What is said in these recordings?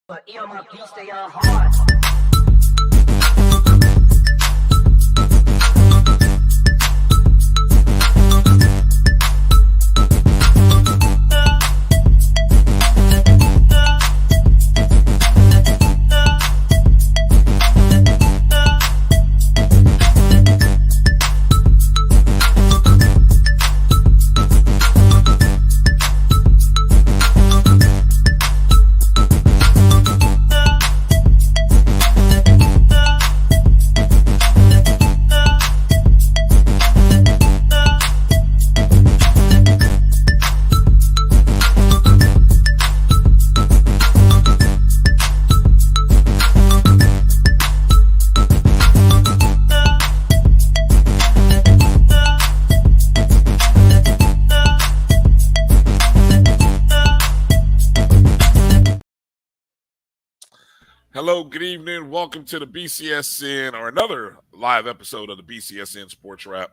But my beats, they are hard. Hello, good evening. Welcome to the BCSN or another live episode of the BCSN SportsWrap.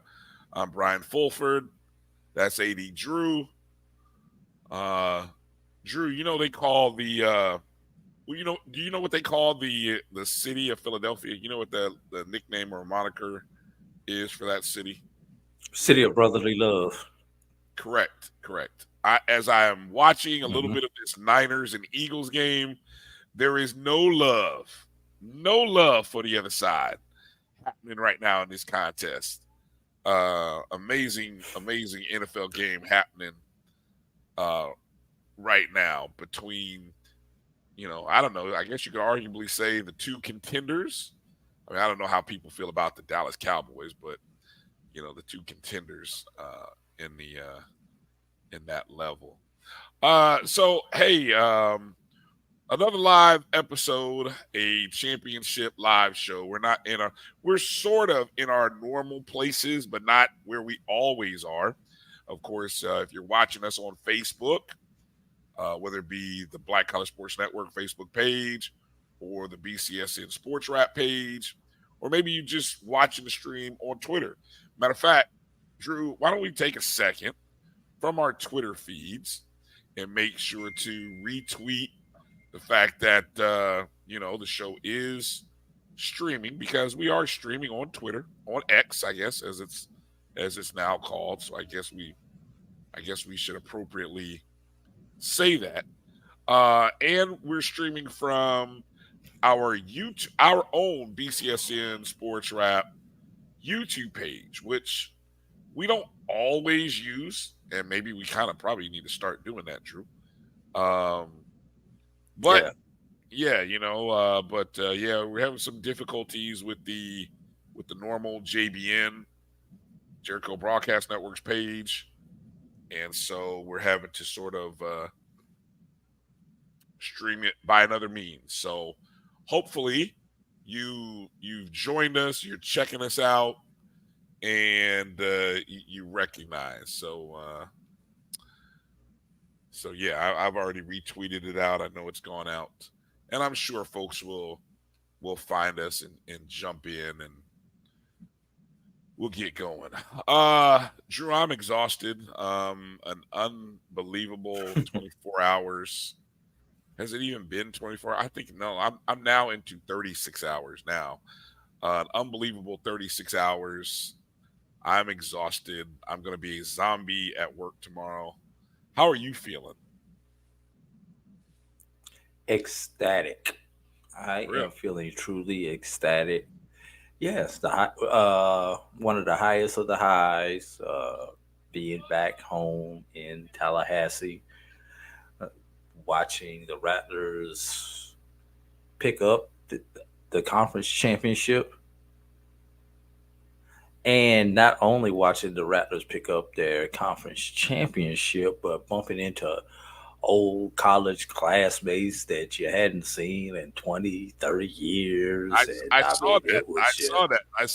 I'm Brian Fulford. That's A.D. Drew. Drew, you know they call the do you know what they call the city of Philadelphia? You know what the nickname or moniker is for that city? City of Brotherly Love. Correct. As I am watching a little bit of this Niners and Eagles game, there is no love for the other side happening right now in this contest. Amazing NFL game happening right now between, I don't know, I guess you could arguably say the two contenders. I mean, I don't know how people feel about the Dallas Cowboys, but, the two contenders in that level. So, hey, another live episode, a championship live show. We're sort of in our normal places, but not where we always are. Of course, if you're watching us on Facebook, whether it be the Black College Sports Network Facebook page or the BCSN SportsWrap page, or maybe you're just watching the stream on Twitter. Matter of fact, Drew, why don't we take a second from our Twitter feeds and make sure to retweet the fact that, the show is streaming, because we are streaming on Twitter, on X, I guess, as it's now called. So I guess we should appropriately say that. And we're streaming from our own BCSN SportsWrap YouTube page, which we don't always use, and maybe we kind of probably need to start doing that, Drew. But we're having some difficulties with the normal JBN, Jericho Broadcast Network's page, and so we're having to sort of stream it by another means. So hopefully you've joined us, you're checking us out, and you recognize. So yeah, I've already retweeted it out. I know it's gone out, and I'm sure folks will find us and jump in, and we'll get going. Drew, I'm exhausted. An unbelievable 24 hours. Has it even been 24? I think no. I'm now into 36 hours now. An unbelievable 36 hours. I'm exhausted. I'm going to be a zombie at work tomorrow. How are you feeling? Ecstatic. I am feeling truly ecstatic. Yes, one of the highest of the highs, being back home in Tallahassee, watching the Rattlers pick up the conference championship. And not only watching the Rattlers pick up their conference championship, but bumping into old college classmates that you hadn't seen in 20, 30 years. I saw that. I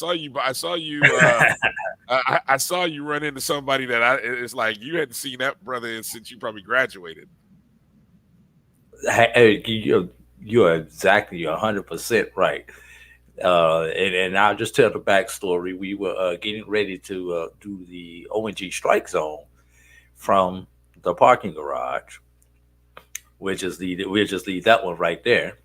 saw you run into somebody that it's like you hadn't seen that brother since you probably graduated. You're exactly 100% right. And I'll just tell the backstory. We were getting ready to do the ONG strike zone from the parking garage we'll just leave that one right there.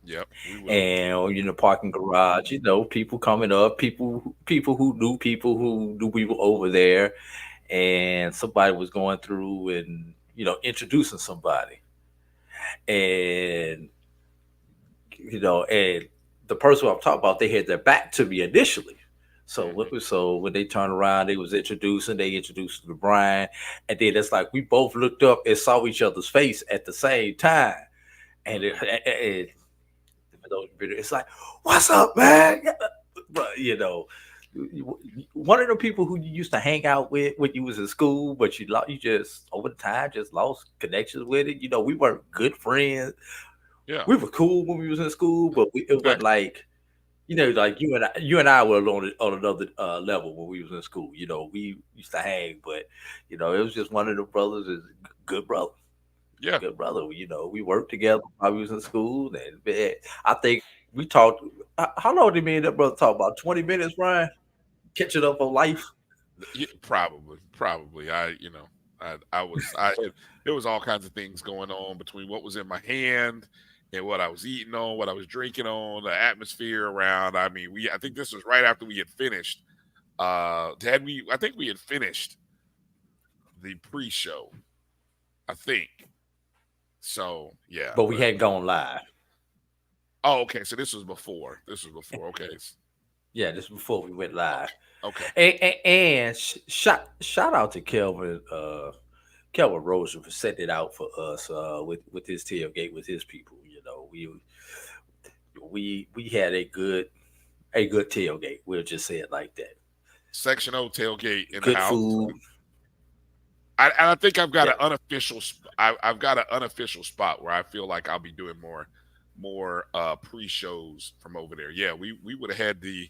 Yep, we will. And in the parking garage, people coming up, people who knew people over there, and somebody was going through and introducing somebody, and and the person I'm talking about, they had their back to me initially. So Hmm. when they turned around, they introduced to Brian, and then it's like we both looked up and saw each other's face at the same time, and Hmm. it's like, "What's up, man?" But one of the people who you used to hang out with when you was in school, but you just over the time just lost connections with it. We weren't good friends. Yeah, We were cool when we was in school, but it wasn't exactly. like like you and I were on another level when we was in school. We used to hang, but it was just one of the brothers is good brother, Yeah. good brother. We worked together while we was in school, and man, I think we talked. How long did me and that brother talk? About 20 minutes, Brian, catching up on life. Yeah, probably. I had there was all kinds of things going on between what was in my hand and what I was eating on, what I was drinking on, the atmosphere around. I mean, I think this was right after we had finished. I think we had finished the pre-show. I think so. Yeah, But we but hadn't gone live. oh, okay. So this was before. This was before. Okay. Yeah, this was before we went live. Okay. And shout out to Kelvin Rosen for setting it out for us with his tailgate with his people. We had a good tailgate. We'll just say it like that. Section O tailgate in the Good house. food. I think I've got Yeah. an unofficial. I've got an unofficial spot where I feel like I'll be doing more pre-shows from over there. Yeah, we would have had the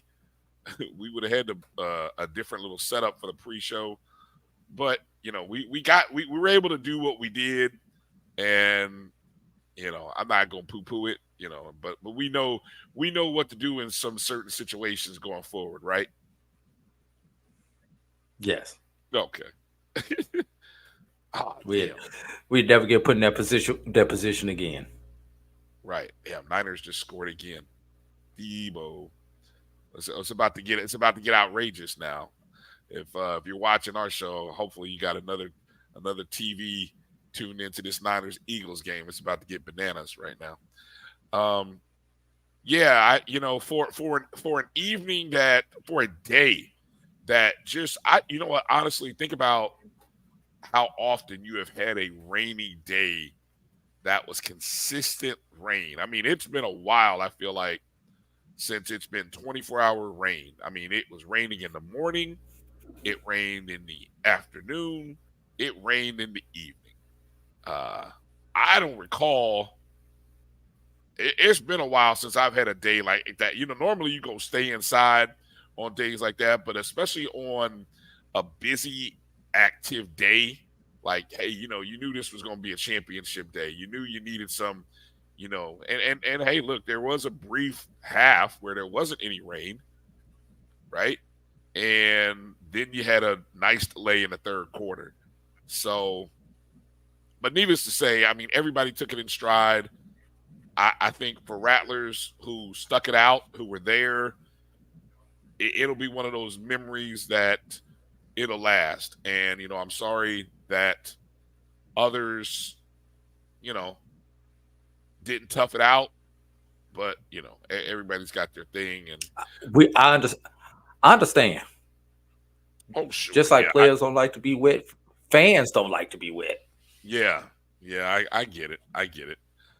we would have had a different little setup for the pre-show, but we were able to do what we did, and I'm not gonna poo-poo it, but we know what to do in some certain situations going forward, right? Yes. Okay. Ah, We damn. we never get put in that position again. Right. Yeah. Niners just scored again. Debo. It's about to get outrageous now. If you're watching our show, hopefully you got another TV tuned into this Niners Eagles game. It's about to get bananas right now. Um, yeah, for an evening for a day that just you know what, honestly, think about how often you have had a rainy day that was consistent rain. I mean, it's been a while, I feel like, since it's been 24-hour rain. I mean, it was raining in the morning, it rained in the afternoon, it rained in the evening. Uh, I don't recall. It's been a while since I've had a day like that. Normally you go stay inside on days like that, but especially on a busy, active day, like, hey, you knew this was going to be a championship day. You knew you needed some, and hey, look, there was a brief half where there wasn't any rain, right? And then you had a nice delay in the third quarter. So, but needless to say, I mean, everybody took it in stride. I think for Rattlers who stuck it out, who were there, it'll be one of those memories that it'll last. And I'm sorry that others, you know, didn't tough it out, but everybody's got their thing. And I understand. oh, sure, Just like players don't like to be wet, fans don't like to be wet. yeah, yeah, I get it, I get it.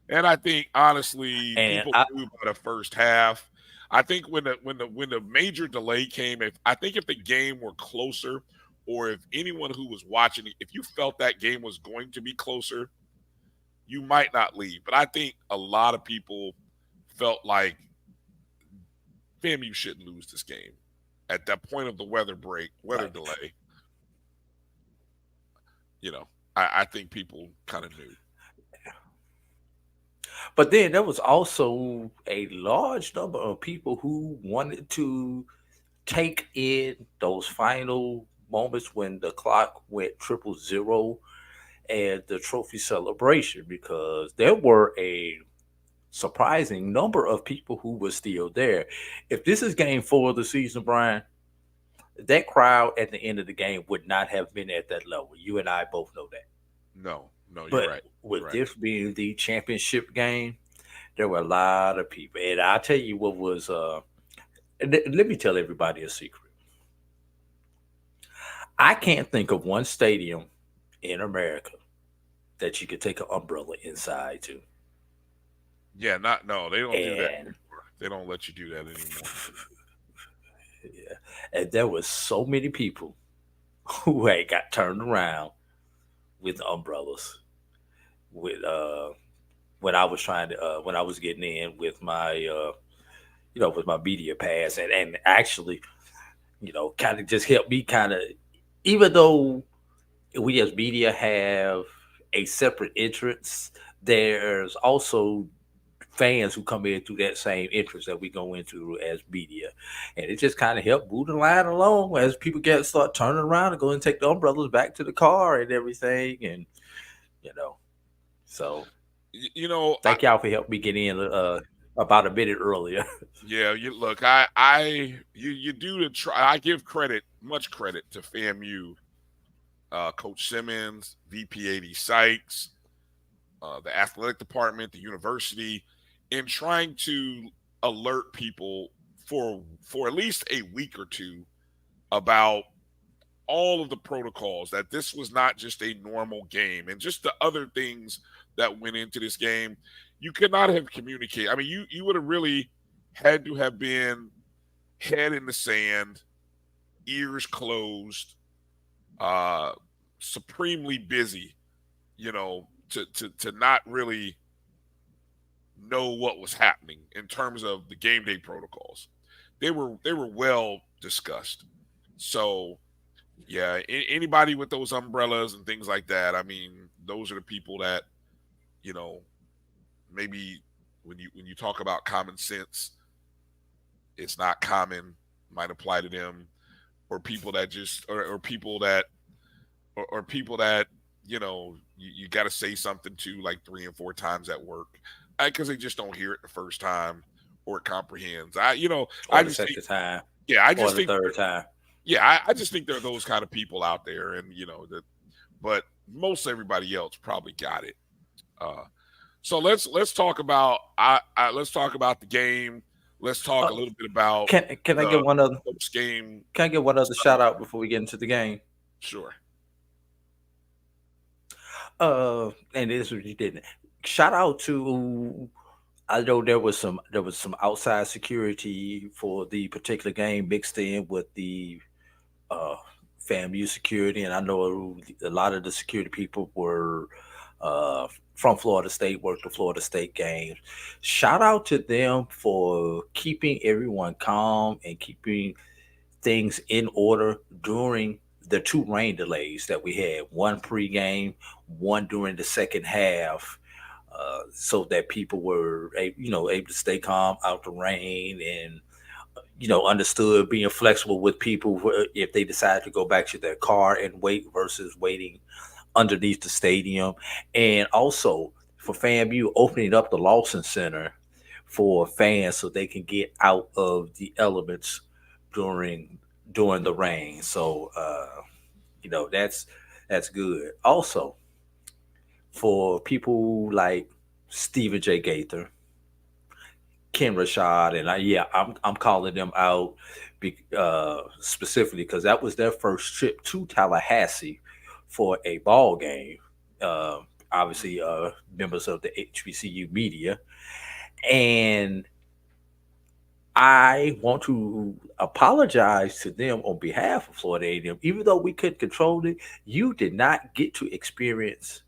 And I think honestly, And people I knew by the first half. I think when the major delay came, if the game were closer, or if anyone who was watching it, if you felt that game was going to be closer, you might not leave. But I think a lot of people felt like FAMU shouldn't lose this game at that point of the weather like, delay. You know, I think people kind of knew. but then there was also a large number of people who wanted to take in those final moments when the clock went 000, at the trophy celebration because there were a surprising number of people who were still there. If this is game 4 of the season, Brian, that crowd at the end of the game would not have been at that level. You and I both know that. No, you're But right. with You're right. this being the championship game, there were a lot of people. And I'll tell you what was let me tell everybody a secret. I can't think of one stadium in America that you could take an umbrella inside to. Yeah, they don't do that And anymore. They don't let you do that anymore. yeah, and there was so many people who had got turned around with umbrellas with when I was trying to when I was getting in with my with my media pass and actually kind of just helped me kind of, even though we as media have a separate entrance, there's also fans who come in through that same entrance that we go into as media, and it just kind of helped move the line along as people start turning around and go and take the umbrellas back to the car and everything, and you know, so thank y'all for helping me get in about a minute earlier. Yeah, you look, you do the try. I give much credit to FAMU, Coach Simmons, VP A.D. Sykes, the athletic department, the university, in trying to alert people for at least a week or two about all of the protocols, that this was not just a normal game and just the other things that went into this game. You could not have communicated. I mean, you would have really had to have been head in the sand, ears closed, supremely busy, to not really know what was happening in terms of the game day protocols. They were well discussed. So yeah, anybody with those umbrellas and things like that, I mean, those are the people that, maybe when you talk about common sense, it's not common, might apply to them, or people that just or people that you got to say something to like 3 and 4 times at work because they just don't hear it the first time or it comprehends. I just think, time. Yeah, I just think third time. Yeah, I just think there are those kind of people out there, and but most everybody else probably got it. So let's talk about let's talk about the game. Let's talk a little bit about can I get one other game? Can I get one other shout out before we get into the game? Sure. And this was you didn't. Shout out to, I know there was some outside security for the particular game mixed in with the FAMU security, and I know a lot of the security people were from Florida State, worked the Florida State games. Shout out to them for keeping everyone calm and keeping things in order during the 2 rain delays that we had, one pregame, one during the second half, so that people were able to stay calm out the rain and understood being flexible with people if they decide to go back to their car and wait versus waiting underneath the stadium. And also for FAMU opening up the Lawson Center for fans so they can get out of the elements during the rain. So that's good. Also for people like Stephen J. Gaither, Ken Rashad, and I'm calling them out specifically because that was their first trip to Tallahassee for a ball game. Obviously, members of the HBCU media, and I want to apologize to them on behalf of Florida A&M. Even though we couldn't control it, you did not get to experience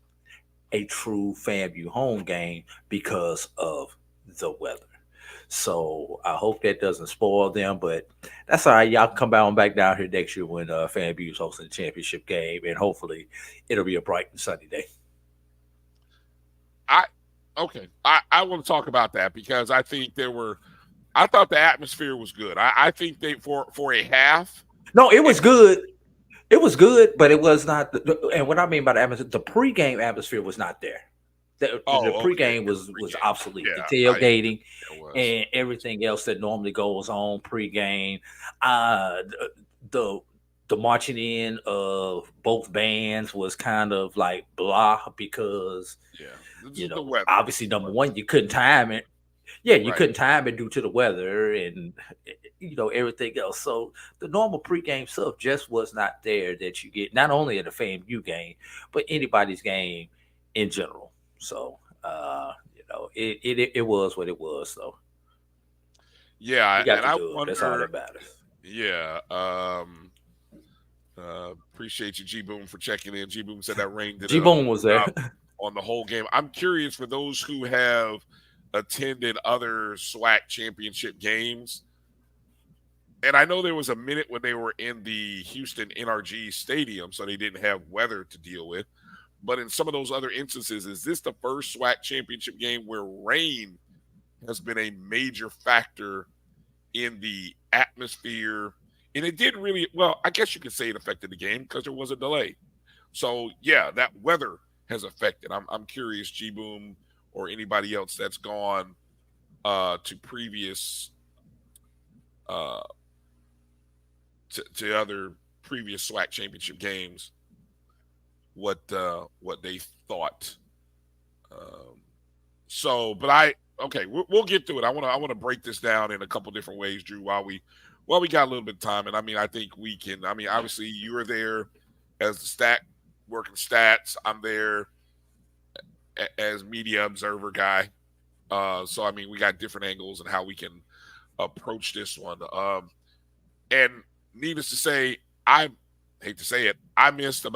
a true FAMU home game because of the weather. So I hope that doesn't spoil them, but that's all right. Y'all come back down here next year when FAMU is hosting the championship game, and hopefully it'll be a bright and sunny day. I want to talk about that because I think I thought the atmosphere was good. I think they for a half. No, it was good. It was good, but it was not. And what I mean by the atmosphere, the pregame atmosphere was not there. The Oh, okay. pregame was Pregame. obsolete. The Yeah, tailgating it was. and everything else that normally goes on pregame. The the marching in of both bands was kind of like blah because Yeah, just the weather. obviously number one you couldn't time it. Yeah, you Right. couldn't time it due to the weather and everything else. So the normal pregame stuff just was not there that you get not only at a FAMU game but anybody's game in general. So it was what it was. So Yeah, we got and the I dub. That's all wonder. that matters. Yeah. Appreciate you, G Boom, for checking in. G Boom said that rain did G a Boom was there. job on the whole game. I'm curious for those who have attended other SWAC championship games. And I know there was a minute when they were in the Houston NRG stadium, so they didn't have weather to deal with. But in some of those other instances, is this the first SWAC championship game where rain has been a major factor in the atmosphere? And it didn't really, well, I guess you could say it affected the game because there was a delay. So, yeah, that weather has affected. I'm curious, G Boom or anybody else that's gone to previous uh, to other previous SWAC championship games, what they thought. But okay, we'll get to it. I want to break this down in a couple different ways, Drew. While we got a little bit of time, and I mean, I think we can. I mean, obviously, you were there as the working stats. I'm there as media observer guy. So I mean, we got different angles and how we can approach this one. And needless to say, I hate to say it, I missed the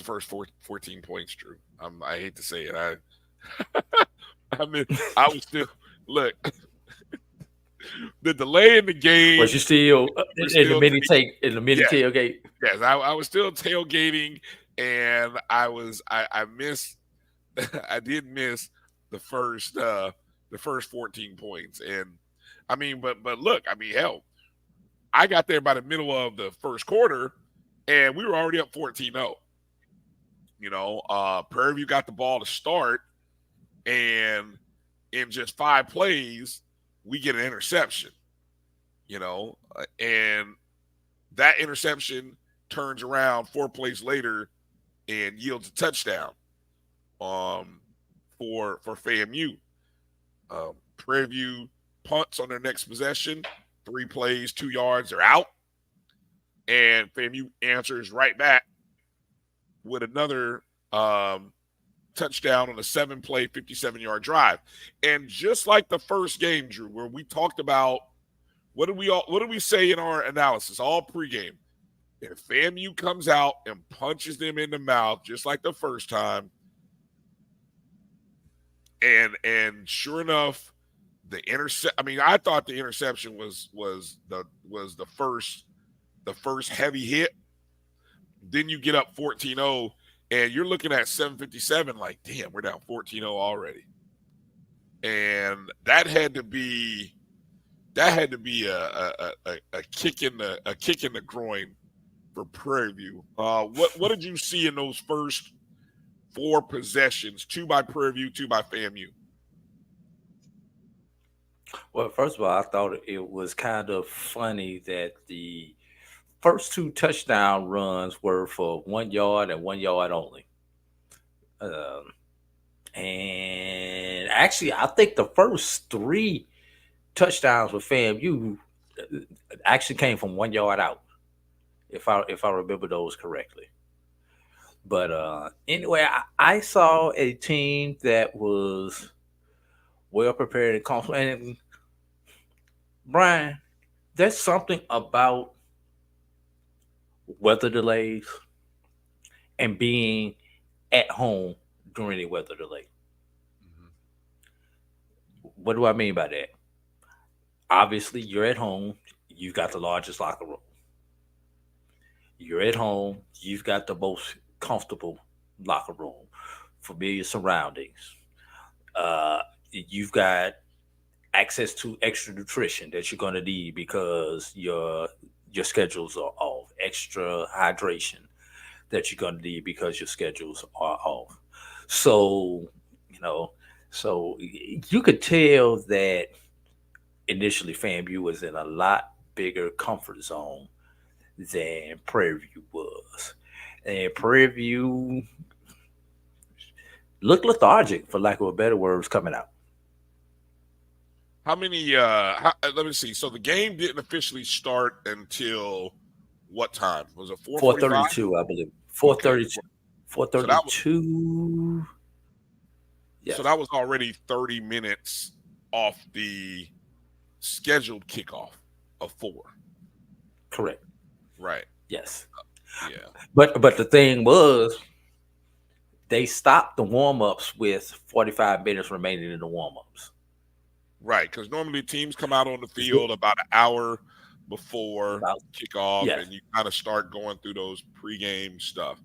first 14 points, Drew. I hate to say it. I was still look the delay in the game. Was you still in the mini Yeah. tailgate? Yes, I was still tailgating, and I missed I did miss the first 14 points. And I mean, but look, I mean, hell, I got there by the middle of the first quarter and we were already up 14-0. Prairie View got the ball to start, and in just 5 plays, we get an interception, and that interception turns around 4 plays later and yields a touchdown for FAMU. Prairie View punts on their next possession, 3 plays, 2 yards, they're out. And FAMU answers right back with another touchdown on a 7-play, 57-yard drive. And just like the first game, Drew, where we talked about what did we say in our analysis all pregame? If FAMU comes out and punches them in the mouth just like the first time, and sure enough, I thought the interception was the first heavy hit. Then you get up 14-0, and you're looking at 7:57 like, damn, we're down 14-0 already. And that had to be a kick in the groin for Prairie View. What did you see in those first 4 possessions? 2 by Prairie View, 2 by FAMU. Well, first of all, I thought it was kind of funny that the first 2 touchdown runs were for 1 yard and 1 yard only. And actually, I think the first 3 touchdowns with FAMU actually came from 1 yard out, if I remember those correctly. But anyway, I saw a team that was well prepared and confident. And Bryan, there's something about weather delays and being at home during a weather delay. Mm-hmm. What do I mean by that? Obviously, you're at home. You've got the largest locker room. You're at home. You've got the most comfortable locker room, familiar surroundings. You've got access to extra nutrition that you're going to need because your schedules are off. extra hydration that you're going to need because your schedules are off. So, you know, so you could tell that initially FAMU was in a lot bigger comfort zone than Prairie View was. And Prairie View looked lethargic, for lack of a better word, was coming out. How many? Let me see. So the game didn't officially start until what time? Was it 4:45? 4:32, I believe. Okay. 4:32. So that was 4:32. Yes. so that was already 30 minutes off the scheduled kickoff of 4. Correct. Right. Yes. Yeah. But the thing was, they stopped the warm-ups with 45 minutes remaining in the warm-ups. Right. Because normally teams come out on the field about an hour before kickoff, yes. and you kind of start going through those pregame stuff.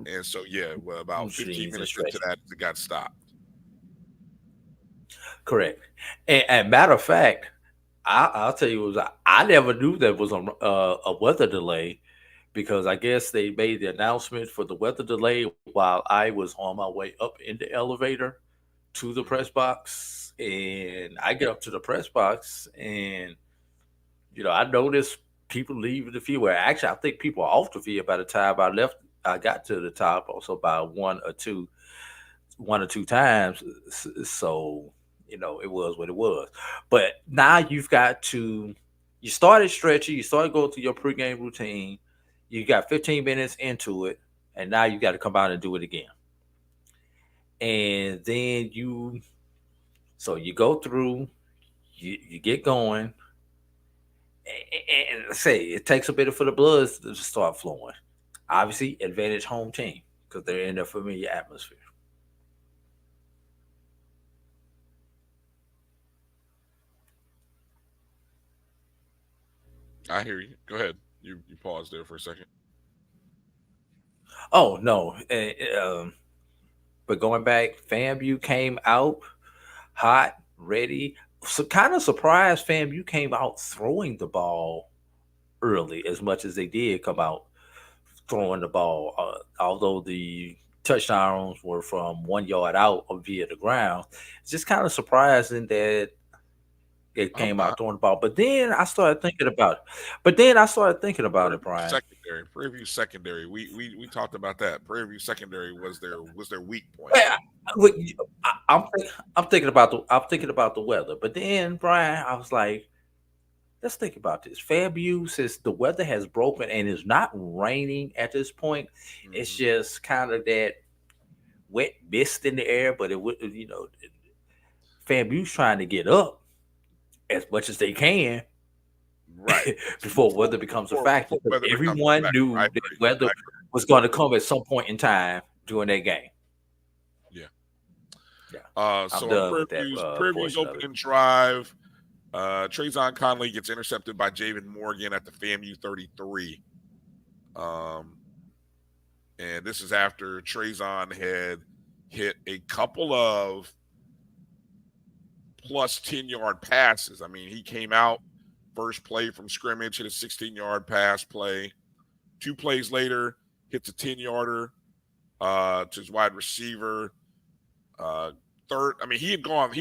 And so, yeah, well, about 15 minutes into that, it got stopped. Correct. And matter of fact, I'll tell you, I never knew there was a weather delay, because I guess they made the announcement for the weather delay while I was on my way up in the elevator to the press box. And I get up to the press box, and I noticed people leaving the field. Well, actually, I think people are off the field by the time I left. I got to the top also by one or two times. So, it was what it was. But now you started stretching, you started going through your pregame routine, you got 15 minutes into it, and now you got to come out and do it again. And then you go through, you get going, and say it takes a bit for the blood to start flowing. Obviously, advantage home team because they're in their familiar atmosphere. I hear you. Go ahead. You paused there for a second. Oh no, but going back, FAMU came out hot, ready. So kind of surprised FAMU came out throwing the ball early as much as they did come out throwing the ball. Although the touchdowns were from 1 yard out or via the ground, it's just kind of surprising that it came out throwing the ball. But then I started thinking about it. Bryan. Secondary, Prairie View secondary. We talked about that. Prairie View secondary was their weak point. Yeah, I'm thinking about the weather. But then, Bryan, I was like, let's think about this. FAMU, since the weather has broken and it's not raining at this point, it's just kind of that wet mist in the air. But it would, FAMU's trying to get up as much as they can, right, before weather becomes a factor. Everyone knew that weather was going to come at some point in time during that game. Yeah. So Prairie View's opening drive, Trayvon Conley gets intercepted by Javen Morgan at the FAMU 33. And this is after Trayvon had hit a couple of plus 10-yard passes. I mean, he came out first play from scrimmage, hit a 16-yard pass play. 2 plays later, hits a 10-yarder to his wide receiver. Third, I mean, he had gone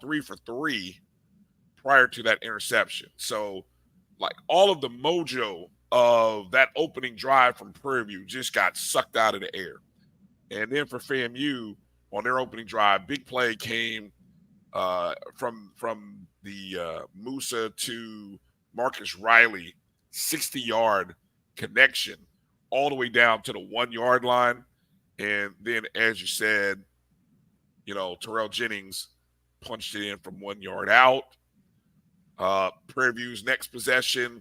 3 for 3 prior to that interception. So, like, all of the mojo of that opening drive from Prairie View just got sucked out of the air. And then for FAMU, on their opening drive, big play came from the Musa to Marcus Riley, 60-yard connection all the way down to the 1 yard line. And then, as you said, Terrell Jennings punched it in from 1 yard out. Prairie View's next possession,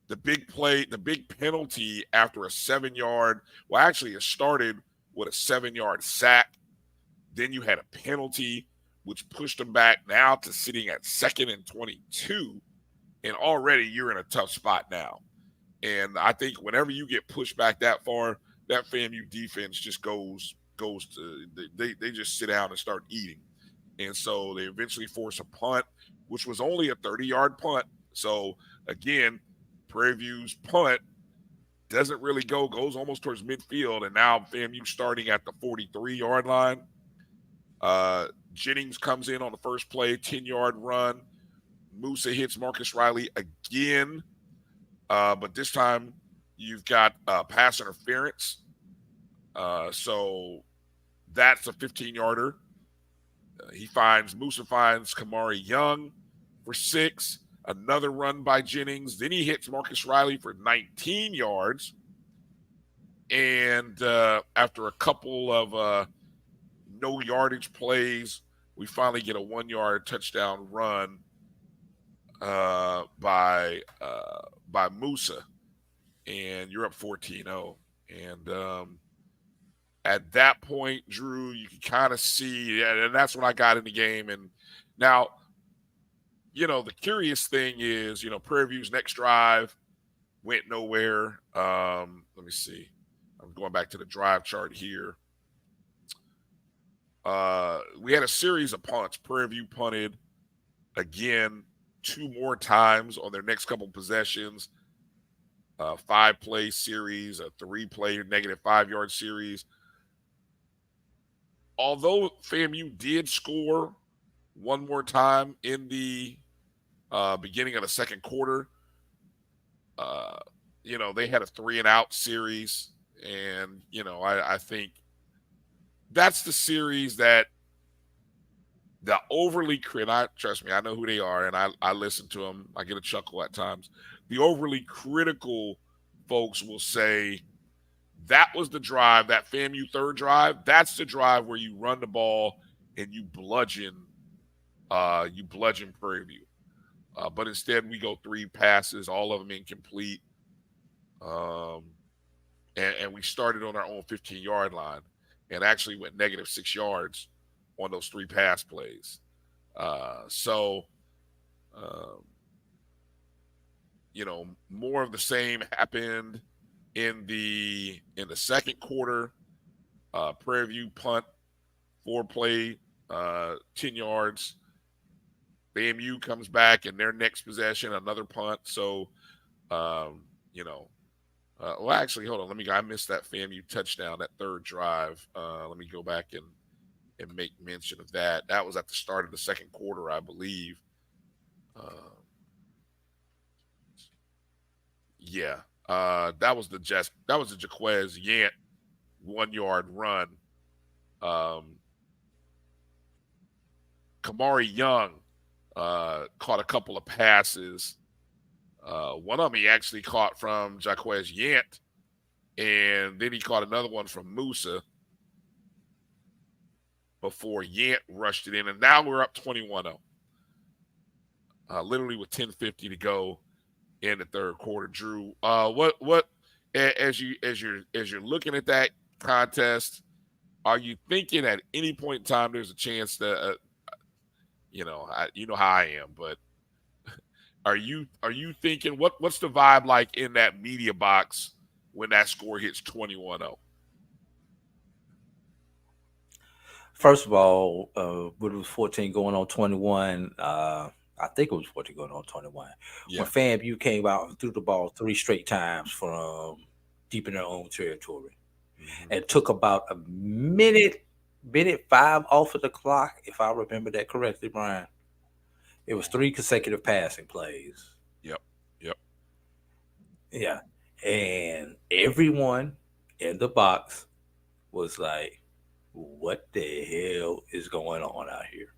the big play, the big penalty after a 7-yard. Well, actually, it started with a 7-yard sack. Then you had a penalty, which pushed them back now to sitting at 2nd and 22. And already you're in a tough spot now. And I think whenever you get pushed back that far, that FAMU defense just goes to they just sit down and start eating. And so they eventually force a punt, which was only a 30-yard punt. So again, Prairie View's punt doesn't really goes almost towards midfield, and now FAMU starting at the 43-yard line. Jennings comes in on the first play, 10-yard run. Musa hits Marcus Riley again, but this time you've got pass interference. So that's a 15-yarder. Musa finds Kamari Young for 6. Another run by Jennings. Then he hits Marcus Riley for 19 yards. And after a couple of no yardage plays, we finally get a 1-yard touchdown run by Musa. And you're up 14-0. And at that point, Drew, you can kind of see, and that's when I got in the game. And now, the curious thing is, Prairie View's next drive went nowhere. Let me see. I'm going back to the drive chart here. We had a series of punts. Prairie View punted again 2 more times on their next couple possessions. 5-play series, a 3-play -5-yard series. Although FAMU did score one more time in the beginning of the second quarter, they had a 3-and-out series. And, I think that's the series that the overly trust me, I know who they are, and I listen to them. I get a chuckle at times. The overly critical folks will say that was the drive, that FAMU third drive. That's the drive where you run the ball and you bludgeon Prairie View. But instead, we go 3 passes, all of them incomplete. And we started on our own 15-yard line and actually went -6 yards on those 3 pass plays. More of the same happened in the second quarter. Prairie View punt, 4-play, 10 yards. FAMU comes back in their next possession, another punt. So, actually, hold on. I missed that FAMU touchdown, that third drive. Let me go back and make mention of that. That was at the start of the second quarter, I believe. That was the Jaquez Yant 1-yard run. Kamari Young caught a couple of passes. One of them he actually caught from Jaquez Yant, and then he caught another one from Musa before Yant rushed it in. And now we're up 21-0. Literally with 10:50 to go in the third quarter. Drew, what as you're looking at that contest, are you thinking at any point in time there's a chance that how I am, but are you thinking what's the vibe like in that media box when that score hits 21-0? First of all, when it was 14 going on 21, I think it was 14 going on 21. Yeah. When FAMU came out and threw the ball 3 straight times from deep in their own territory, and took about a minute 5 off of the clock, if I remember that correctly, Brian. It was 3 consecutive passing plays. Yep. Yeah. And everyone in the box was like, what the hell is going on out here?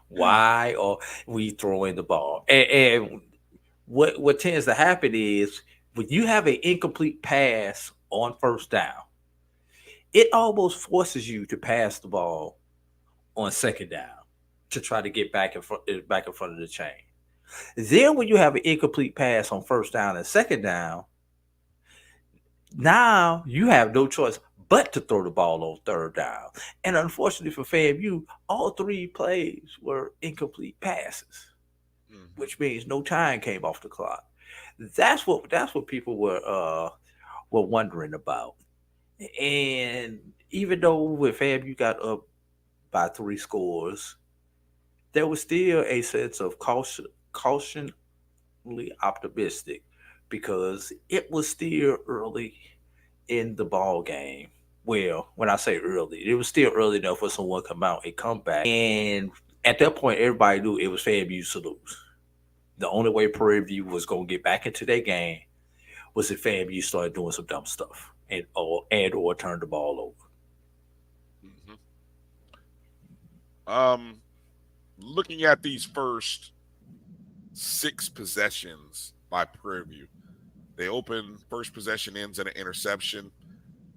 Why are we throwing the ball? And what tends to happen is when you have an incomplete pass on first down, it almost forces you to pass the ball on second down to try to get back in front of the chain. Then when you have an incomplete pass on first down and second down, now you have no choice but to throw the ball on third down. And unfortunately for FAMU, all 3 plays were incomplete passes, which means no time came off the clock. That's what people were wondering about. And even though when FAMU got up by 3 scores, there was still a sense of caution optimistic because it was still early in the ball game. Well, when I say early, it was still early enough for someone to come out and come back. And at that point, everybody knew it was FAMU to lose. The only way Prairie View was going to get back into that game was if FAMU started doing some dumb stuff and or turned the ball over. Looking at these first 6 possessions by Prairie View, they open, first possession ends in an interception.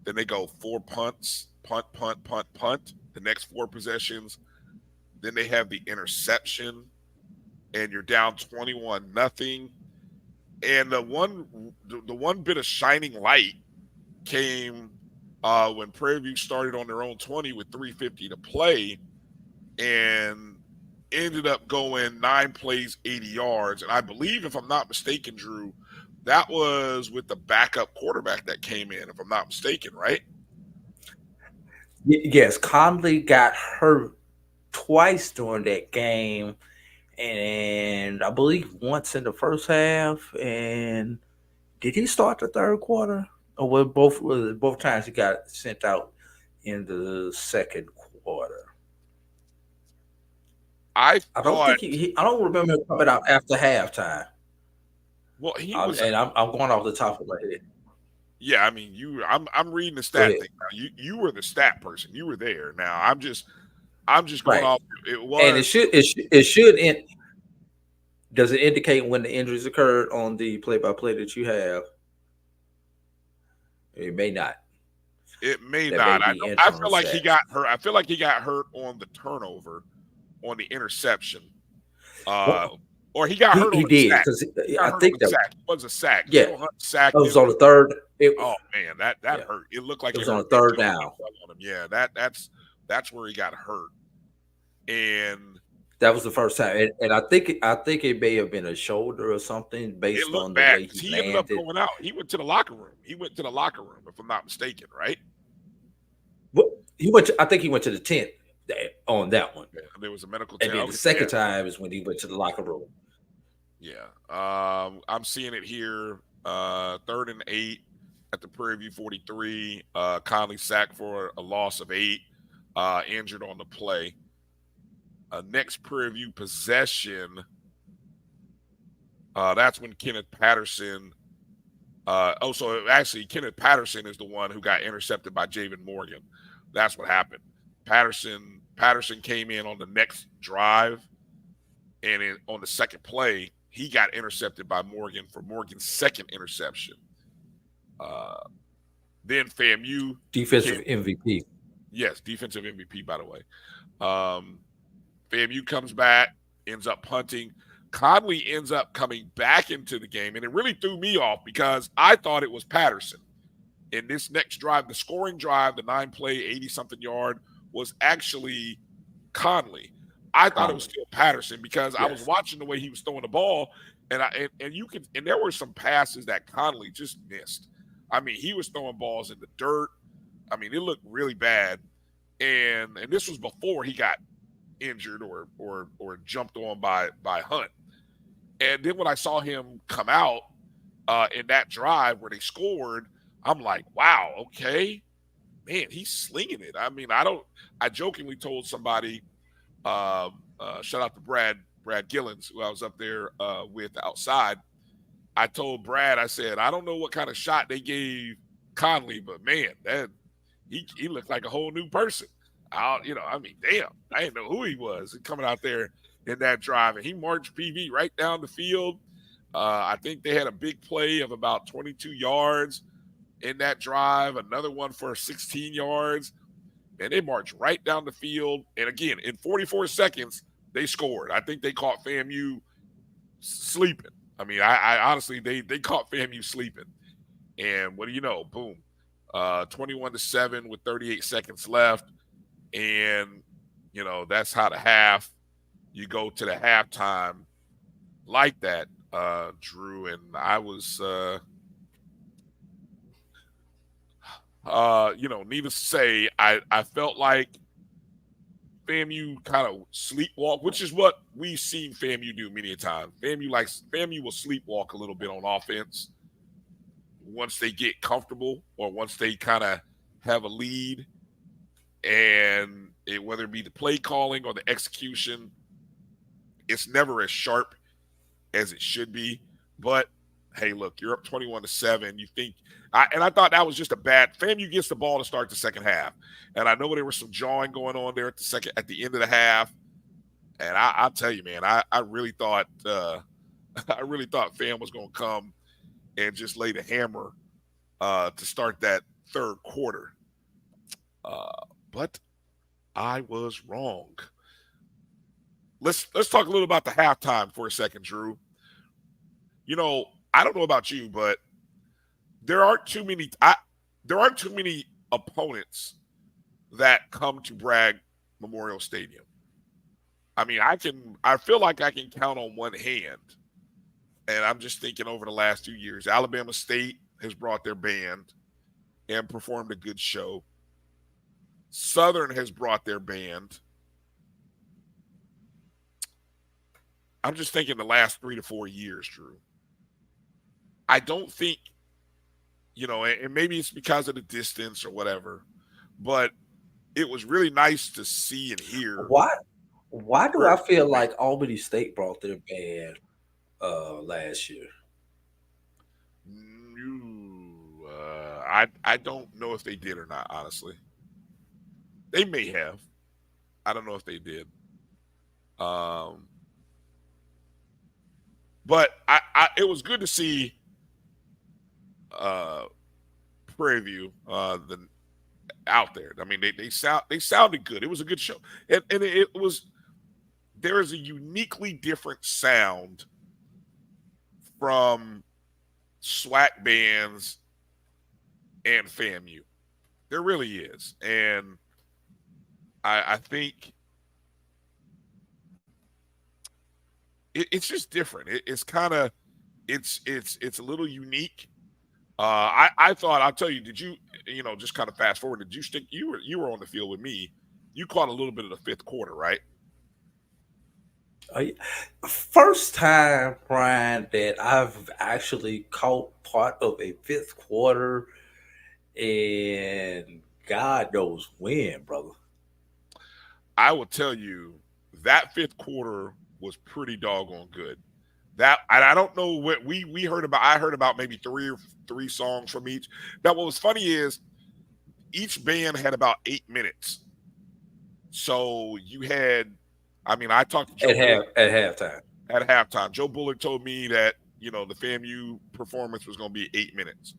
Then they go 4 punts, punt, punt, punt, punt. The next 4 possessions. Then they have the interception, and you're down 21-0. And the one bit of shining light came when Prairie View started on their own 20 with 3:50 to play, and ended up going 9 plays, 80 yards. And I believe, if I'm not mistaken, Drew, that was with the backup quarterback that came in, if I'm not mistaken, right? Yes, Conley got hurt twice during that game, and I believe once in the first half. And did he start the third quarter, or was both times he got sent out in the second quarter? I don't thought, think I don't remember him coming out after halftime. well, he was, And I'm going off the top of my head. yeah. I mean, I'm reading the Go stat ahead. thing now. You were the stat person. You were there. Now I'm just going Right, off. It and was it should does it indicate when the injuries occurred on the play-by-play that you have? It may not. It may That may not. be I interim feel like he stats. got hurt. I feel like he got hurt on the turnover, on the interception, uh, Well, or he got hurt on he the did sack. because He got I hurt on think the that, sack. It was a sack. yeah, Jalen Hunt it sacked was him. on the third. Oh man, that Yeah, hurt. It looked like it it was on hurt. the Man, third Jalen Hunt down. fell on him. Yeah, that's where he got hurt. And That was the first time, and I think it may have been a shoulder or something it based looked on the bad way because he he ended up landed. going out. He went to the locker room. If I'm not mistaken, right? What he went to, I think he went to the tent on that one, Yeah, there was a medical and test. then the Okay, yeah, second time is when he went to the locker room. yeah. I'm seeing it here. 3rd and 8 at the Prairie View 43. Conley sacked for a loss of 8. Injured on the play. Next Prairie View possession. That's when Kenneth Patterson. So actually, Kenneth Patterson is the one who got intercepted by Javen Morgan. That's what happened. Patterson came in on the next drive, and on the second play, he got intercepted by Morgan for Morgan's second interception. Then FAMU Defensive came, MVP. yes, defensive MVP, by the way. FAMU comes back, ends up punting. Conley ends up coming back into the game, and it really threw me off because I thought it was Patterson. In this next drive, the scoring drive, the 9-play, 80-something yard, was actually Conley. I thought it was Conley. still Patterson because I was Yes. watching the way he was throwing the ball, and you could, and there were some passes that Conley just missed. I mean, he was throwing balls in the dirt. I mean, it looked really bad, and this was before he got injured or jumped on by Hunt. And then when I saw him come out in that drive where they scored, I'm like, wow, okay, man, he's slinging it. I mean, I jokingly told somebody, shout out to Brad Gillens, who I was up there with outside. I told Brad, I said, I don't know what kind of shot they gave Conley, but man, that he looked like a whole new person. I mean, damn, I didn't know who he was coming out there in that drive, and he marched PV right down the field. I think they had a big play of about 22 yards in that drive, another one for 16 yards, and they marched right down the field. And again, in 44 seconds, they scored. I think they caught FAMU sleeping. I mean, I honestly, they caught FAMU sleeping. And what do you know? Boom. 21-7 with 38 seconds left. And, that's how the half, you go to the halftime like that, Drew. And I was, needless to say, I felt like FAMU kind of sleepwalk, which is what we've seen FAMU do many a time. FAMU will sleepwalk a little bit on offense once they get comfortable or once they kind of have a lead, and whether it be the play calling or the execution, it's never as sharp as it should be. But hey, look, you're up 21-7. You think, I thought that was just a bad. FAMU gets the ball to start the second half, and I know there was some jawing going on there at the end of the half. And I'll tell you, man, I really thought FAM was going to come and just lay the hammer to start that third quarter. But I was wrong. Let's talk a little about the halftime for a second, Drew. You know, I don't know about you, but there aren't too many opponents that come to Bragg Memorial Stadium. I mean, I feel like I can count on one hand. And I'm just thinking over the last 2 years, Alabama State has brought their band and performed a good show. Southern has brought their band. I'm just thinking the last 3 to 4 years, Drew. I don't think, and maybe it's because of the distance or whatever, but it was really nice to see and hear. Why do I feel like Albany State brought their band last year? I don't know if they did or not, honestly. They may have. I don't know if they did. But it was good to see Prairie View out there. I mean, they sounded good. It was a good show, and there is a uniquely different sound from SWAC bands and FAMU. There really is, and I think it's just different. It's kind of it's a little unique. I thought, I'll tell you, did you just kind of fast forward? Did you stick? You were on the field with me. You caught a little bit of the fifth quarter, right? First time, Brian, that I've actually caught part of a fifth quarter, and God knows when, brother. I will tell you that fifth quarter was pretty doggone good. That, and I don't know what we heard about. I heard about maybe three songs from each. Now, what was funny is each band had about 8 minutes. So you had, I talked to Joe at halftime. At halftime, Joe Bullard told me that the FAMU performance was going to be 8 minutes,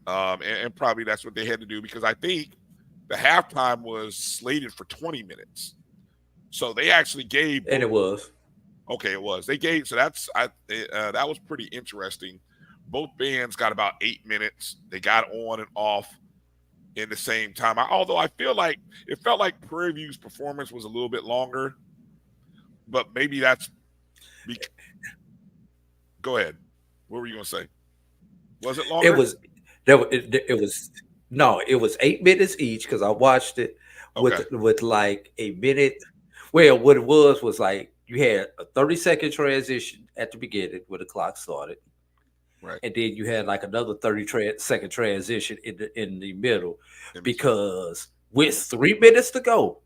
and probably that's what they had to do, because I think the halftime was slated for 20 minutes. So they actually gave, and it was. Okay, it was. They gave, so that was pretty interesting. Both bands got about 8 minutes. They got on and off in the same time. Although I feel like it felt like Prairie View's performance was a little bit longer, but maybe that's. Go ahead. What were you going to say? Was it longer? It was 8 minutes each, because I watched it with like a minute. Well, what it was like, you had a 30-second transition at the beginning where the clock started. Right. And then you had like another 30-second transition in the middle, because with 3 minutes to go,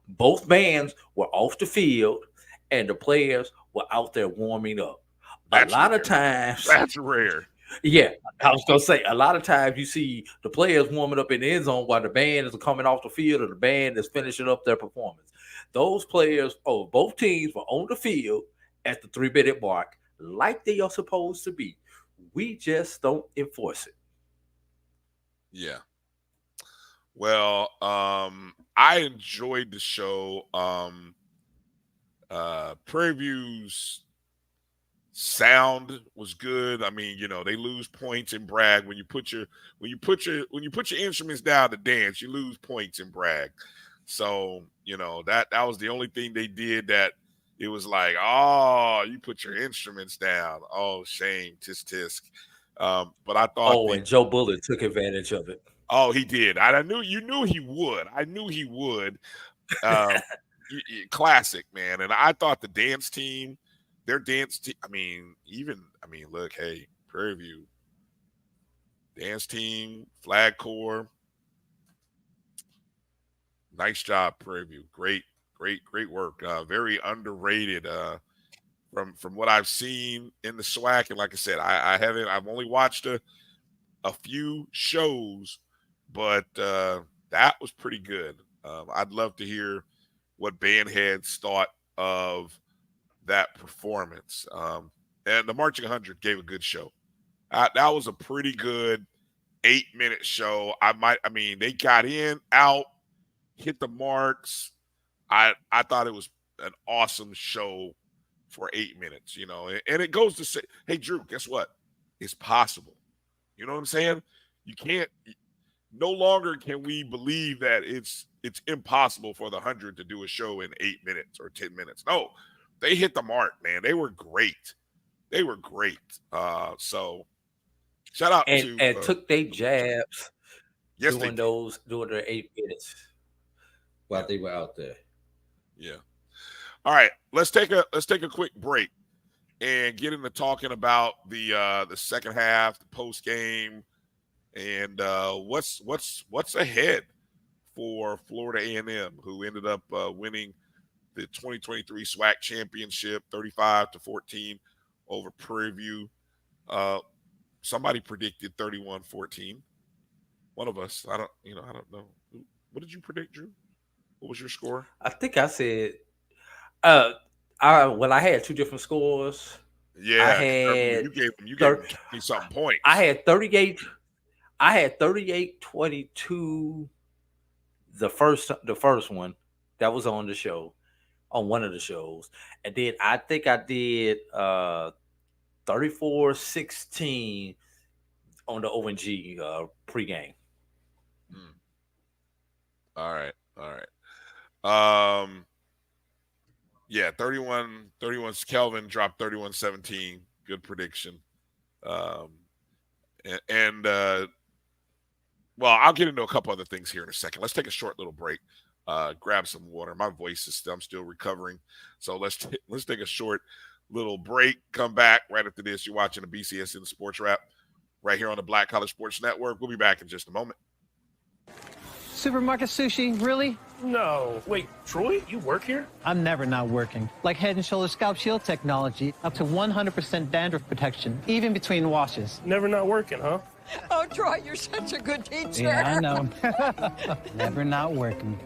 both bands were off the field and the players were out there warming up. That's a lot rare. of times. That's rare. Yeah, I was going to say, a lot of times you see the players warming up in the end zone while the band is coming off the field, or the band is finishing up their performance. Those players, both teams were on the field at the 3 minute mark, like they are supposed to be. We just don't enforce it. Yeah. Well, I enjoyed the show. Prairie View's sound was good. They lose points in Bragg when you put your instruments down to dance, you lose points in Bragg. So, that was the only thing they did that it was like, oh, you put your instruments down. Oh, shame, tisk tisk. But I thought, and Joe Bullard took advantage of it. Oh, he did. You knew he would. I knew he would. Classic, man. And I thought the dance team, their dance team, look, hey, Prairie View, dance team, flag corps, nice job, Prairie View. Great work. Very underrated from what I've seen in the SWAC. And like I said, I've only watched a few shows, but that was pretty good. I'd love to hear what bandheads thought of that performance. And the Marching 100 gave a good show. That was a pretty good 8-minute show. They got in, out, hit the marks. I thought it was an awesome show for 8 minutes, and it goes to say, hey, Drew, guess what? It's possible. You know what I'm saying? No longer can we believe that it's impossible for the 100 to do a show in 8 minutes or 10 minutes. No, they hit the mark, man. They were great. So shout out and took their jabs. Yes, doing their 8 minutes while they were out there. Yeah. All right, let's take a quick break and get into talking about the second half, the post game, and what's ahead for Florida A&M, who ended up winning the 2023 SWAC Championship 35-14 over Prairie View. Somebody predicted 31-14. One of us. I don't know. What did you predict, Drew? What was your score? I think I said I had two different scores. Yeah, you gave me something points. I had 38-22 the first one that was on the show, on one of the shows. And then I think I did 34-16 on the ONG pregame. All right. Yeah, 31 Kelvin dropped 31-17. Good prediction. Well, I'll get into a couple other things here in a second. Let's take a short little break. Grab some water. My voice I'm still recovering. So let's take a short little break. Come back right after this. You're watching the BCSN SportsWrap right here on the Black College Sports Network. We'll be back in just a moment. Supermarket sushi, really? No. Wait, Troy, you work here? I'm never not working. Like Head & Shoulders Scalp Shield technology, up to 100% dandruff protection, even between washes. Never not working, huh? Oh, Troy, you're such a good teacher. Yeah, I know. Never not working.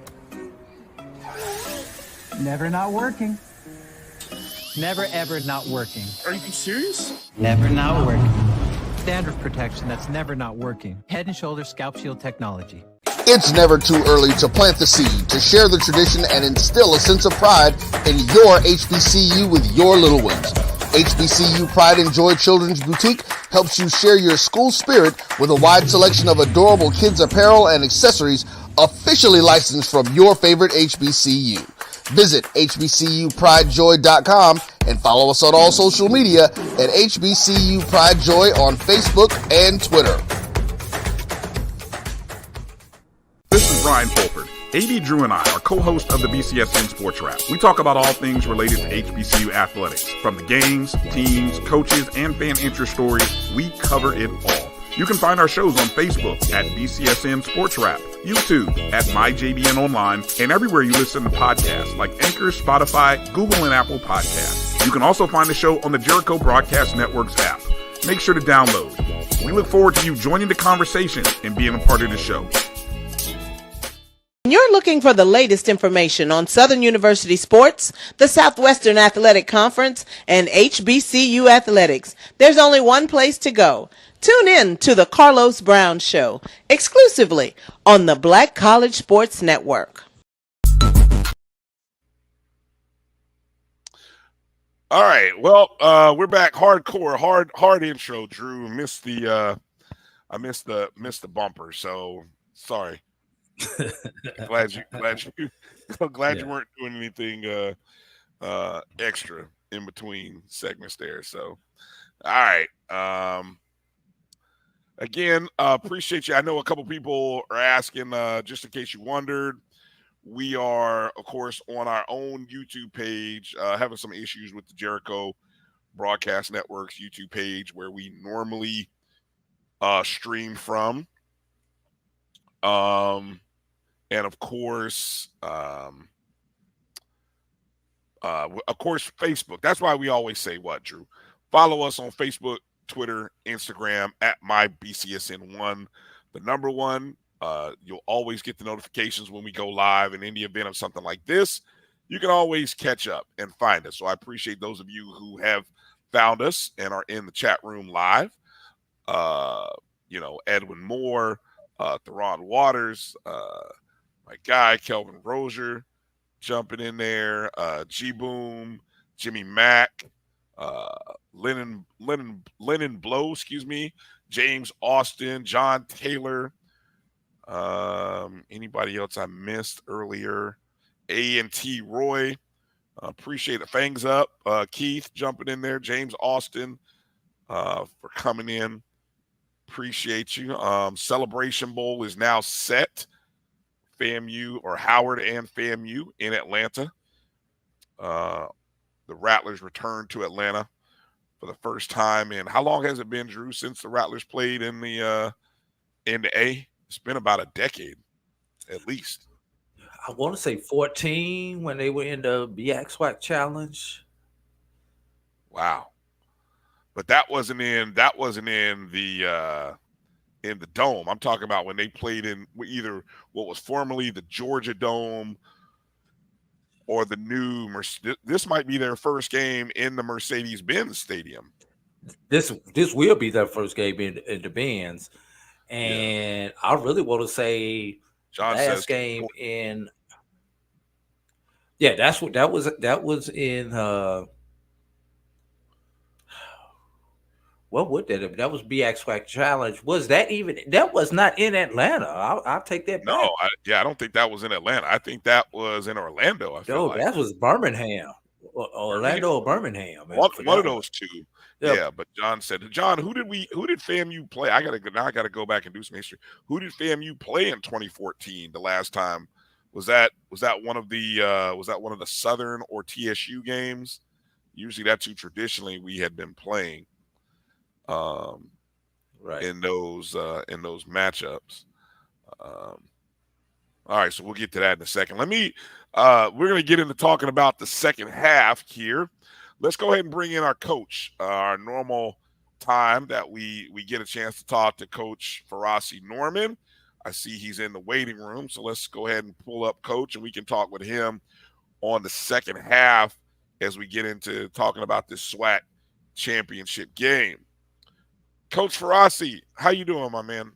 Never not working. Never, ever not working. Are you serious? Never not working. Dandruff protection that's never not working. Head & Shoulders Scalp Shield technology. It's never too early to plant the seed, to share the tradition, and instill a sense of pride in your HBCU with your little ones. HBCU Pride and Joy Children's Boutique helps you share your school spirit with a wide selection of adorable kids' apparel and accessories officially licensed from your favorite HBCU. Visit hbcupridejoy.com and follow us on all social media at HBCU Pride Joy on Facebook and Twitter. This is Brian Fulford. A.D. Drew and I are co-hosts of the BCSN SportsWrap. We talk about all things related to HBCU athletics. From the games, teams, coaches, and fan interest stories, we cover it all. You can find our shows on Facebook at BCSN SportsWrap, YouTube at MyJBN Online, and everywhere you listen to podcasts like Anchor, Spotify, Google, and Apple Podcasts. You can also find the show on the Jericho Broadcast Network's app. Make sure to download. We look forward to you joining the conversation and being a part of the show. You're looking for the latest information on Southern University sports, the Southwestern Athletic Conference, and HBCU athletics. There's only one place to go. Tune in to the Carlos Brown Show, exclusively on the Black College Sports Network. All right. Well, we're back. Hardcore, hard intro, Drew. I missed the bumper, so sorry. glad you weren't doing anything extra in between segments there. So, all right. Again, appreciate you. I know a couple people are asking, just in case you wondered, we are, of course, on our own YouTube page, having some issues with the Jericho Broadcast Network's YouTube page where we normally stream from. And of course, Facebook. That's why we always say what, Drew? Follow us on Facebook, Twitter, Instagram at MyBCSN1, the number one. You'll always get the notifications when we go live, and in the event of something like this, you can always catch up and find us. So I appreciate those of you who have found us and are in the chat room live. Edwin Moore, Theron Waters, my guy Kelvin Rozier jumping in there, G-Boom, Jimmy Mack, Lennon Blow, James Austin, John Taylor, anybody else I missed earlier, A&T Roy, appreciate it. Fangs Up, Keith jumping in there, James Austin for coming in. Appreciate you. Celebration Bowl is now set. FAMU or Howard and FAMU in Atlanta. The Rattlers returned to Atlanta for the first time in how long has it been, Drew, since the Rattlers played in the A? It's been about a decade, at least. I want to say 14 when they were in the MEAC SWAC Challenge. Wow. But that wasn't in the Dome. I'm talking about when they played in either what was formerly the Georgia Dome or the new this might be their first game in the Mercedes-Benz Stadium. This will be their first game in the Benz. And yeah. I really want to say John last says game in that was in what would that was MEAC SWAC Challenge. Was that was not in Atlanta? I'll take that back. No, I don't think that was in Atlanta. I think that was in Orlando. That was Birmingham, Orlando or Birmingham. One of those two. Yep. Yeah, but John said, John, who did FAMU play? I gotta go back and do some history. Who did FAMU play in 2014? The last time was that one of the Southern or TSU games? Usually that's who traditionally we had been playing. Right in those matchups. All right, so we'll get to that in a second. We're going to get into talking about the second half here. Let's go ahead and bring in our coach, our normal time that we get a chance to talk to Coach Farasi Norman. I see he's in the waiting room, so let's go ahead and pull up Coach, and we can talk with him on the second half as we get into talking about this SWAC championship game. Coach Farasi, how you doing, my man?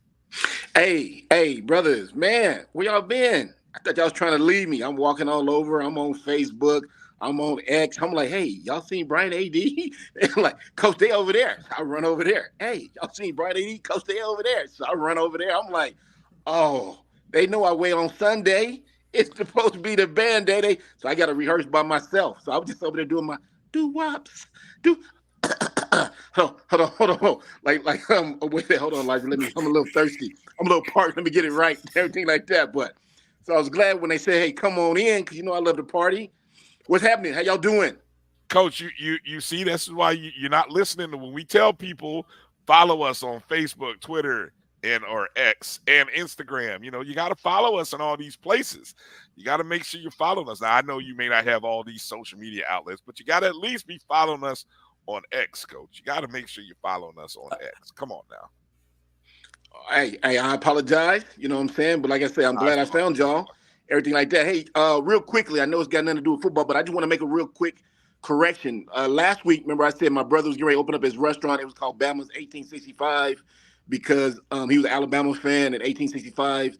Hey, brothers, man, where y'all been? I thought y'all was trying to leave me. I'm walking all over. I'm on Facebook. I'm on X. I'm like, hey, y'all seen Bryan and A.D? They're like, Coach, they over there. So I run over there. Hey, y'all seen Bryan and A.D? Coach, they over there. So I run over there. I'm like, oh, they know I wait on Sunday. It's supposed to be the band day. So I got to rehearse by myself. So I was just over there doing my doo-wops. Hold on. Wait, hold on, Elijah. I'm a little thirsty. I'm a little parched. Let me get it right. Everything like that. But so I was glad when they said, hey, come on in, because I love to party. What's happening? How y'all doing? Coach, you see, this is why you're not listening to when we tell people follow us on Facebook, Twitter, or X and Instagram. You got to follow us in all these places. You got to make sure you're following us. Now, I know you may not have all these social media outlets, but you got to at least be following us on X, Coach. You got to make sure you're following us on X. Come on now. Hey, I apologize. You know what I'm saying? But like I said, I'm glad I found y'all. Everything like that. Hey, real quickly, I know it's got nothing to do with football, but I just want to make a real quick correction. Last week, remember I said my brother was getting ready to open up his restaurant. It was called Bama's 1865 because he was an Alabama fan, and 1865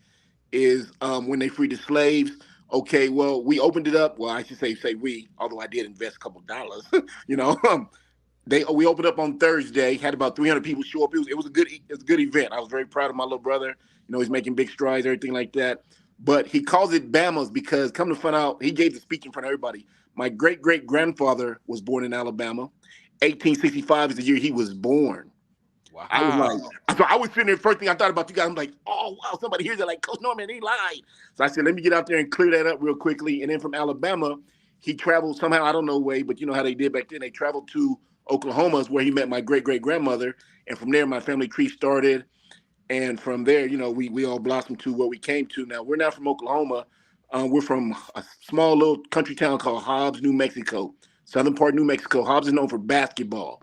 is when they freed the slaves. Okay, well, we opened it up. Well, I should say we, although I did invest a couple dollars. We opened up on Thursday, had about 300 people show up. It was a good event. I was very proud of my little brother. He's making big strides, everything like that. But he calls it Bama's because, come to find out, he gave the speech in front of everybody. My great-great-grandfather was born in Alabama. 1865 is the year he was born. Wow. I was like, so I was sitting there, first thing I thought about you guys, I'm like, oh, wow, somebody hears it like, Coach Norman, he lied. So I said, let me get out there and clear that up real quickly. And then from Alabama, he traveled somehow, I don't know way, but you know how they did back then. They traveled to Oklahoma, where he met my great-great-grandmother. And from there, my family tree started. And from there, you know, we all blossomed to where we came to. Now, we're not from Oklahoma. We're from a small little country town called Hobbs, New Mexico, southern part of New Mexico. Hobbs is known for basketball.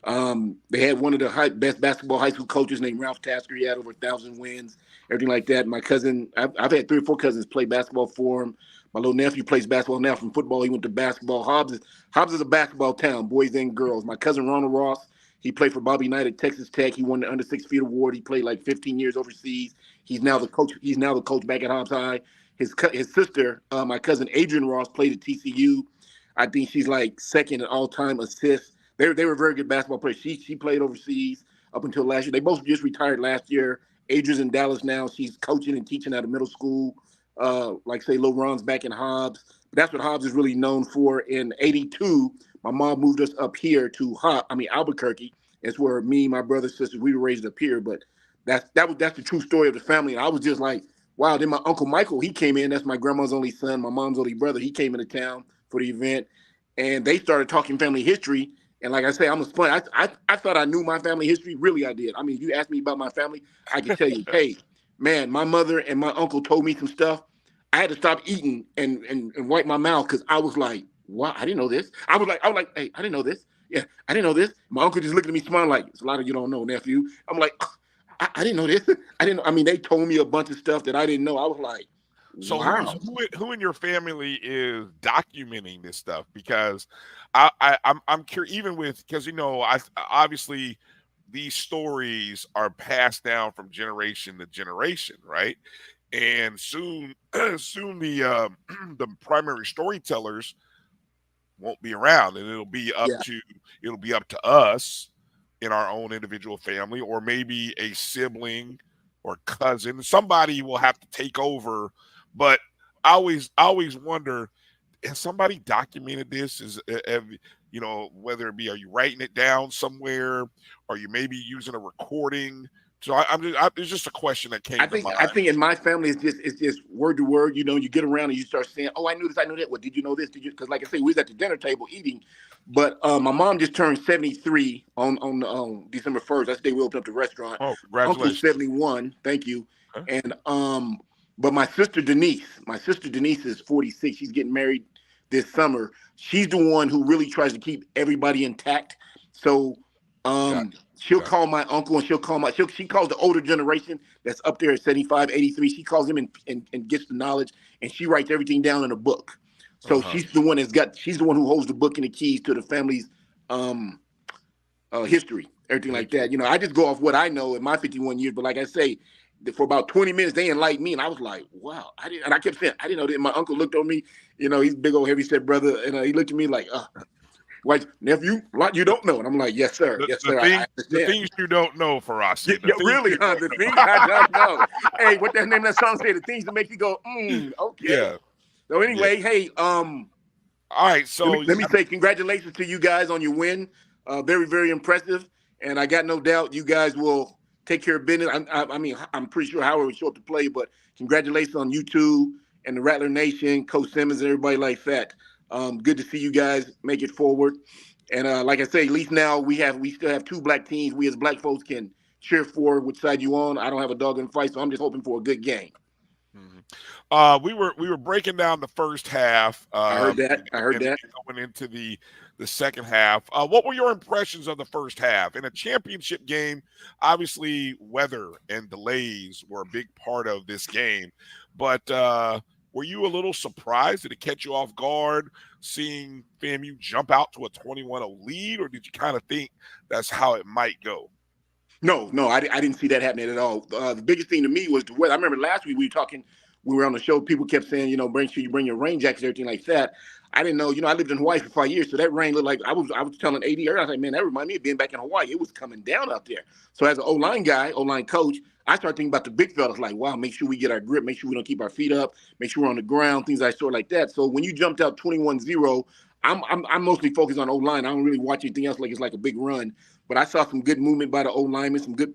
They had one of the best basketball high school coaches named Ralph Tasker. He had over 1,000 wins, everything like that. My cousin, I've had 3 or 4 cousins play basketball for him. My little nephew plays basketball now. From football, he went to basketball. Hobbs is a basketball town, boys and girls. My cousin Ronald Ross, he played for Bobby Knight at Texas Tech. He won the under 6 feet award. He played like 15 years overseas. He's now the coach. He's now the coach back at Hobbs High. His sister, my cousin Adrian Ross, played at TCU. I think she's like second in all-time assists. They were very good basketball players. She played overseas up until last year. They both just retired last year. Adrian's in Dallas now. She's coaching and teaching at a middle school. Like say, Lil Ron's back in Hobbs. But that's what Hobbs is really known for. In '82, my mom moved us up here to Albuquerque. It's where me, my brother, sisters, we were raised up here. But that's the true story of the family. And I was just like, wow. Then my Uncle Michael, he came in. That's my grandma's only son, my mom's only brother. He came into town for the event. And they started talking family history. And like I say, I'm a sponge. I thought I knew my family history. Really, I did. I mean, if you asked me about my family, I could tell you, hey, man, my mother and my uncle told me some stuff. I had to stop eating and wipe my mouth because I was like, wow, I didn't know this. I was like, hey, I didn't know this. Yeah, I didn't know this. My uncle just looking at me smiling like, it's a lot of you don't know, nephew. I'm like, I didn't know this. They told me a bunch of stuff that I didn't know. I was like, so wow. who in your family is documenting this stuff? Because I'm curious, even because obviously these stories are passed down from generation to generation, right? And soon the the primary storytellers won't be around, and it'll be up to us in our own individual family, or maybe a sibling or cousin. Somebody will have to take over. But I always wonder, has somebody documented this? Whether it be, are you writing it down somewhere? Are you maybe using a recording? So it's just a question that came to mind. I think in my family, it's just word to word. You know, you get around and you start saying, oh, I knew this, I knew that. Well, did you know this? Did you? Because like I say, we was at the dinner table eating. But my mom just turned 73 on December 1st. That's the day we opened up the restaurant. Oh, congratulations. Uncle's 71. Thank you. Okay. And but my sister Denise is 46. She's getting married this summer. She's the one who really tries to keep everybody intact. So she'll call my uncle and she calls the older generation that's up there at 75, 83. She calls them and gets the knowledge, and she writes everything down in a book. So she's the one who holds the book and the keys to the family's history, everything like that. You know, I just go off what I know in my 51 years. But like I say, for about 20 minutes, they enlightened me, and I was like, wow. And I kept saying, I didn't know that. My uncle looked on me, you know, he's a big old heavy-set brother, and he looked at me like, like, nephew, a lot you don't know. And I'm like, yes, sir. Yes, sir. The things you don't know, for us. Yeah, really, huh? The things I don't know. Hey, what that name of that song say? The things that make you go, okay. Yeah. So anyway, hey, all right. So let me say congratulations to you guys on your win. Very, very impressive. And I got no doubt you guys will take care of business. I'm pretty sure Howard was short to play, but congratulations on you two and the Rattler Nation, Coach Simmons, and everybody like that. Good to see you guys make it forward. And like I say, at least now we still have 2 black teams. We as black folks can cheer for which side you on. I don't have a dog in the fight, so I'm just hoping for a good game. Mm-hmm. We were breaking down the first half. I heard that. Going into the second half. What were your impressions of the first half? In a championship game, obviously weather and delays were a big part of this game. But were you a little surprised? Did it catch you off guard seeing FAMU jump out to a 21-0 lead, or did you kind of think that's how it might go? No, I didn't see that happening at all. The biggest thing to me was the weather. I remember last week we were on the show, people kept saying, you know, make sure you bring your rain jackets, everything like that. I didn't know, you know, I lived in Hawaii for 5 years, so that rain looked like, I was telling A.D. earlier, I was like, man, that reminded me of being back in Hawaii. It was coming down out there. So as an O-line coach, I started thinking about the big fellas, like, wow, make sure we get our grip, make sure we don't keep our feet up, make sure we're on the ground, things like that. So when you jumped out 21-0, I'm mostly focused on O-line. I don't really watch anything else like it's like a big run. But I saw some good movement by the O-lineman, some good,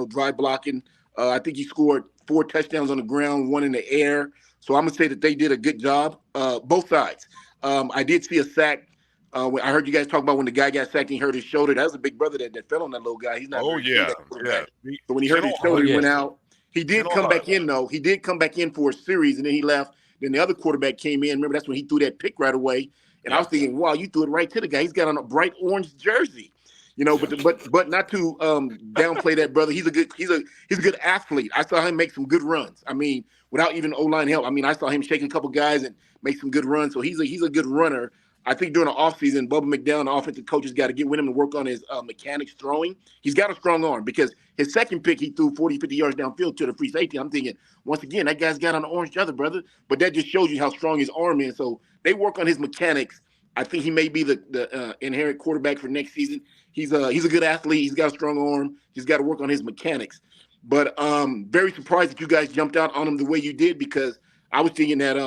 dry blocking. I think he scored 4 touchdowns on the ground, 1 in the air. So I'm going to say that they did a good job, both sides. I did see a sack. I heard you guys talk about when the guy got sacked and he hurt his shoulder. That was a big brother that fell on that little guy. He's not very good, that quarterback. So when he hurt his shoulder, he went out. He did come back in, though. He did come back in for a series, and then he left. Then the other quarterback came in. Remember, that's when he threw that pick right away. And I was thinking, wow, you threw it right to the guy. He's got on a bright orange jersey. But not to downplay that brother. He's a good athlete. I saw him make some good runs. I mean, without even O-line help. I mean, I saw him shaking a couple guys and make some good runs. So he's a good runner. I think during the offseason, Bubba McDowell, the offensive coaches, got to get with him to work on his mechanics throwing. He's got a strong arm because his second pick, he threw 40, 50 yards downfield to the free safety. I'm thinking, once again, that guy's got on the orange jersey, brother. But that just shows you how strong his arm is. So they work on his mechanics. I think he may be the inherent quarterback for next season. He's a good athlete. He's got a strong arm. He's got to work on his mechanics. But very surprised that you guys jumped out on him the way you did, because I was thinking that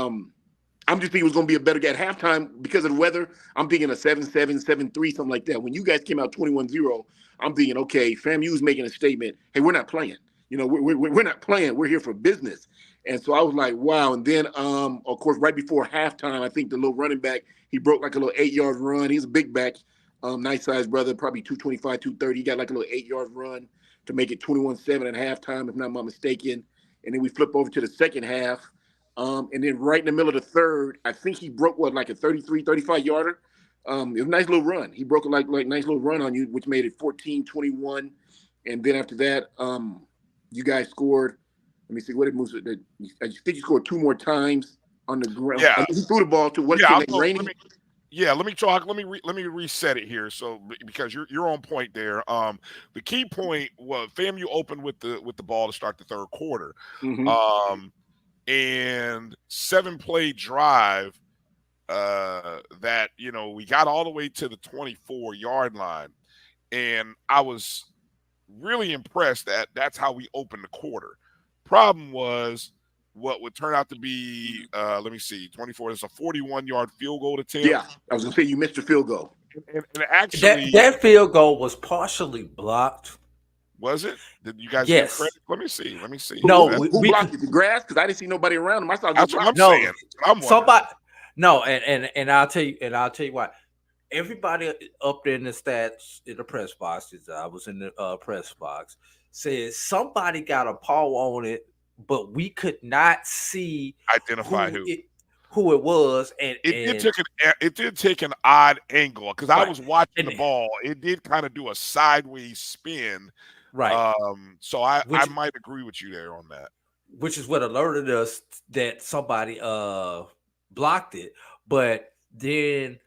I'm just thinking it was going to be a better game at halftime because of the weather. I'm thinking a 7-7, 7-3, something like that. When you guys came out 21-0, I'm thinking, okay, FAMU's making a statement. Hey, we're not playing. We're not playing. We're here for business. And so I was like, wow. And then, of course, right before halftime, I think the little running back, he broke like a little 8-yard run. He's a big back, nice sized brother, probably 225, 230. He got like a little 8-yard run to make it 21-7 at halftime, if not mistaken. And then we flip over to the second half. And then right in the middle of the third, I think he broke like a 33, 35-yarder. It was a nice little run. He broke like nice little run on you, which made it 14-21. And then after that, you guys scored. Let me see what it moves. I think you scored 2 more times on the ground. Yeah, he threw the ball to what's raining. Let me talk. Let me reset it here. So because you're on point there. The key point was FAMU opened with the ball to start the third quarter. Mm-hmm. And 7-play drive that we got all the way to the 24-yard line, and I was really impressed that that's how we opened the quarter. Problem was what would turn out to be 24 is a 41-yard field goal attempt. Yeah, I was gonna say you missed your field goal. And actually, that field goal was partially blocked. Was it? Did you guys yes. get credit? Let me see. No, who blocked it? The grass? Because I didn't see nobody around him. I saw that's what I'm saying. Somebody. No, and I'll tell you why. Everybody up there in the stats in the press box, I was in the press box, says somebody got a paw on it, but we could not see identify who it was, and it did take an odd angle because I was watching the ball. It did kind of do a sideways spin. Right. So I might agree with you there on that. Which is what alerted us that somebody blocked it. But then,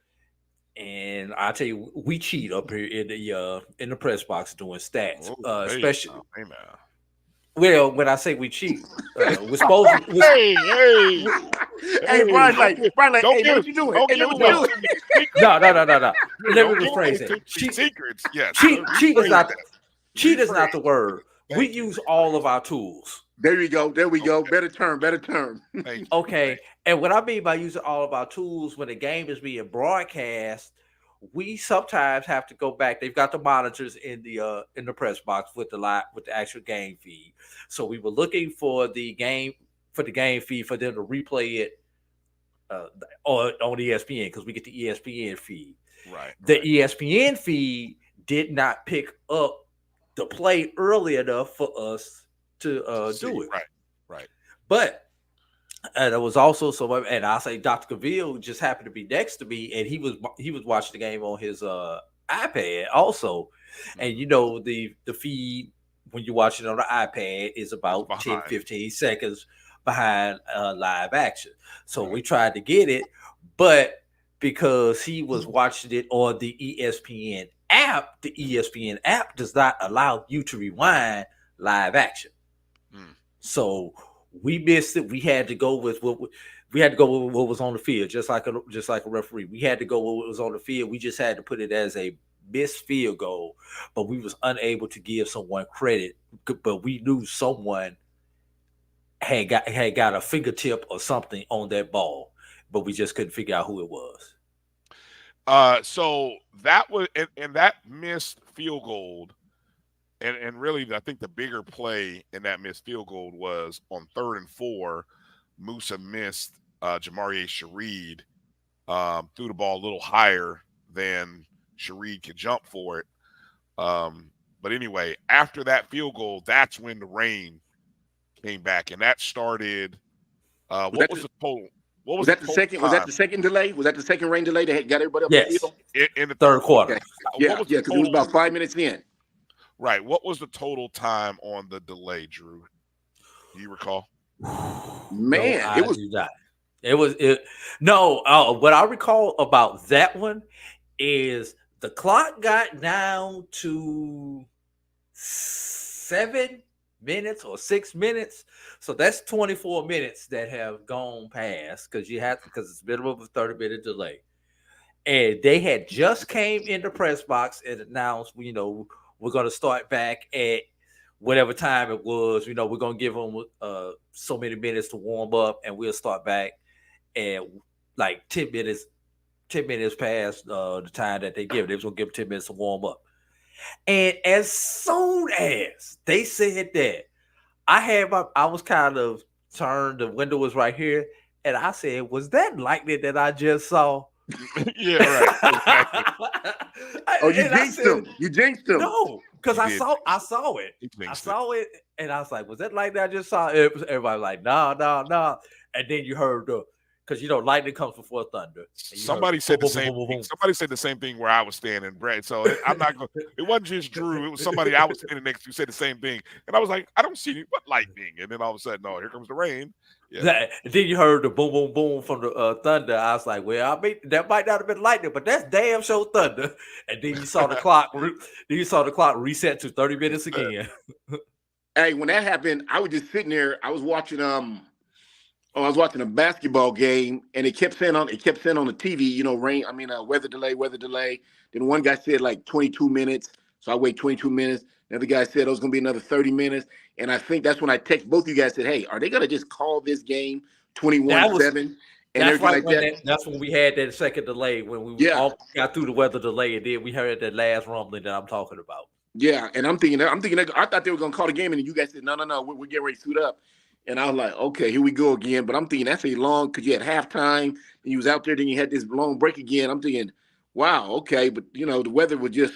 and I'll tell you, we cheat up here in the press box doing stats, especially. Hey, man. Well, when I say we cheat, we're supposed to. Hey, Brian, hey, what you doing? Hey, what you doing? No. Let me rephrase it. Secrets, yes. Cheat is not. Cheat is not the word. We use all of our tools. There we go. Better term. Okay. And what I mean by using all of our tools, when the game is being broadcast, we sometimes have to go back. They've got the monitors in the press box with the actual game feed. So we were looking for the game feed for them to replay it on ESPN, because we get the ESPN feed. Right. The ESPN feed did not pick up the play early enough for us to do it. Right. But there was also and I say Dr. Cavill just happened to be next to me, and he was watching the game on his iPad also. And the feed when you watch it on the iPad is about 10-15 seconds behind live action. So we tried to get it, but because he was watching it on the ESPN app, the ESPN app does not allow you to rewind live action. So we missed it. We had to go with what was on the field, just like a referee. We had to go with what was on the field. We just had to put it as a missed field goal, but we was unable to give someone credit. But we knew someone had got a fingertip or something on that ball, but we just couldn't figure out who it was. So that was and that missed field goal, and really I think the bigger play in that missed field goal was on 3rd and 4. Musa missed Jamarie Shareed, threw the ball a little higher than Shareed could jump for it. But anyway, after that field goal, that's when the rain came back, and that started. What was the total? What was that the second? Was that the second delay? Was that the second rain delay that got everybody up yes. the field? In the third quarter. Okay. Yeah, because it was about 5 minutes in. Right. What was the total time on the delay, Drew? Do you recall? Man, no, it was not. What I recall about that one is the clock got down to 7 minutes or 6 minutes. So that's 24 minutes that have gone past because it's a bit of a 30-minute delay. And they had just came in the press box and announced, we're going to start back at whatever time it was. We're going to give them so many minutes to warm up, and we'll start back at like 10 minutes past the time that they give. They was going to give them 10 minutes to warm up. And as soon as they said that, I was kind of turned, the window was right here, and I said, was that lightning that I just saw? Yeah, right. Oh, you jinxed him. You jinxed him. No, because I saw it. I saw it, and I was like, was that lightning I just saw? Everybody was like, no. And then you heard because lightning comes before thunder. Somebody said the same thing. Somebody said the same thing where I was standing, Brad. So I'm not going. It wasn't just Drew. It was somebody I was standing next to said the same thing, and I was like, I don't see any but lightning. And then all of a sudden, no, here comes the rain. Yeah. And then you heard the boom, boom, boom from the thunder. I was like, well, that might not have been lightning, but that's damn sure thunder. And then you saw the clock. Reset to 30 minutes again. Hey, when that happened, I was just sitting there. I was watching a basketball game, and it kept saying on the TV, rain. Weather delay. Then one guy said like 22 minutes, so I wait 22 minutes. Another guy said it was going to be another 30 minutes, and I think that's when I text both you guys. Said, "Hey, are they going to just call this game 21-7?" That's when we had that second delay when we all got through the weather delay, and then we heard that last rumbling that I'm talking about. Yeah, and I'm thinking that I thought they were going to call the game, and you guys said, "No, we're getting ready to suit up." And I was like, okay, here we go again. But I'm thinking that's a long, because you had halftime, and you was out there, then you had this long break again. I'm thinking, wow, okay. But, the weather was just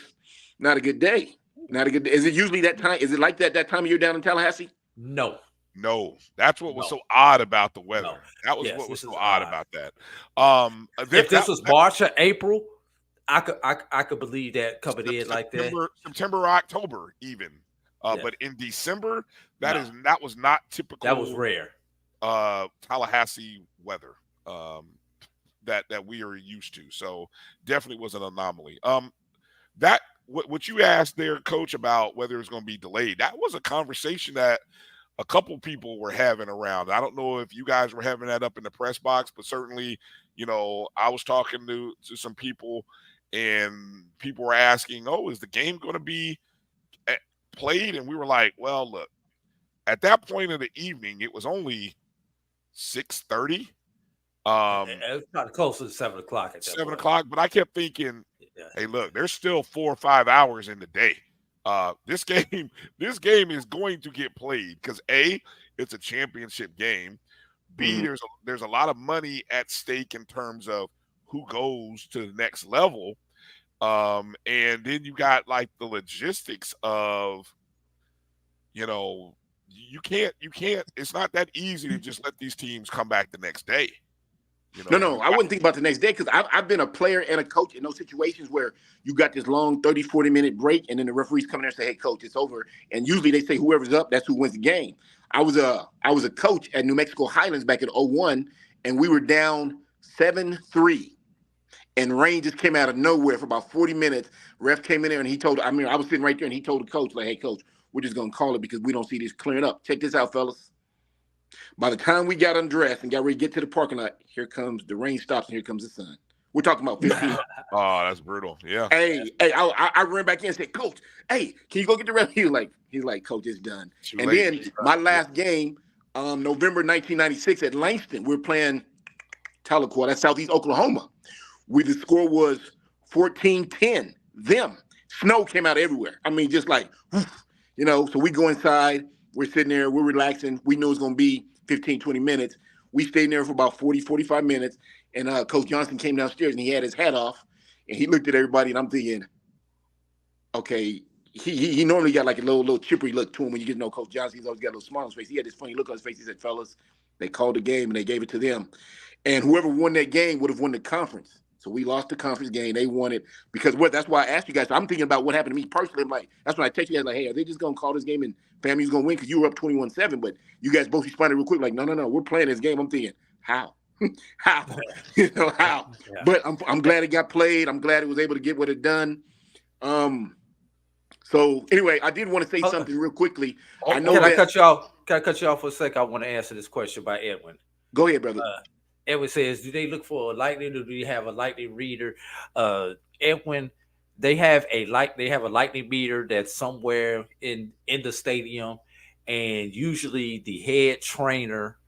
not a good day. Not a good day. Is it usually that time? Is it like that time of year down in Tallahassee? No. That's what was so odd about the weather. That was what was so odd about that. If this was March or April, I could believe that coming in like that. September, October even. But in December, that was not typical. That was rare. Tallahassee weather that we are used to. So definitely was an anomaly. That what you asked there, Coach, about whether it's going to be delayed, that was a conversation that a couple people were having around. I don't know if you guys were having that up in the press box, but certainly, I was talking to some people, and people were asking, "Oh, is the game going to be played?" And we were like, well, look, at that point of the evening, it was only 6:30. It's not close to 7 o'clock at that 7 point. o'clock, but I kept thinking, hey, look, there's still 4 or 5 hours in the day. This game is going to get played because A, it's a championship game. B, there's a lot of money at stake in terms of who goes to the next level. And then you got like the logistics of, you can't, it's not that easy to just let these teams come back the next day. No, I wouldn't think about the next day, because I've been a player and a coach in those situations where you got this long 30, 40-minute break, and then the referees come in there and say, hey, coach, it's over. And usually they say whoever's up, that's who wins the game. I was a coach at New Mexico Highlands back in 2001, and we were down 7-3. And rain just came out of nowhere for about 40 minutes. Ref came in there, and I was sitting right there, and he told the coach, like, hey, coach, we're just going to call it because we don't see this clearing up. Check this out, fellas. By the time we got undressed and got ready to get to the parking lot, here comes the rain stops, and here comes the sun. We're talking about 15. Oh, that's brutal. Yeah. Hey, I ran back in and said, coach, hey, can you go get the ref? He's like, coach, it's done. And then my last game, November 1996 at Langston, we were playing Tahlequah, that's Southeast Oklahoma. The score was 14-10. Them. Snow came out everywhere. I mean, just like, woof, you know, so we go inside. We're sitting there. We're relaxing. We knew it was going to be 15, 20 minutes. We stayed there for about 40, 45 minutes. And Coach Johnson came downstairs, and he had his hat off. And he looked at everybody, and I'm thinking, okay, he normally got like a little chippery look to him when you get to know Coach Johnson. He's always got a little smile on his face. He had this funny look on his face. He said, fellas, they called the game, and they gave it to them. And whoever won that game would have won the conference. So we lost the conference game. They won it because that's why I asked you guys. So I'm thinking about what happened to me personally. I'm like, that's when I text you guys like, hey, are they just going to call this game and FAMU's going to win because you were up 21-7? But you guys both responded real quick like, no, we're playing this game. I'm thinking, how? How? You know, how? Yeah. But I'm glad it got played. I'm glad it was able to get what it done. So anyway, I did want to say something real quickly. I know. Can I cut you off? Can I cut you off for a second? I want to answer this question by Edwin. Go ahead, brother. Edwin says, do they look for a lightning or do you have a lightning reader? Edwin, they have a lightning meter that's somewhere in the stadium, and usually the head trainer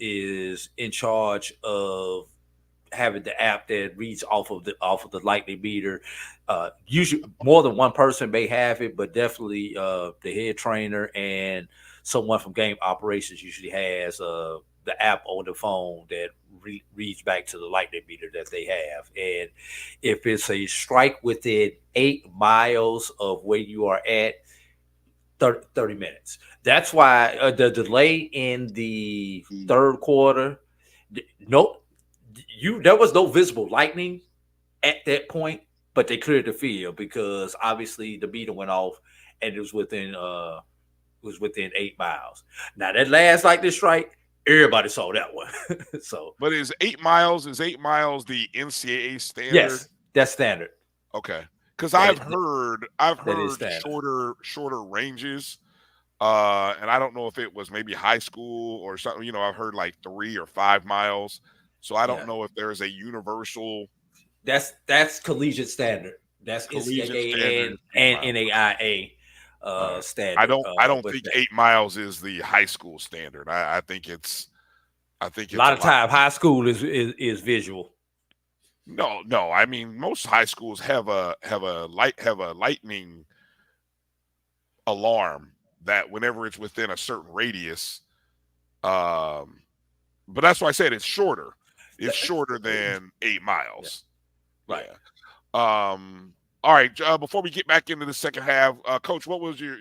is in charge of having the app that reads off of the lightning meter. Usually more than one person may have it, but definitely the head trainer and someone from game operations usually has the app on the phone that reads back to the lightning meter that they have. And if it's a strike within 8 miles of where you are at, 30 minutes. That's why the delay in the third quarter, there was no visible lightning at that point, but they cleared the field because obviously the meter went off and it was within 8 miles. Now that last lightning strike, everybody saw that one. So, but is 8 miles the NCAA standard? Yes, that's standard. Okay, because I've heard shorter ranges, and I don't know if it was maybe high school or something. You know, I've heard like 3 or 5 miles. So I don't know if there's a universal. That's collegiate standard. That's NCAA and NAIA. Standard. I don't think 8 miles is the high school standard. I think it's a lot of time high school is visual. No. I mean, most high schools have a lightning alarm that whenever it's within a certain radius. But that's why I said it's shorter. It's shorter than 8 miles. Yeah. Right. Yeah. All right. Before we get back into the second half, Coach, what was your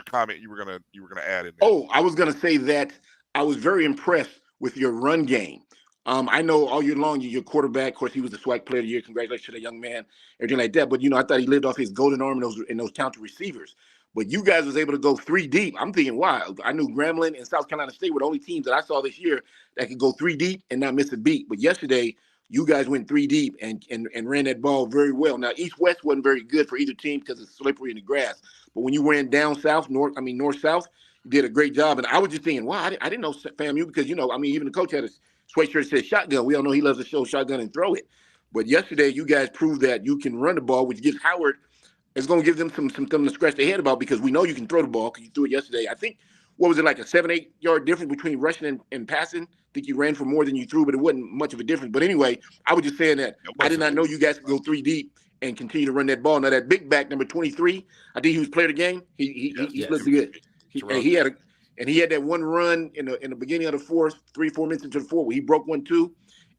comment you were gonna add in there? Oh, I was gonna say that I was very impressed with your run game. I know all year long your quarterback, of course, he was the SWAC Player of the Year. Congratulations to that young man, everything like that. But I thought he lived off his golden arm in those talented receivers. But you guys was able to go 3 deep. I'm thinking, wow. I knew Grambling and South Carolina State were the only teams that I saw this year that could go 3 deep and not miss a beat. But yesterday, you guys went 3 deep and ran that ball very well. Now, East-West wasn't very good for either team because it's slippery in the grass. But when you ran down south, north-south, you did a great job. And I was just thinking, wow, I didn't know FAMU because, even the coach had a sweatshirt that said shotgun. We all know he loves to show shotgun and throw it. But yesterday, you guys proved that you can run the ball, which gives Howard – it's going to give them something to scratch their head about because we know you can throw the ball because you threw it yesterday. I think, what was it, like a 7-8 yard difference between rushing and passing? I think you ran for more than you threw, but it wasn't much of a difference. But anyway, I was just saying that I did not know you guys could go 3 deep and continue to run that ball. Now, that big back, number 23, I think he was player of the game. He looked good. He had that one run in the beginning of the fourth, 3-4 minutes into the fourth, where he broke 1-2.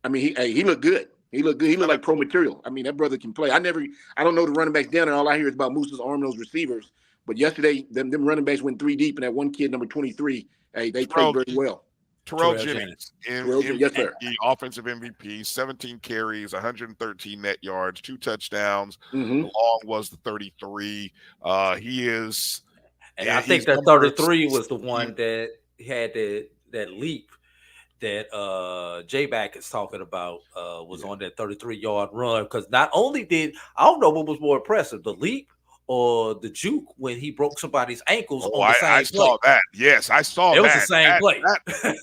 I mean, he looked good. He looked good. He looked like pro material. I mean, that brother can play. I don't know the running backs down there. All I hear is about Moose's arm, those receivers. But yesterday, them running backs went 3 deep, and that one kid, number 23, they played very well. Terrell Jennings, yes, sir. Offensive MVP, 17 carries, 113 net yards, 2 touchdowns. Mm-hmm. The long was the 33. He is. And I think that 33 was the one that had that leap that J-Back is talking about was on that 33-yard run. Because not only I don't know what was more impressive, the leap or the juke when he broke somebody's ankles on the same play. I saw that. Yes, I saw that. It was the same play.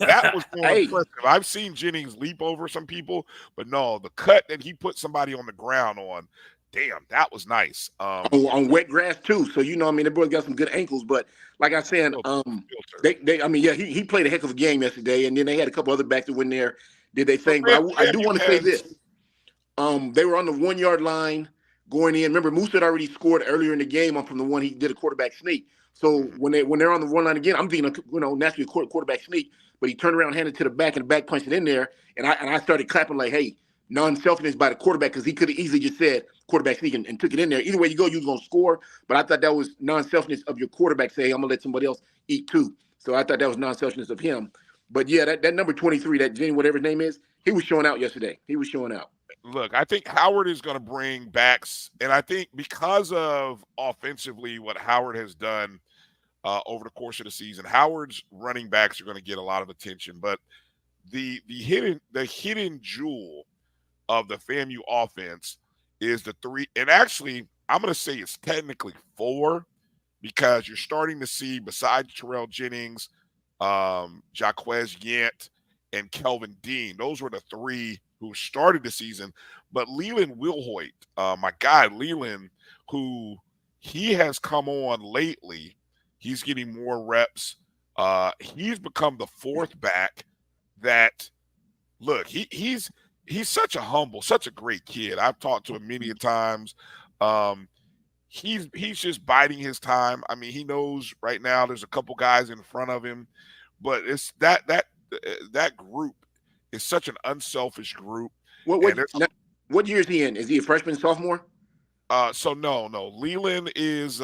That was more impressive. I've seen Jennings leap over some people, but no, the cut that he put somebody on the ground on, damn, that was nice. On wet grass too. So the boy got some good ankles. But like I said, he played a heck of a game yesterday. And then they had a couple other backs that went there, did they thing. But I do want to say this. They were on the 1 yard line going in. Remember, Moose had already scored earlier in the game from the one he did a quarterback sneak. So when they're on the 1 line again, I'm thinking, naturally a quarterback sneak, but he turned around, handed it to the back, and the back punched it in there. And I started clapping like, hey, non-selfishness by the quarterback, because he could have easily just said quarterback sneak and took it in there. Either way you go, you was going to score. But I thought that was non-selfishness of your quarterback say, hey, I'm going to let somebody else eat too. So I thought that was non-selfishness of him. But yeah, that number 23, that Jenny, whatever his name is, he was showing out yesterday. He was showing out. Look, I think Howard is going to bring backs, and I think because of offensively what Howard has done over the course of the season, Howard's running backs are going to get a lot of attention. But the hidden jewel of the FAMU offense is the three, and actually I'm going to say it's technically four, because you're starting to see, besides Terrell Jennings, Jaquez Yant, and Kelvin Dean. Those were the three who started the season. But Leland Wilhoit, my guy Leland, who he has come on lately, he's getting more reps. He's become the fourth back that, look, he's such a great kid. I've talked to him many times. He's just biding his time. I mean, he knows right now there's a couple guys in front of him, but it's that group is such an unselfish group. What year is he in? Is he a freshman, sophomore? So no. Leland is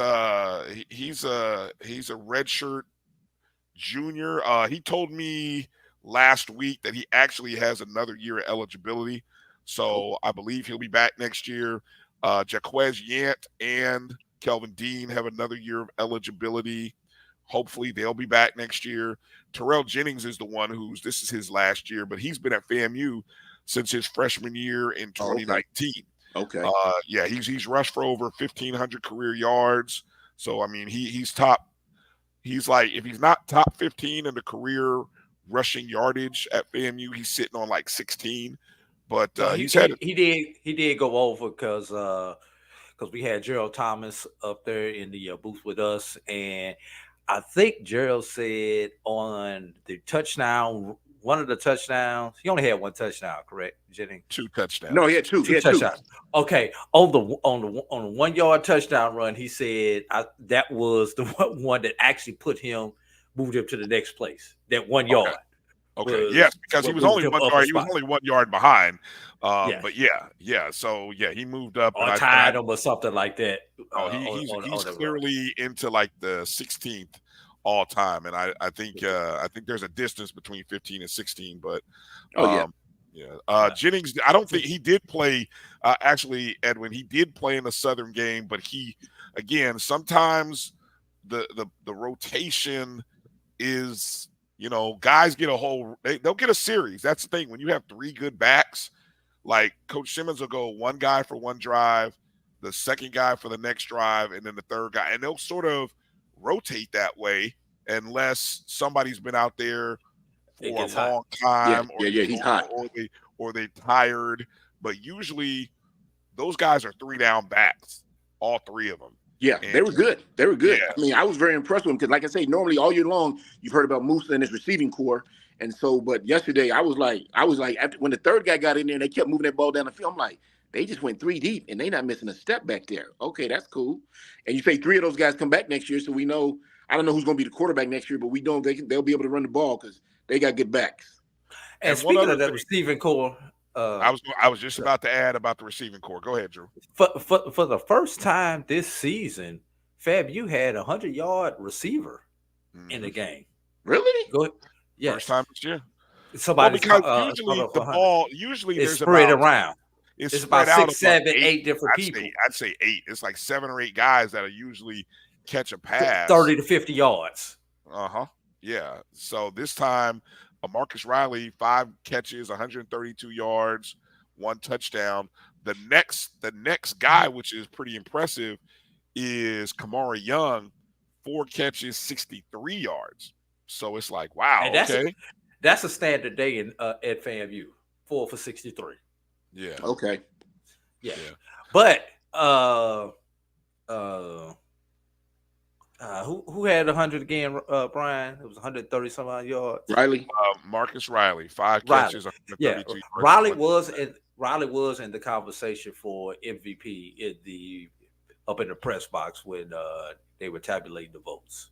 he's a redshirt junior. He told me last week that he actually has another year of eligibility. So I believe he'll be back next year. Jaquez Yant and Kelvin Dean have another year of eligibility. Hopefully they'll be back next year. Terrell Jennings is the one this is his last year, but he's been at FAMU since his freshman year in 2019. Okay. Yeah, he's rushed for over 1,500 career yards. So I mean, he's top. He's like, if he's not top 15 in the career rushing yardage at FAMU, he's sitting on like 16. But he did go over because we had Gerald Thomas up there in the booth with us, and I think Gerald said on the touchdown, one of the touchdowns, he only had one touchdown, correct, Jenny? 2 touchdowns. No, he had two. Two touchdowns. Okay, on the 1 yard touchdown run, he said that was the one that actually moved him to the next place. That 1 yard. Okay. Yes, because he was only 1 yard. He was only 1 yard behind. But yeah. So yeah, he moved up. Or tied him or something like that. He's clearly into like the 16th all time, and I think there's a distance between 15 and 16. But Jennings, I don't think he did play. Actually, Edwin, he did play in the Southern game, but sometimes the rotation is. Guys get they'll get a series. That's the thing. When you have 3 good backs, like Coach Simmons will go one guy for one drive, the second guy for the next drive, and then the third guy. And they'll sort of rotate that way unless somebody's been out there for a long time. He's hot. Or they're tired. But usually those guys are 3 down backs, all 3 of them. Yeah, they were good. Yeah. I mean, I was very impressed with him because, like I say, normally all year long you've heard about Musa and his receiving core, and so. But yesterday, I was like, after, when the third guy got in there and they kept moving that ball down the field, I'm like, they just went 3 deep and they not missing a step back there. Okay, that's cool. And you say 3 of those guys come back next year, so we know. I don't know who's going to be the quarterback next year, but we know they'll be able to run the ball because they got good backs. And speaking of that receiving core. I was just about to add about the receiving core. Go ahead, Drew. For the first time this season, FAMU had a 100-yard receiver in the game. Really? Go ahead. Yes. First time this year. Because usually the ball there's spread around. It's about 6, 7, 8 different people. I'd say 8. It's like 7 or 8 guys that'll usually catch a pass 30 to 50 yards. Yeah. So this time, Marcus Riley, 5 catches, 132 yards, 1 touchdown. The next guy, which is pretty impressive, is Kamara Young, 4 catches, 63 yards. So it's like, wow, and that's a standard day at FAMU, 4 for 63. Yeah. Okay. Yeah. But who had 100 again, Brian? It was 130 some odd yards. Riley. Marcus Riley, 5 catches, 132 yards. Yeah. Riley Riley was in the conversation for MVP up in the press box when they were tabulating the votes.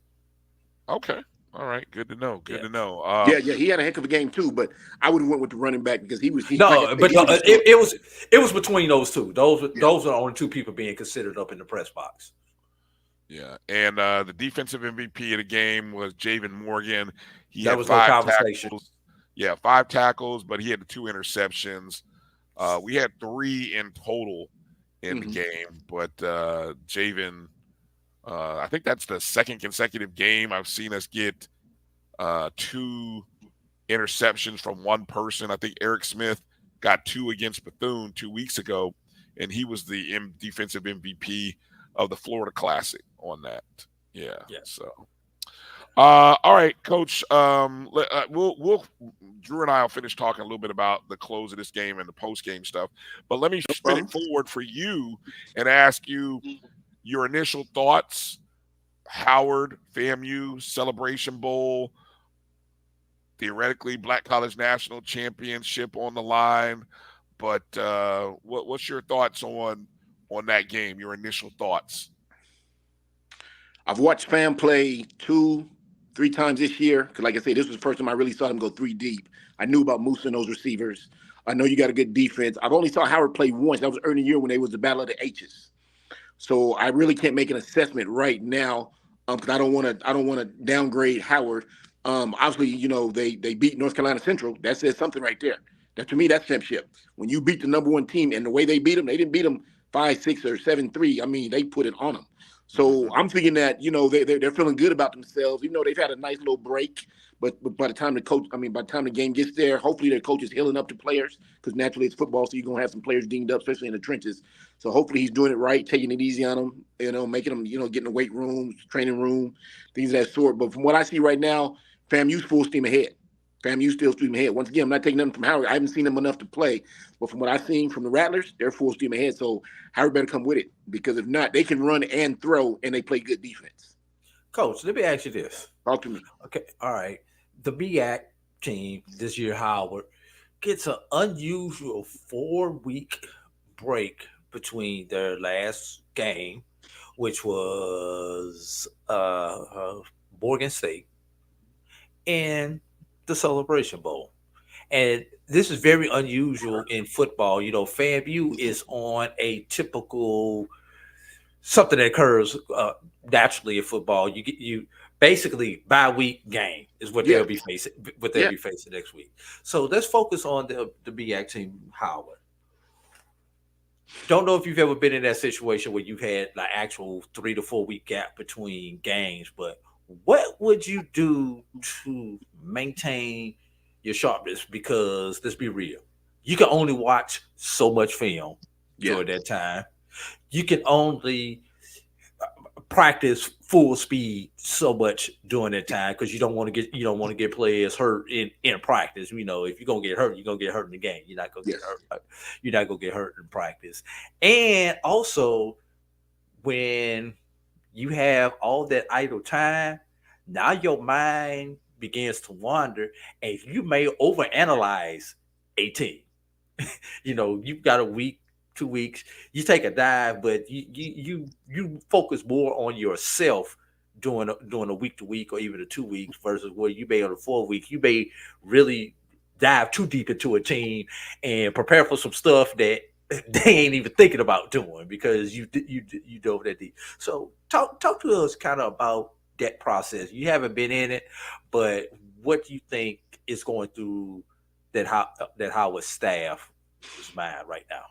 Okay. All right. Good to know. Good to know. Yeah, he had a heck of a game too, but I would have went with the running back because he was. It was between those two. Those are the only two people being considered up in the press box. Yeah, and the defensive MVP of the game was Javen Morgan. He that had was 5 no conversation. tackles. Yeah, 5 tackles, but he had 2 interceptions. We had 3 in total in the game, but Javen, I think that's the second consecutive game I've seen us get 2 interceptions from one person. I think Eric Smith got 2 against Bethune 2 weeks ago, and he was the defensive MVP of the Florida Classic on that. Yeah. So, all right, Coach. We'll Drew and I will finish talking a little bit about the close of this game and the post game stuff. But let me spin it forward for you and ask you your initial thoughts. Howard, FAMU, Celebration Bowl, theoretically Black College National Championship on the line. But what's your thoughts on that game? Your initial thoughts? I've watched FAM play 2-3 times this year because, like I said, this was the first time I really saw them go 3 deep. I knew about Moose and those receivers. I know you got a good defense. I've only saw Howard play once. That was early in the year when they was the Battle of the H's. So I really can't make an assessment right now because I don't want to downgrade Howard. Obviously, they beat North Carolina Central. That says something right there. That to me, that's championship. When you beat the number 1 team and the way they beat them, they didn't beat them 5-6 or 7-3. I mean, they put it on them. So I'm thinking that they're feeling good about themselves, even though they've had a nice little break. But by the time the game gets there, hopefully their coach is healing up the players because naturally it's football, so you're gonna have some players dinged up, especially in the trenches. So hopefully he's doing it right, taking it easy on them, making them get in the weight rooms, training room, things of that sort. But from what I see right now, FAMU's full steam ahead. FAMU still steam ahead. Once again, I'm not taking nothing from Howard. I haven't seen them enough to play. But from what I've seen from the Rattlers, they're full steam ahead. So Howard better come with it because if not, they can run and throw, and they play good defense. Coach, let me ask you this. Talk to me. Okay, all right. The MEAC team this year, Howard, gets an unusual 4-week break between their last game, which was Morgan State, and the Celebration Bowl. And this is very unusual in football. FAMU is on a typical something that occurs naturally in football. You basically bye-week game is what they'll be facing. Be facing next week. So let's focus on the MEAC team, Howard. Don't know if you've ever been in that situation where you had like actual 3 to 4 week gap between games, but what would you do to maintain your sharpness? Because let's be real, you can only watch so much film during that time. You can only practice full speed so much during that time because you don't want to get players hurt in practice. If you're gonna get hurt, you're gonna get hurt in the game. You're not gonna get hurt. You're not gonna get hurt in practice. And also, when you have all that idle time, now your mind begins to wander, and you may overanalyze a team. You've got a week, 2 weeks, you take a dive, but you focus more on yourself doing a week to week or even a 2 weeks versus where you may on a 4 week. You may really dive too deep into a team and prepare for some stuff that they ain't even thinking about doing because you dove that deep. So talk to us kind of about that process. You haven't been in it, but what do you think is going through that Howard staff is mind right now?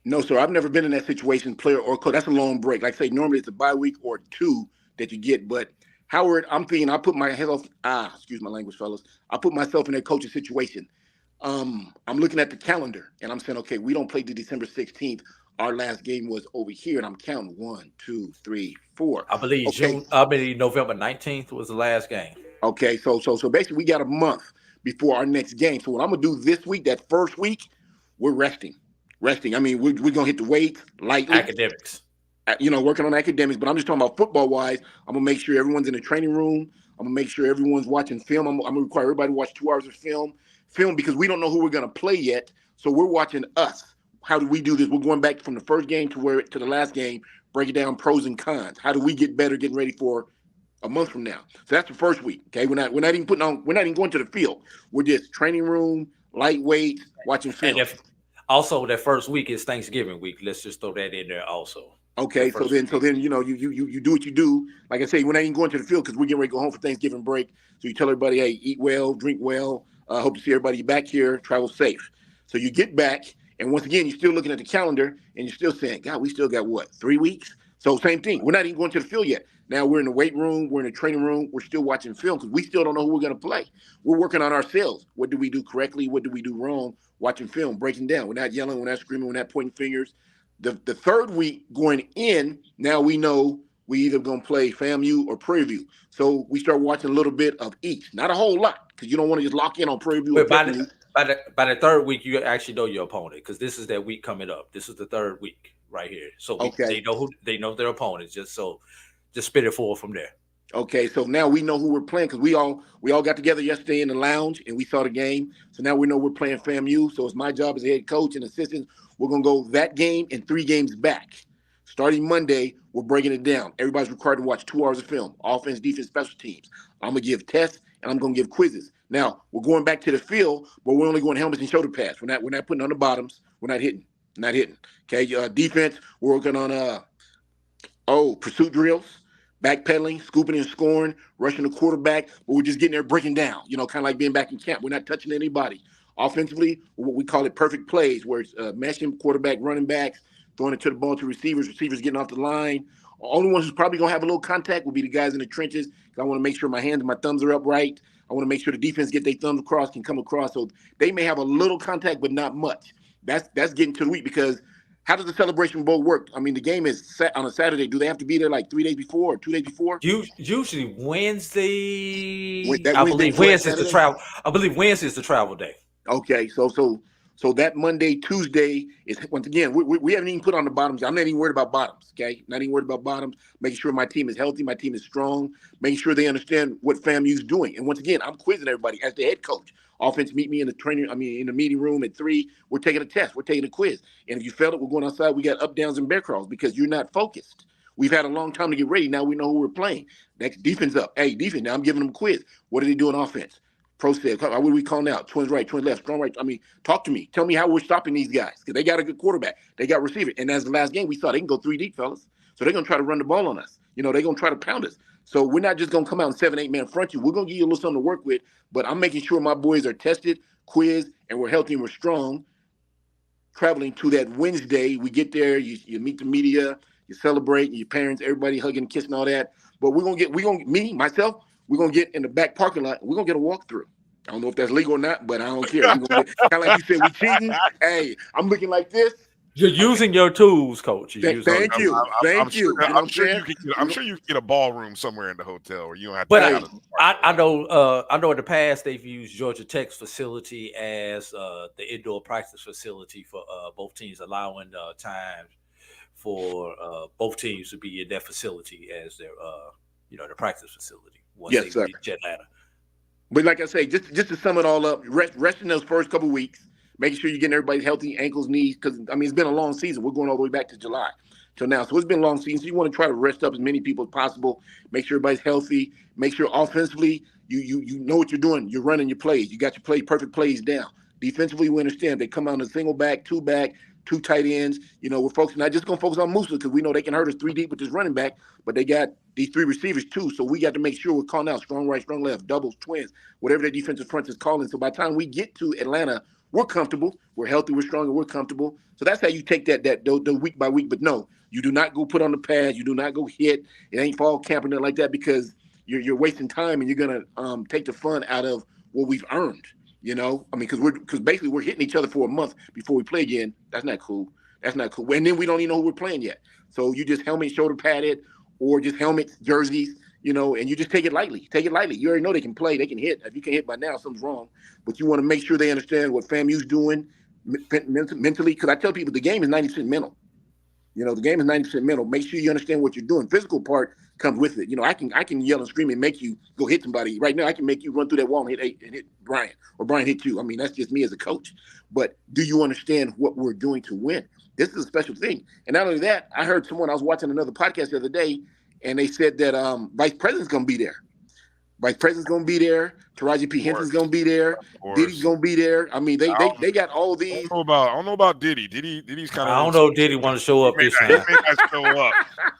No, sir. I've never been in that situation, player or coach. That's a long break. Like I say, normally it's a bye week or 2 that you get. But Howard, I'm thinking I put myself, excuse my language, fellas. I put myself in that coaching situation. I'm looking at the calendar and I'm saying, okay, we don't play to December 16th. Our last game was over here, and I'm counting 1, 2, 3, 4. I believe November 19th was the last game. Okay, so basically we got a month before our next game. So what I'm gonna do this week, that first week, we're resting. I mean, we're gonna hit the weight lightly. Academics. Working on academics, but I'm just talking about football-wise. I'm gonna make sure everyone's in the training room. I'm gonna make sure everyone's watching film. I'm gonna require everybody to watch 2 hours of film because we don't know who we're gonna play yet. So we're watching us. how do we do this? We're going back from the first game to the last game, break it down pros and cons. How do we get better getting ready for a month from now? So that's the first week. Okay, we're not even going to the field. We're just training room, lightweight, watching film. And also that first week is Thanksgiving week. Let's just throw that in there also. Okay, so then you know you do what you do. Like I say, we're not even going to the field because we're getting ready to go home for Thanksgiving break. So you tell everybody, hey, eat well, drink well. Hope to see everybody back here. Travel safe. So you get back, and once again, you're still looking at the calendar, and you're still saying, God, we still got what, 3 weeks? So same thing. We're not even going to the field yet. Now we're in the weight room. We're in the training room. We're still watching film because we still don't know who we're going to play. We're working on ourselves. What do we do correctly? What do we do wrong? Watching film, breaking down. We're not yelling. We're not screaming. We're not pointing fingers. The third week going in, now we know we either going to play FAMU or Prairie View. So we start watching a little bit of each. Not a whole lot because you don't want to just lock in on Prairie View. But by the third week, you actually know your opponent because this is that week coming up. This is the third week right here. So they know their opponents. Just spit it forward from there. Okay, so now we know who we're playing because we all got together yesterday in the lounge and we saw the game. So now we know we're playing FAMU. So it's my job as a head coach and assistant. We're going to go that game and 3 games back. Starting Monday, we're breaking it down. Everybody's required to watch 2 hours of film, offense, defense, special teams. I'm going to give tests and I'm going to give quizzes. Now, we're going back to the field, but we're only going helmets and shoulder pads. We're not putting on the bottoms. We're not hitting. Okay, defense, we're working on pursuit drills, backpedaling, scooping and scoring, rushing the quarterback, but we're just getting there breaking down, kind of like being back in camp. We're not touching anybody. Offensively, what we call it perfect plays, where it's mashing quarterback, running backs, throwing it to the ball to receivers getting off the line. The only ones who's probably going to have a little contact will be the guys in the trenches. I want to make sure my hands and my thumbs are upright. I want to make sure the defense get their thumbs across, can come across. So they may have a little contact, but not much. That's getting to the week because how does the Celebration Bowl work? I mean, the game is set on a Saturday. Do they have to be there like 3 days before or 2 days before? Usually Wednesday. I believe Wednesday is the travel. I believe Wednesday is the travel day. Okay, so that Monday, Tuesday is, once again, we haven't even put on the bottoms. I'm not even worried about bottoms, okay? Not even worried about bottoms, making sure my team is healthy, my team is strong, making sure they understand what FAMU's doing. And once again, I'm quizzing everybody as the head coach. Offense, meet me in the meeting room at 3. We're taking a test. We're taking a quiz. And if you failed it, we're going outside. We got up, downs, and bear crawls because you're not focused. We've had a long time to get ready. Now we know who we're playing. Next, defense up. Hey, defense, now I'm giving them a quiz. What are they doing offense? Pro set, what are we calling out? Twins right, twins left, strong right. I mean, talk to me. Tell me how we're stopping these guys because they got a good quarterback. They got receiver. And as the last game, we saw they can go 3 deep, fellas. So they're going to try to run the ball on us. They're going to try to pound us. So we're not just going to come out and 7-8 man front you. We're going to give you a little something to work with. But I'm making sure my boys are tested, quizzed, and we're healthy and we're strong. Traveling to that Wednesday, we get there. You meet the media, you celebrate, your parents, everybody hugging, kissing, all that. But we're going to get in the back parking lot. We're going to get a walkthrough. I don't know if that's legal or not, but I don't care. Kind of like you said, we cheating. Hey, I'm looking like this. You're using your tools, coach. Thank you. I'm sure you can get a ballroom somewhere in the hotel where you don't have to. But I know in the past they've used Georgia Tech's facility as the indoor practice facility for both teams, allowing time for both teams to be in that facility as their their practice facility. Yes, sir. Atlanta. But like I say, just to sum it all up, resting those first couple weeks, making sure you're getting everybody healthy, ankles, knees, because, it's been a long season. We're going all the way back to July till now. So it's been a long season. So you want to try to rest up as many people as possible, make sure everybody's healthy, make sure offensively you know what you're doing. You're running your plays. You got your perfect plays down. Defensively, we understand they come out in a single back, 2 back, 2 tight ends. We're not just going to focus on Musa because we know they can hurt us 3 deep with this running back, but they got these 3 receivers too. So we got to make sure we're calling out strong right, strong left, doubles, twins, whatever their defensive front is calling. So by the time we get to Atlanta, we're comfortable, we're healthy, we're strong, and we're comfortable. So that's how you take that the week by week. But no, you do not go put on the pads. You do not go hit. It ain't fall camp or nothing like that because you're wasting time and you're gonna take the fun out of what we've earned. Because basically we're hitting each other for a month before we play again. That's not cool. And then we don't even know who we're playing yet. So you just helmet, shoulder padded, or just helmets, jerseys, and you just take it lightly. You already know they can play, they can hit. If you can hit by now, something's wrong. But you want to make sure they understand what FAMU's doing mentally. Because I tell people the game is 90% mental. You know, the game is 90% mental. Make sure you understand what you're doing. Physical part comes with it. You know, I can yell and scream and make you go hit somebody. Right now, I can make you run through that wall and hit Bryan, or Bryan hit you. I mean, that's just me as a coach. But do you understand what we're doing to win? This is a special thing. And not only that, I heard I was watching another podcast the other day, and they said that Vice President's going to be there. Vice President's going to be there. Taraji P. Henson's going to be there. Diddy's going to be there. I mean, they got all these. I don't know about Diddy. Diddy's kind of. I don't know if Diddy want to show up this time. He may not show up.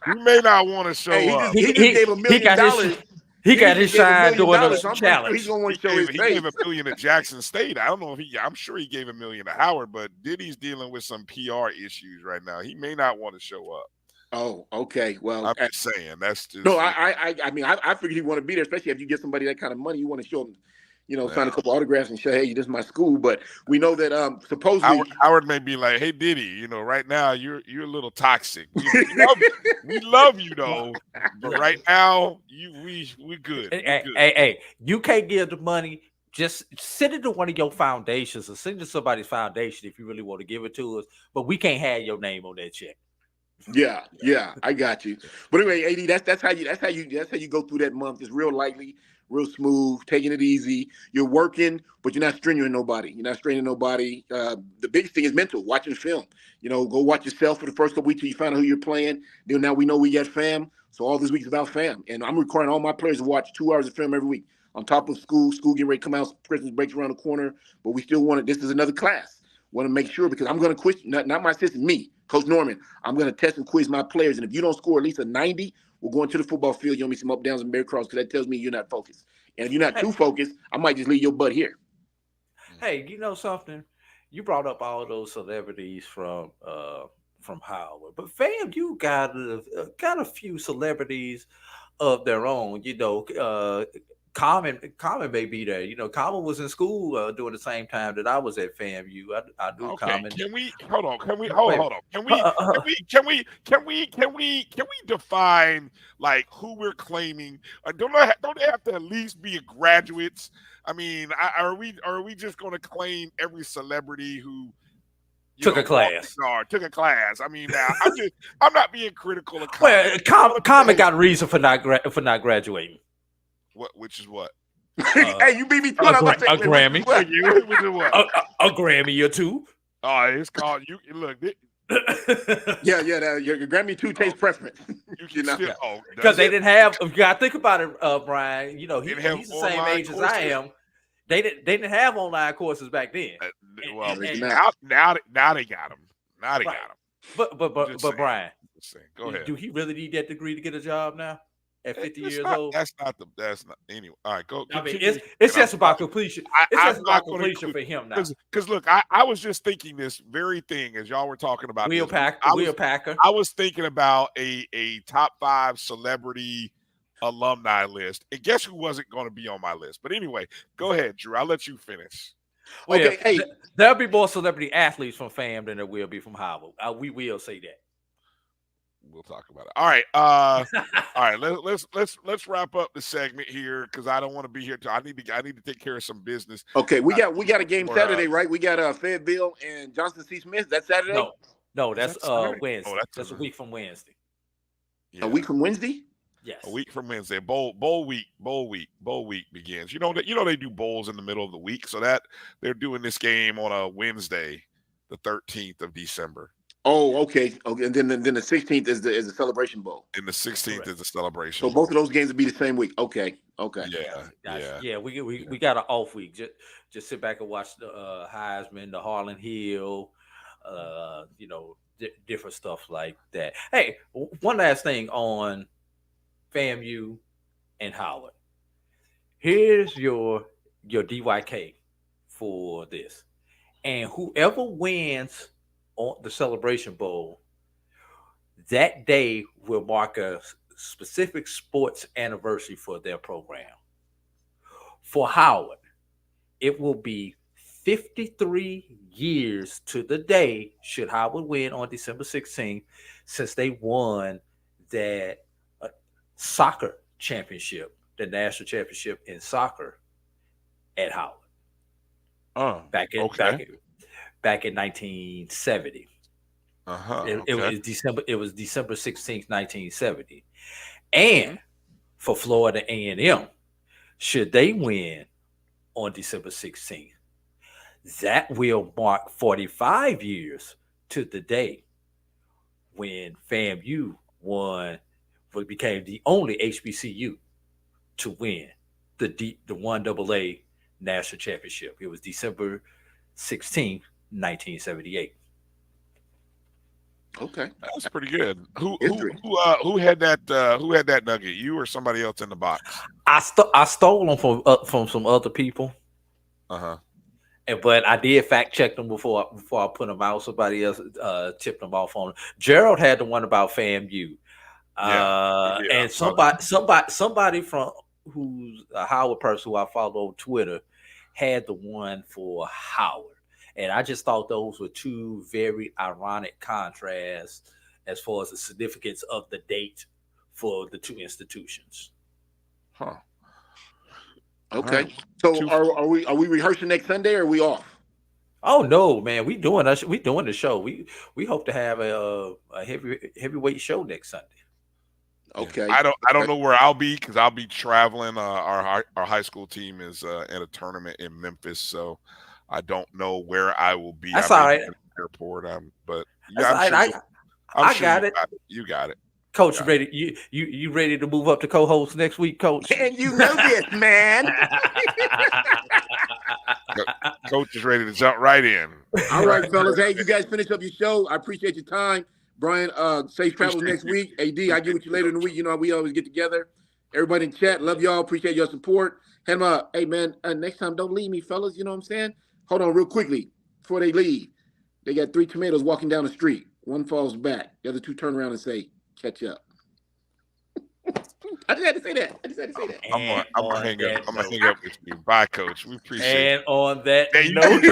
He may not want to show up. He gave $1 million. He got his shine doing a challenge. He's going to want to show his face. He gave $1 million to Jackson State. I don't know if I'm sure he gave $1 million to Howard, but Diddy's dealing with some PR issues right now. He may not want to show up. Oh, okay. Well, I'm just saying that's just. No, I mean, I figured he want to be there, especially if you get somebody that kind of money. You want to show him, you know, sign a couple autographs and show, hey, this is my school. But we know that supposedly Howard may be like, hey, Diddy, you know, right now you're a little toxic. We love you though, but right now we good. Hey, you can't give the money. Just send it to one of your foundations or send it to somebody's foundation if you really want to give it to us. But we can't have your name on that check. Yeah, I got you. But anyway, AD, that's how you go through that month. It's real lightly, real smooth, taking it easy. You're working, but you're not straining nobody. You're not straining nobody. The biggest thing is mental, watching film. You know, go watch yourself for the first couple weeks till you find out who you're playing. Then now we know we got FAM. So all this week is about FAM. And I'm requiring all my players to watch 2 hours of film every week. On top of school getting ready to come out, Christmas breaks around the corner, but we still want it. This is another class. Want to make sure, because I'm going to quiz, not my assistant, me, Coach Norman. I'm going to test and quiz my players. And if you don't score at least a 90, we're going to the football field. You'll be some up, downs, and bear cross, because that tells me you're not focused. And if you're not too focused, I might just leave your butt here. Hey, you know something? You brought up all those celebrities from Howard, but FAMU got a few celebrities of their own. You know, Common may be there. You know, Common was in school during the same time that I was at FAMU. I do okay. Common. Can we hold on? Can we define like who we're claiming? Don't they have to at least be graduates? I mean, are we just going to claim every celebrity who took a class? Took a class. I mean, now I'm not being critical of Common. Well, Common got a reason for not graduating. Which is what? Hey, you beat me to a Grammy. A Grammy or two. Oh, it's called you. Look, yeah. Your Grammy 2 taste preference. Because they didn't have. You got to think about it, Bryan. You know, he's the same age as I am. They didn't have online courses back then. Now they got them. Now they got them. But Bryan, go ahead. Do he really need that degree to get a job now? At 50 years old, that's not anyway. All right, go. I mean, it's just about completion. It's just about completion for him now. Because look, I was just thinking this very thing as y'all were talking about. Will Packer. I was thinking about a top 5 celebrity alumni list, and guess who wasn't going to be on my list? But anyway, go ahead, Drew. I'll let you finish. Well, okay, hey, there'll be more celebrity athletes from FAM than there will be from Howard. We will say that. We'll talk about it. All right. All right. Let's wrap up the segment here because I don't want to be here. I need to take care of some business. Okay, we got a game Saturday, right? We got Fayetteville and Johnson C. Smith. That's Saturday. No, that's Wednesday. Oh, that's a week from Wednesday. Yeah. A week from Wednesday. Yes. A week from Wednesday. Bowl week begins. You know they do bowls in the middle of the week, so that they're doing this game on a Wednesday, the 13th of December. Oh, okay. And then the 16th is the Celebration Bowl. And the 16th is the Celebration. So both of those games will be the same week. Okay. Yeah. We got an off week. Just sit back and watch the Heisman, the Harlan Hill, different stuff like that. Hey, one last thing on FAMU and Howard. Here's your DYK for this, and whoever wins on the Celebration Bowl, that day will mark a specific sports anniversary for their program. For Howard, it will be 53 years to the day, should Howard win on December 16th, since they won that soccer championship, the national championship in soccer at Howard. Back in 1970. It was December. It was December 16th, 1970, and for Florida A&M, should they win on December 16th, that will mark 45 years to the day when FAMU became the only HBCU to win the 1AA national championship. It was December 16th, 1978. Okay, that's pretty good. Who had that nugget? You or somebody else in the box? I stole them from some other people. But I did fact check them before I put them out. Somebody else tipped them off on them. Gerald had the one about FAMU. And somebody from who's a Howard person who I follow on Twitter had the one for Howard. And I just thought those were two very ironic contrasts as far as the significance of the date for the two institutions. Okay. Right. So are we rehearsing next Sunday or are we off? Oh no, man. We doing the show. We hope to have a heavyweight show next Sunday. Okay. I don't know where I'll be because I'll be traveling. Our high school team is at a tournament in Memphis, so I don't know where I will be. That's all right. At the airport. But I got it. You got it. Coach, ready? You ready to move up to co-host next week, Coach? And you know this, man. Coach is ready to jump right in. All right, fellas. Hey, you guys finish up your show. I appreciate your time. Brian, safe travels next week. AD, I get with you later in the week. You know, we always get together. Everybody in chat, love y'all. Appreciate your support. Hey, man, next time, don't leave me, fellas. You know what I'm saying? Hold on real quickly before they leave. They got 3 tomatoes walking down the street. One falls back. The other 2 turn around and say, catch up. I just had to say that. I'm gonna hang up. I'm gonna hang up with you. Bye, Coach. We appreciate it. And on that note,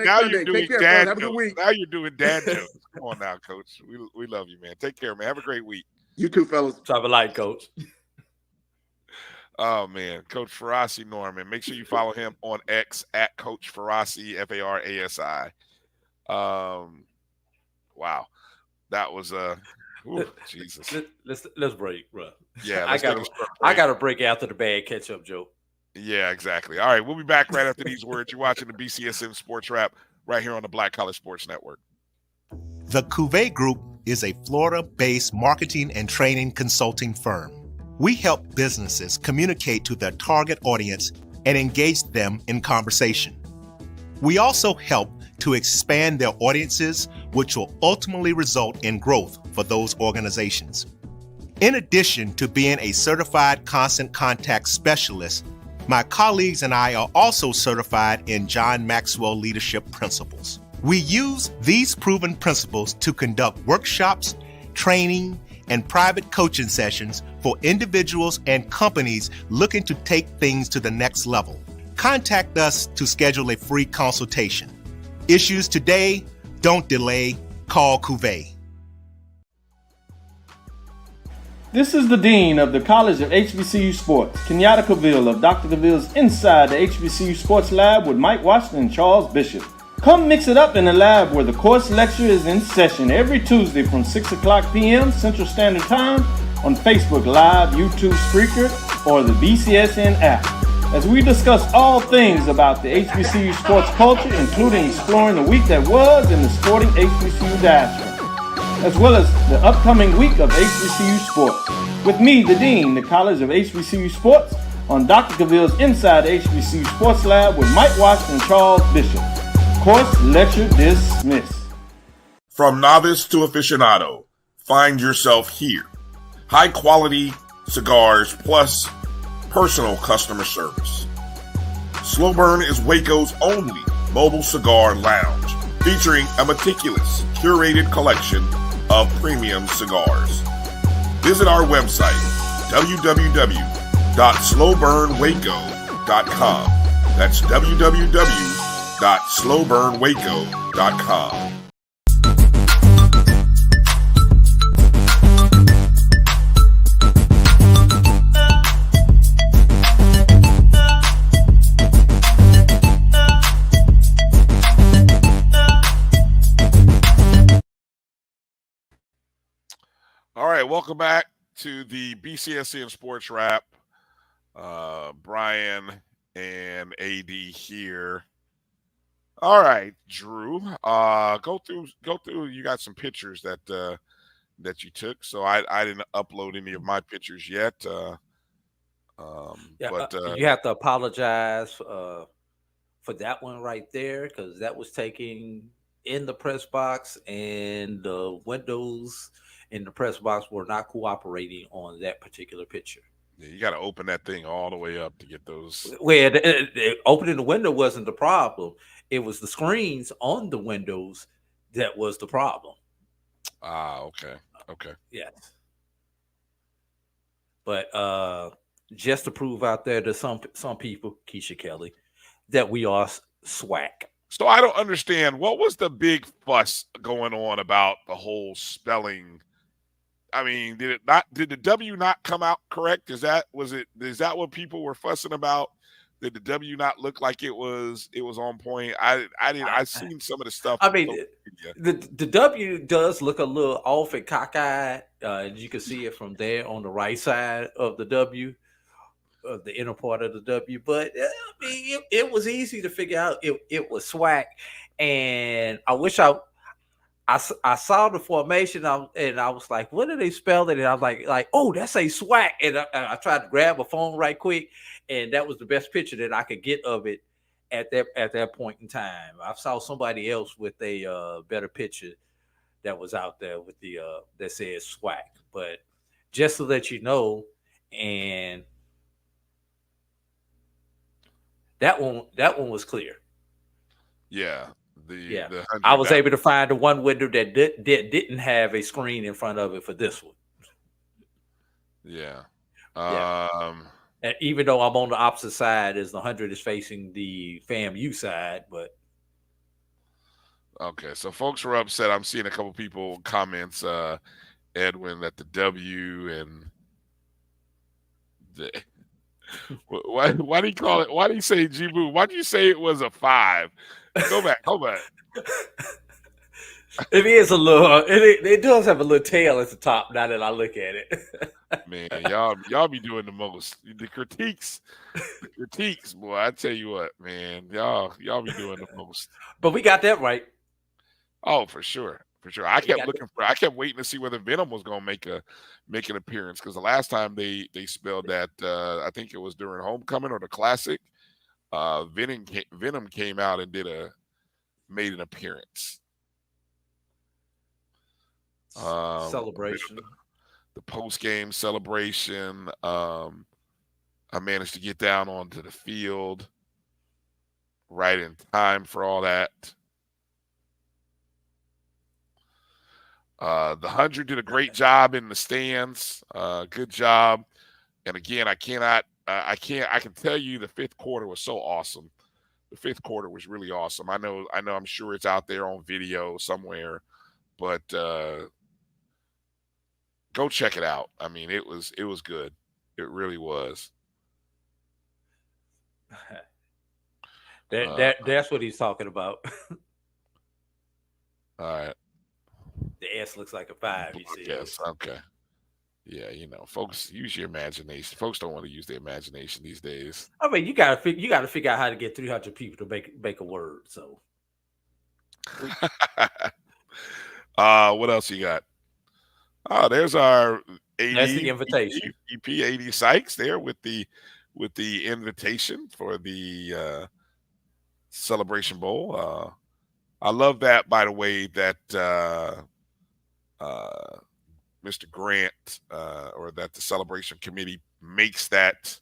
now you're doing dad jokes. Now you're doing dad jokes. Come on now, Coach. We love you, man. Take care, man. Have a great week. You too, fellas. Top of light, Coach. Oh man, Coach Farasi Norman. Make sure you follow him on X at Coach Farasi, Farasi. Wow, that was ooh, Jesus. Let's break, bro. Yeah, I got to break after the bad catch-up joke. Yeah, exactly. All right, we'll be back right after these words. You're watching the BCSN SportsWrap right here on the Black College Sports Network. The Cuvée Group is a Florida-based marketing and training consulting firm. We help businesses communicate to their target audience and engage them in conversation. We also help to expand their audiences, which will ultimately result in growth for those organizations. In addition to being a certified constant contact specialist, my colleagues and I are also certified in John Maxwell Leadership Principles. We use these proven principles to conduct workshops, training, and private coaching sessions for individuals and companies looking to take things to the next level. Contact us to schedule a free consultation. Issues today, don't delay, call Cuvée. This is the Dean of the College of HBCU Sports, Kenyatta Cavill of Dr. Cavill's Inside the HBCU Sports Lab with Mike Washington and Charles Bishop. Come mix it up in the lab where the course lecture is in session every Tuesday from 6 o'clock p.m. Central Standard Time on Facebook Live, YouTube Spreaker, or the BCSN app, as we discuss all things about the HBCU sports culture, including exploring the week that was in the sporting HBCU diaspora, as well as the upcoming week of HBCU sports. With me, the Dean, the College of HBCU Sports, on Dr. Cavill's Inside the HBCU Sports Lab with Mike Washington and Charles Bishop. Course lecture dismissed. From novice to aficionado, find yourself here. High quality cigars plus personal customer service. Slow Burn is Waco's only mobile cigar lounge, featuring a meticulous, curated collection of premium cigars. Visit our website, www.slowburnwaco.com. That's www.slowburnwaco.com. All right, welcome back to the BCSN SportsWrap. Bryan and A.D here. All right, Drew. Go through. You got some pictures that you took. So I didn't upload any of my pictures yet. You have to apologize for that one right there, because that was taken in the press box, and the windows in the press box were not cooperating on that particular picture. Yeah, you got to open that thing all the way up to get those. Well, opening the window wasn't the problem. It was the screens on the windows that was the problem. Okay. Yes. But just to prove out there to some people, Keisha Kelly, that we are SWAC. So I don't understand, what was the big fuss going on about the whole spelling? I mean, did the W not come out correct? Is that what people were fussing about? Did the W not look like it was on point? I seen some of the stuff. I mean, the W does look a little off and cockeyed. You can see it from there on the right side of the W, of the inner part of the W. But I mean, it was easy to figure out. It was SWAC, and I wish I saw the formation, and I was like, what did they spell it? And I was like, oh, that's a SWAC. And I tried to grab a phone right quick, and that was the best picture that I could get of it at that point in time. I saw somebody else with a better picture that was out there with the that says SWAC. But just to let you know, and that one was clear. Yeah. I was able to find the one window that didn't have a screen in front of it for this one. Yeah. And even though I'm on the opposite side, as the 100 is facing the FAMU side, but okay. So folks were upset. I'm seeing a couple people comments, Edwin, that the W and the why do you call it? Why do you say G-Boo? Why do you say it was a 5? Go back. It is a little. It does have a little tail at the top. Now that I look at it, man, y'all be doing the most. The critiques, boy. I tell you what, man, y'all be doing the most. But we got that right. Oh, for sure. I kept waiting to see whether Venom was going to make an appearance, because the last time they spelled that, I think it was during Homecoming or the Classic. Venom came out and made an appearance. Celebration. The post-game celebration. I managed to get down onto the field right in time for all that. The 100 did a great job in the stands. Good job. And again, I can tell you the fifth quarter was so awesome. The fifth quarter was really awesome. I'm sure it's out there on video somewhere, but go check it out. I mean, it was good. It really was. That's what he's talking about. All right. The S looks like a 5. Yes. Okay. Yeah, folks, use your imagination. Folks don't want to use their imagination these days. I mean, you gotta figure out how to get 300 people to make a word. So, what else you got? Oh, there's our AD. That's the invitation. EP AD Sykes there with the invitation for the Celebration Bowl. I love that, by the way, that Mr. Grant or that the celebration committee makes that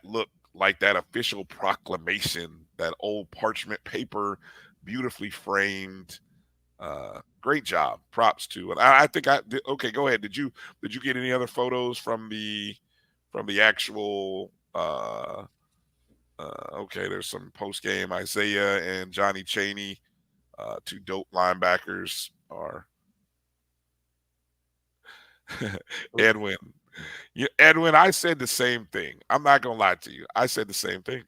look like that official proclamation, that old parchment paper, beautifully framed. Great job. Props to it. I think I did. Okay, go ahead. Did you get any other photos from the actual okay, there's some post game. Isaiah and Johnny Chaney, 2 dope linebackers, are Edwin. Edwin, I said the same thing. I'm not gonna lie to you. I said the same thing.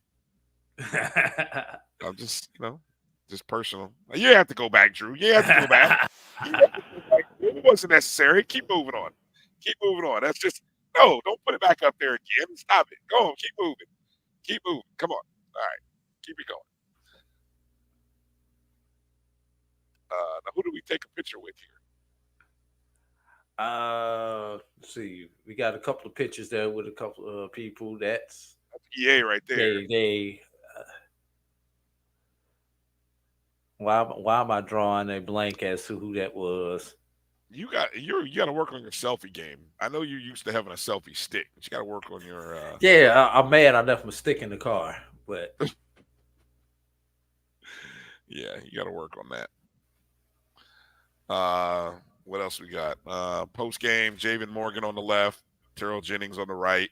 I'm just, just personal. You have to go back, Drew. You have to go back. wasn't necessary. Keep moving on. Keep moving on. That's just no. Don't put it back up there again. Stop it. Go on. Keep moving. Keep moving. Come on. All right. Keep it going. Now, who do we take a picture with here? Let's see. We got a couple of pictures there with a couple of people. That's EA right there. Why am I drawing a blank as to who that was? You got to work on your selfie game. I know you're used to having a selfie stick, but you got to work on your. I'm mad I left my stick in the car, but yeah, you got to work on that. What else we got? Post game, Javen Morgan on the left, Terrell Jennings on the right.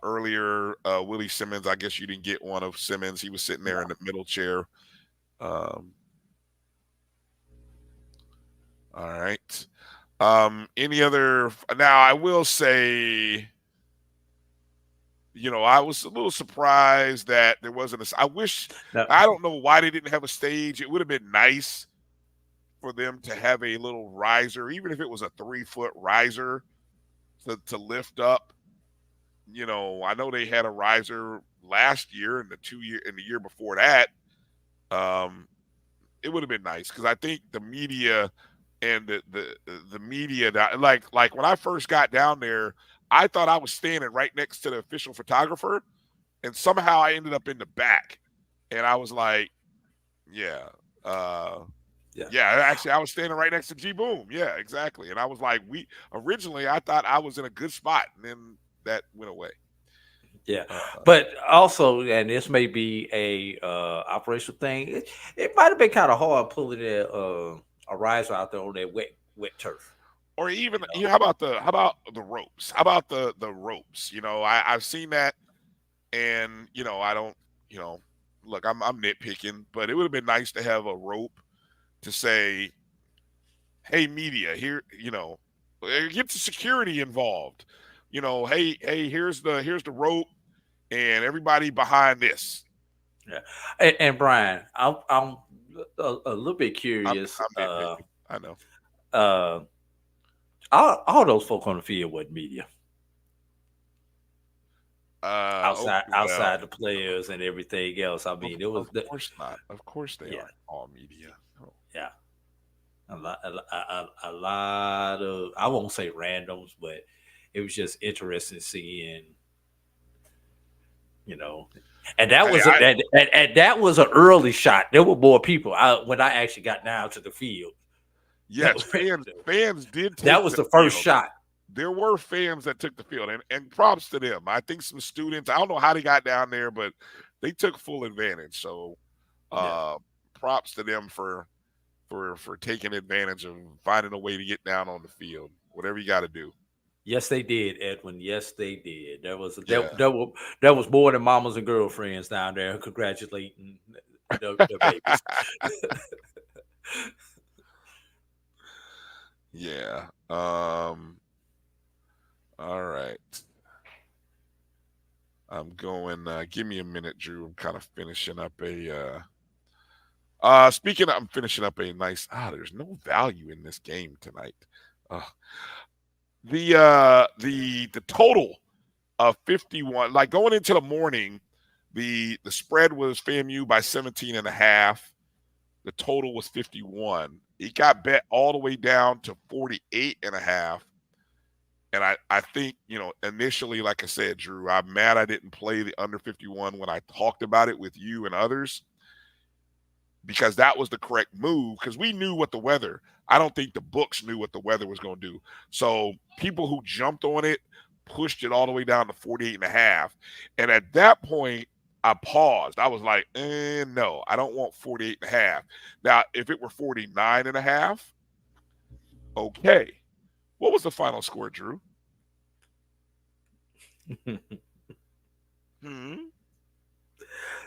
Earlier, Willie Simmons. I guess you didn't get one of Simmons. He was sitting there in the middle chair. All right. Any other? Now, I will say, I was a little surprised that there wasn't I don't know why they didn't have a stage. It would have been nice for them to have a little riser, even if it was a 3-foot riser to lift up. I know they had a riser last year and the year before that. It would have been nice because I think the media and the media that like when I first got down there, I thought I was standing right next to the official photographer, and somehow I ended up in the back, and I was like, actually I was standing right next to G Boom. Yeah, exactly. And I was like, originally I thought I was in a good spot, and then that went away. Yeah, but also, and this may be a operational thing. It might have been kind of hard pulling a riser out there on that wet turf. Or even how about the ropes? How about the ropes? I've seen that, and I don't. Look, I'm nitpicking, but it would have been nice to have a rope to say, "Hey, media, here." Get the security involved. Hey, here's the rope, and everybody behind this. Yeah, and Brian, I'm a little bit curious. I know. All those folk on the field wasn't media. Outside the players and everything else. I mean, it was of course not. Of course they aren't all media. Oh. Yeah, a lot of, I won't say randoms, but it was just interesting seeing, and that was that was an early shot. There were more people when I actually got down to the field. Yes, fans did. That was the first shot. There were fans that took the field, and props to them. I think some students, I don't know how they got down there, but they took full advantage. So props to them for taking advantage of finding a way to get down on the field. Whatever you got to do. Yes, they did, Edwin. Yes, they did. There was more than mamas and girlfriends down there congratulating the babies. Yeah. All right. I'm going. Give me a minute, Drew. I'm kind of finishing up I'm finishing up a nice. There's no value in this game tonight. The total of 51. Like going into the morning, the spread was FAMU by 17.5. The total was 51. It got bet all the way down to 48.5. And I think, initially, like I said, Drew, I'm mad I didn't play the under 51 when I talked about it with you and others, because that was the correct move, because we knew what the weather. I don't think the books knew what the weather was going to do. So people who jumped on it pushed it all the way down to 48.5. And at that point, I paused. I was like, no, I don't want 48.5. Now, if it were 49.5, okay. What was the final score, Drew? What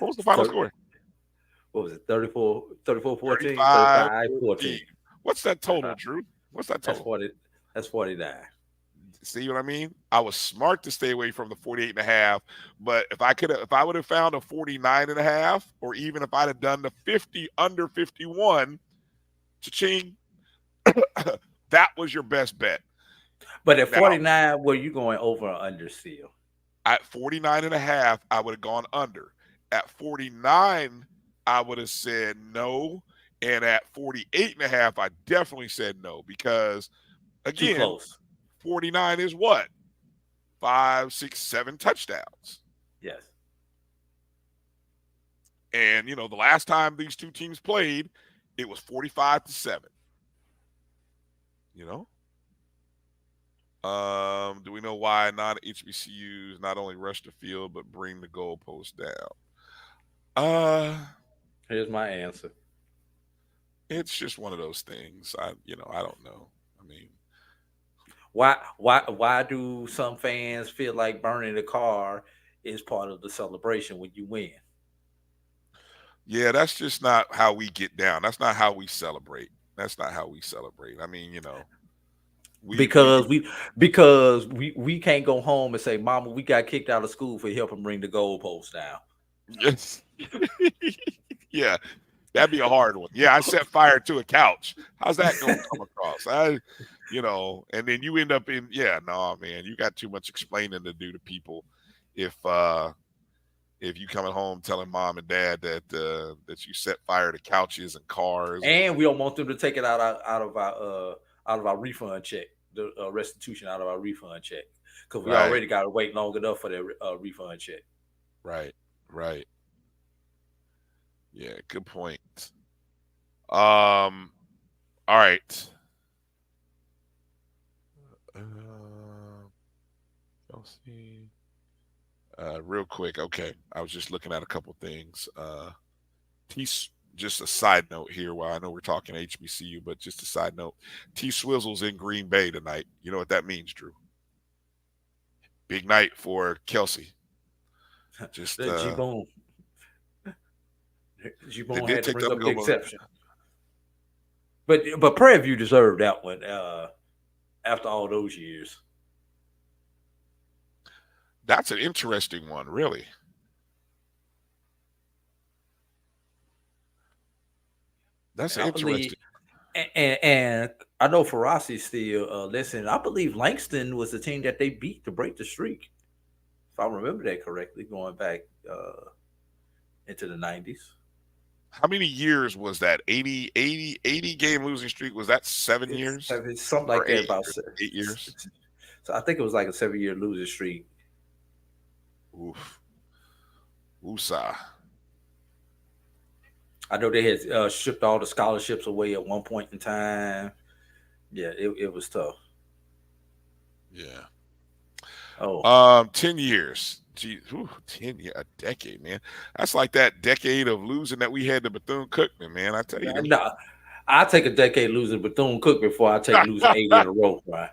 was the final score? What was it? 34, 14? 35, 14. What's that total, Drew? What's that total? That's 49. See what I mean? I was smart to stay away from the 48.5, but if I would have found a 49.5, or even if I'd have done the 50 under 51, cha-ching. That was your best bet. But at 49, were you going over or under still? At 49.5, I would have gone under. At 49, I would have said no. And at 48.5, I definitely said no because, again, too close. 49 is what? 5, 6, 7 touchdowns. Yes. And, you know, the last time these two teams played, it was 45-7. You know? Do we know why non-HBCUs not only rush the field but bring the goalpost down? Here's my answer. It's just one of those things. I don't know. I mean, why do some fans feel like burning the car is part of the celebration when you win? Yeah, that's just not how we get down. That's not how we celebrate. I mean, you know. Because we can't go home and say, Mama, we got kicked out of school for helping bring the goalpost down. Yes. Yeah, that'd be a hard one. Yeah, I set fire to a couch. How's that going to come across? And then you end up in, man, you got too much explaining to do to people if you coming home telling mom and dad that you set fire to couches and cars. And we don't want them to take it out of our refund check, the restitution out of our refund check, because we already got to wait long enough for their refund check. Right. Yeah, good point. All right. Let's see. Real quick. Okay, I was just looking at a couple things. Just a side note here. While I know we're talking HBCU, but just a side note. T Swizzle's in Green Bay tonight. You know what that means, Drew? Big night for Kelsey. Just G-Bone. G-Bone had to bring up the exception. But Prairie View deserved that one after all those years. That's an interesting one, really. That's interesting. And I know Ferrazzi's still listening. I believe Langston was the team that they beat to break the streak, if I remember that correctly, going back into the 90s. How many years was that? 80 game losing streak? Was that 7 years? Something like that, about 8 years. So I think it was like a 7-year losing streak. Oof. Woosah. I know they had shipped all the scholarships away at one point in time. Yeah, it was tough. Yeah. 10 years. Gee, 10 years, a decade, man. That's like that decade of losing that we had to Bethune-Cookman, man. I tell you. No, I take a decade losing Bethune-Cookman before I take losing 8 in a row, right?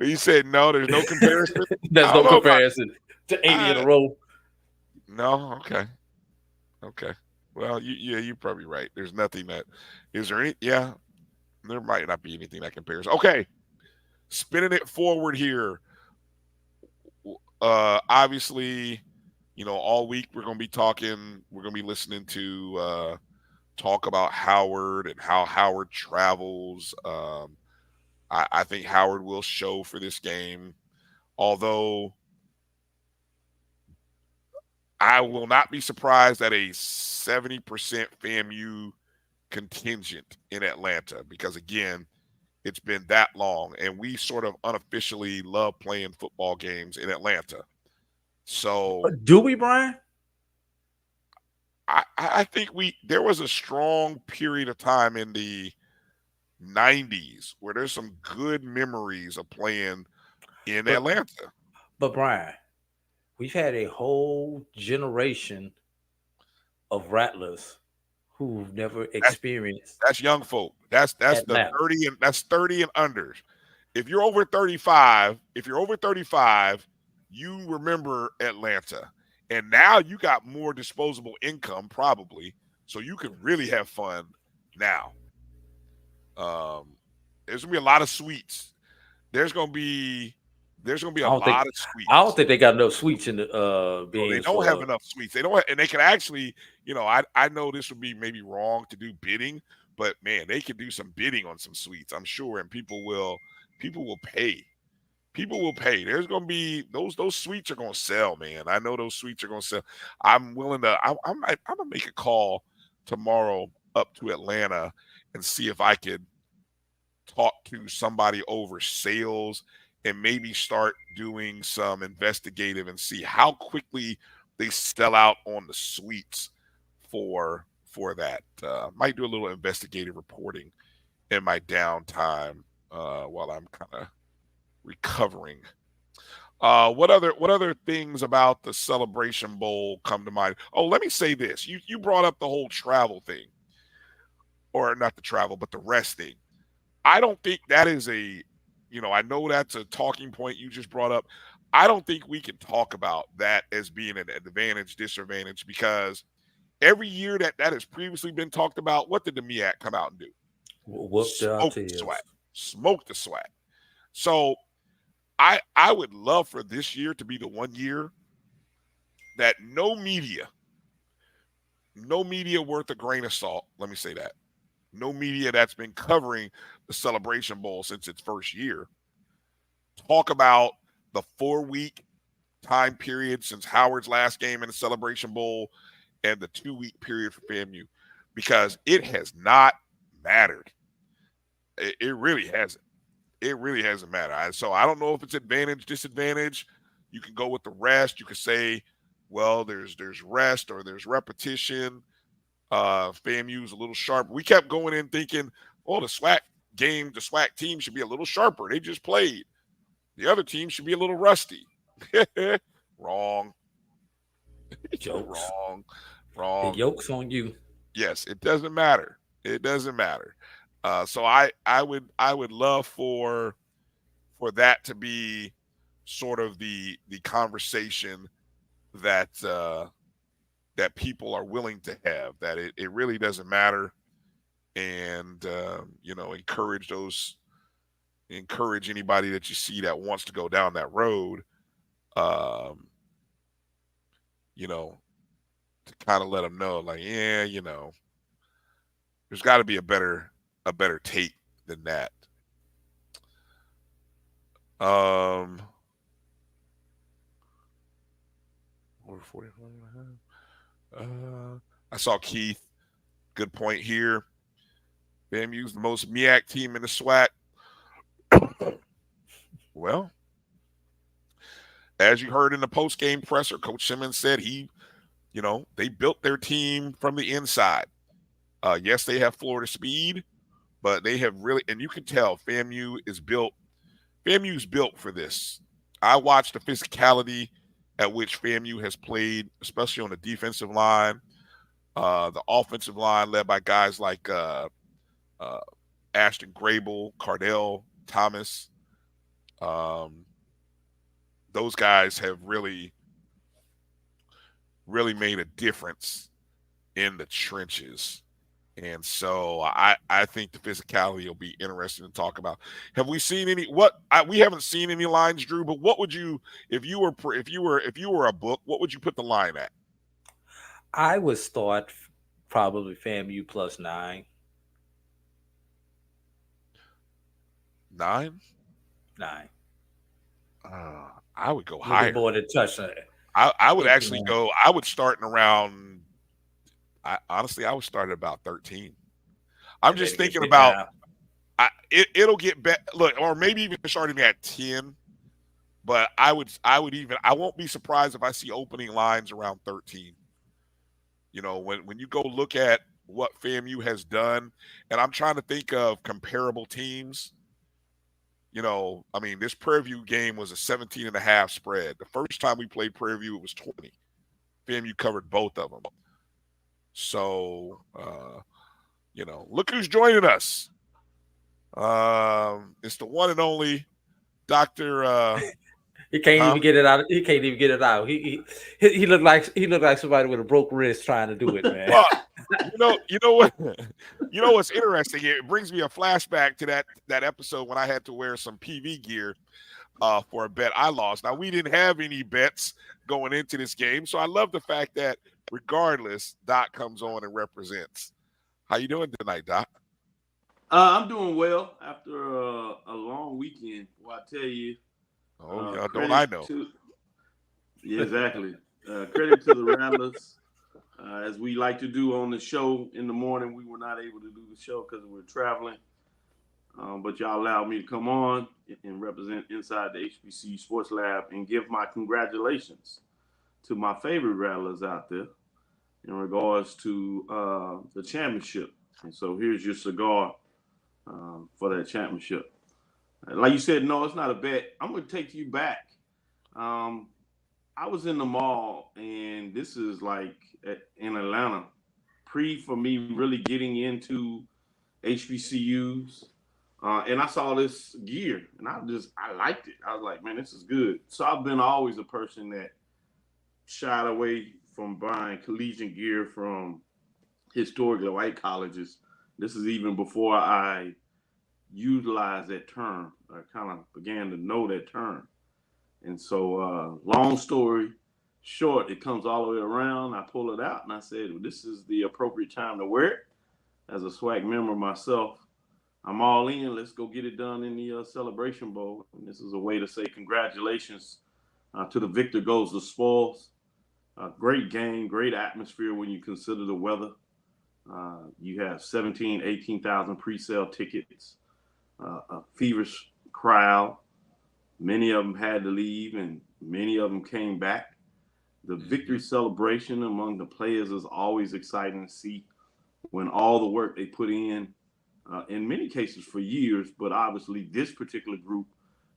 You said no, there's no comparison? There's no comparison to 80 in a row. No, okay. Okay. Well, you're probably right. There's nothing that is there any there might not be anything that compares. Okay. Spinning it forward here. Obviously, all week we're going to be listening to talk about Howard and how Howard travels. I think Howard will show for this game, although I will not be surprised at a 70% FAMU contingent in Atlanta because, again, it's been that long, and we sort of unofficially love playing football games in Atlanta. So, do we, Brian? I think there was a strong period of time in the 90s where there's some good memories of playing in Atlanta. But Brian, we've had a whole generation of Rattlers who've never experienced. That's young folk. That's the 30 and that's 30 and unders. If you're over 35, you remember Atlanta. And now you got more disposable income probably, so you can really have fun now. There's gonna be a lot of suites. There's gonna be a lot of suites. I don't think they got enough suites in the they don't have enough suites. They don't have, and they can actually, I know this would be maybe wrong to do bidding, But man, they could do some bidding on some suites, I'm sure, and people will pay. People will pay. There's going to be those suites are going to sell, man. I know those suites are going to sell. I'm willing to. I'm going to make a call tomorrow up to Atlanta and see if I could talk to somebody over sales and maybe start doing some investigative and see how quickly they sell out on the suites for that. Might do a little investigative reporting in my downtime while I'm kind of recovering. What other things about the Celebration Bowl come to mind? Oh, let me say this. You brought up the whole travel thing. Or not the travel, but the rest thing. I don't think that is I know that's a talking point you just brought up. I don't think we can talk about that as being an advantage, disadvantage, because every year that has previously been talked about, what did the MEAC come out and do? Smoke the SWAC. So I would love for this year to be the one year that no media worth a grain of salt, let me say that. No media that's been covering the Celebration Bowl since its first year talk about the 4-week time period since Howard's last game in the Celebration Bowl and the 2-week period for FAMU, because it has not mattered. It really hasn't. It really hasn't mattered. So I don't know if it's advantage, disadvantage. You can go with the rest. You could say, well, there's rest or there's repetition. FAMU's a little sharp. We kept going in thinking, oh, the SWAC team should be a little sharper. They just played. The other team should be a little rusty. Wrong. Jokes. Wrong. The yoke's on you. Yes, it doesn't matter. It doesn't matter. So I would love for that to be sort of the conversation that people are willing to have, that it really doesn't matter, and encourage anybody that you see that wants to go down that road, to kind of let them know, like, there's got to be a better take than that. Over 45. I saw Keith. Good point here. FAMU's the most MEAC team in the SWAC. Well, as you heard in the post-game presser, Coach Simmons said they built their team from the inside. Yes, they have Florida speed, but they have really, and you can tell FAMU's built for this. I watched the physicality at which FAMU has played, especially on the defensive line. The offensive line led by guys like Ashton Grable, Cardell Thomas. Those guys have really made a difference in the trenches. And so I think the physicality will be interesting to talk about. Have we seen any? We haven't seen any lines, Drew. But what would you, if you were a book, what would you put the line at? I would start probably FAMU plus 9. 9. I would go higher. More than touchdown. I would actually go. I would start in around. Honestly, I would start at about 13. I'm just thinking about. It'll get better. Look, or maybe even starting at 10. But I won't be surprised if I see opening lines around 13. When you go look at what FAMU has done, and I'm trying to think of comparable teams. This Prairie View game was a 17.5 spread. The first time we played Prairie View, it was 20. FAMU covered both of them. So, look who's joining us. It's the one and only Dr. He can't even get it out. He can't even get it out. He looked like somebody with a broke wrist trying to do it, man. Well, you know what? You know what's interesting? It brings me a flashback to that episode when I had to wear some PV gear for a bet I lost. Now, we didn't have any bets going into this game, so I love the fact that regardless, Doc comes on and represents. How you doing tonight, Doc? I'm doing well after a long weekend. Well, I tell you. Oh, yeah, don't I know? Yeah, exactly. Credit to the Rattlers. As we like to do on the show in the morning, we were not able to do the show because we were traveling. But y'all allowed me to come on and represent inside the HBCU Sports Lab and give my congratulations to my favorite Rattlers out there in regards to the championship. And so here's your cigar for that championship. Like you said, no, it's not a bet. I'm going to take you back. I was in the mall, and this is like in Atlanta, for me really getting into HBCUs. And I saw this gear, and I liked it. I was like, man, this is good. So I've been always a person that shied away from buying collegiate gear from historically white colleges. This is even before I utilized that term. I kind of began to know that term. And so long story short, it comes all the way around. I pull it out, and I said, well, this is the appropriate time to wear it. As a SWAC member myself, I'm all in. Let's go get it done in the Celebration Bowl. And this is a way to say congratulations to the victor goes the spoils. Great game, great atmosphere when you consider the weather. You have 18,000 pre-sale tickets, a feverish crowd. Many of them had to leave, and many of them came back. The victory celebration among the players is always exciting to see when all the work they put in many cases for years, but obviously this particular group,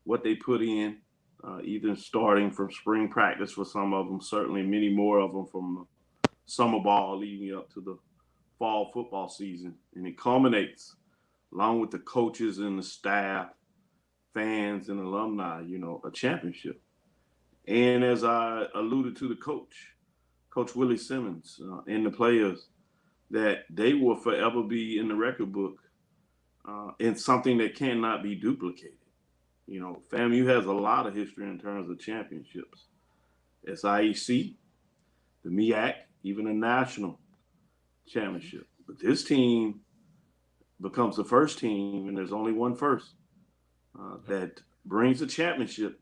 what they put in, even starting from spring practice for some of them, certainly many more of them from summer ball leading up to the fall football season. And it culminates along with the coaches and the staff, fans and alumni, a championship. And as I alluded to the Coach Willie Simmons and the players, that they will forever be in the record book in something that cannot be duplicated. FAMU has a lot of history in terms of championships. SIEC, the MEAC, even a national championship. But this team becomes the first team, and there's only one first, that brings a championship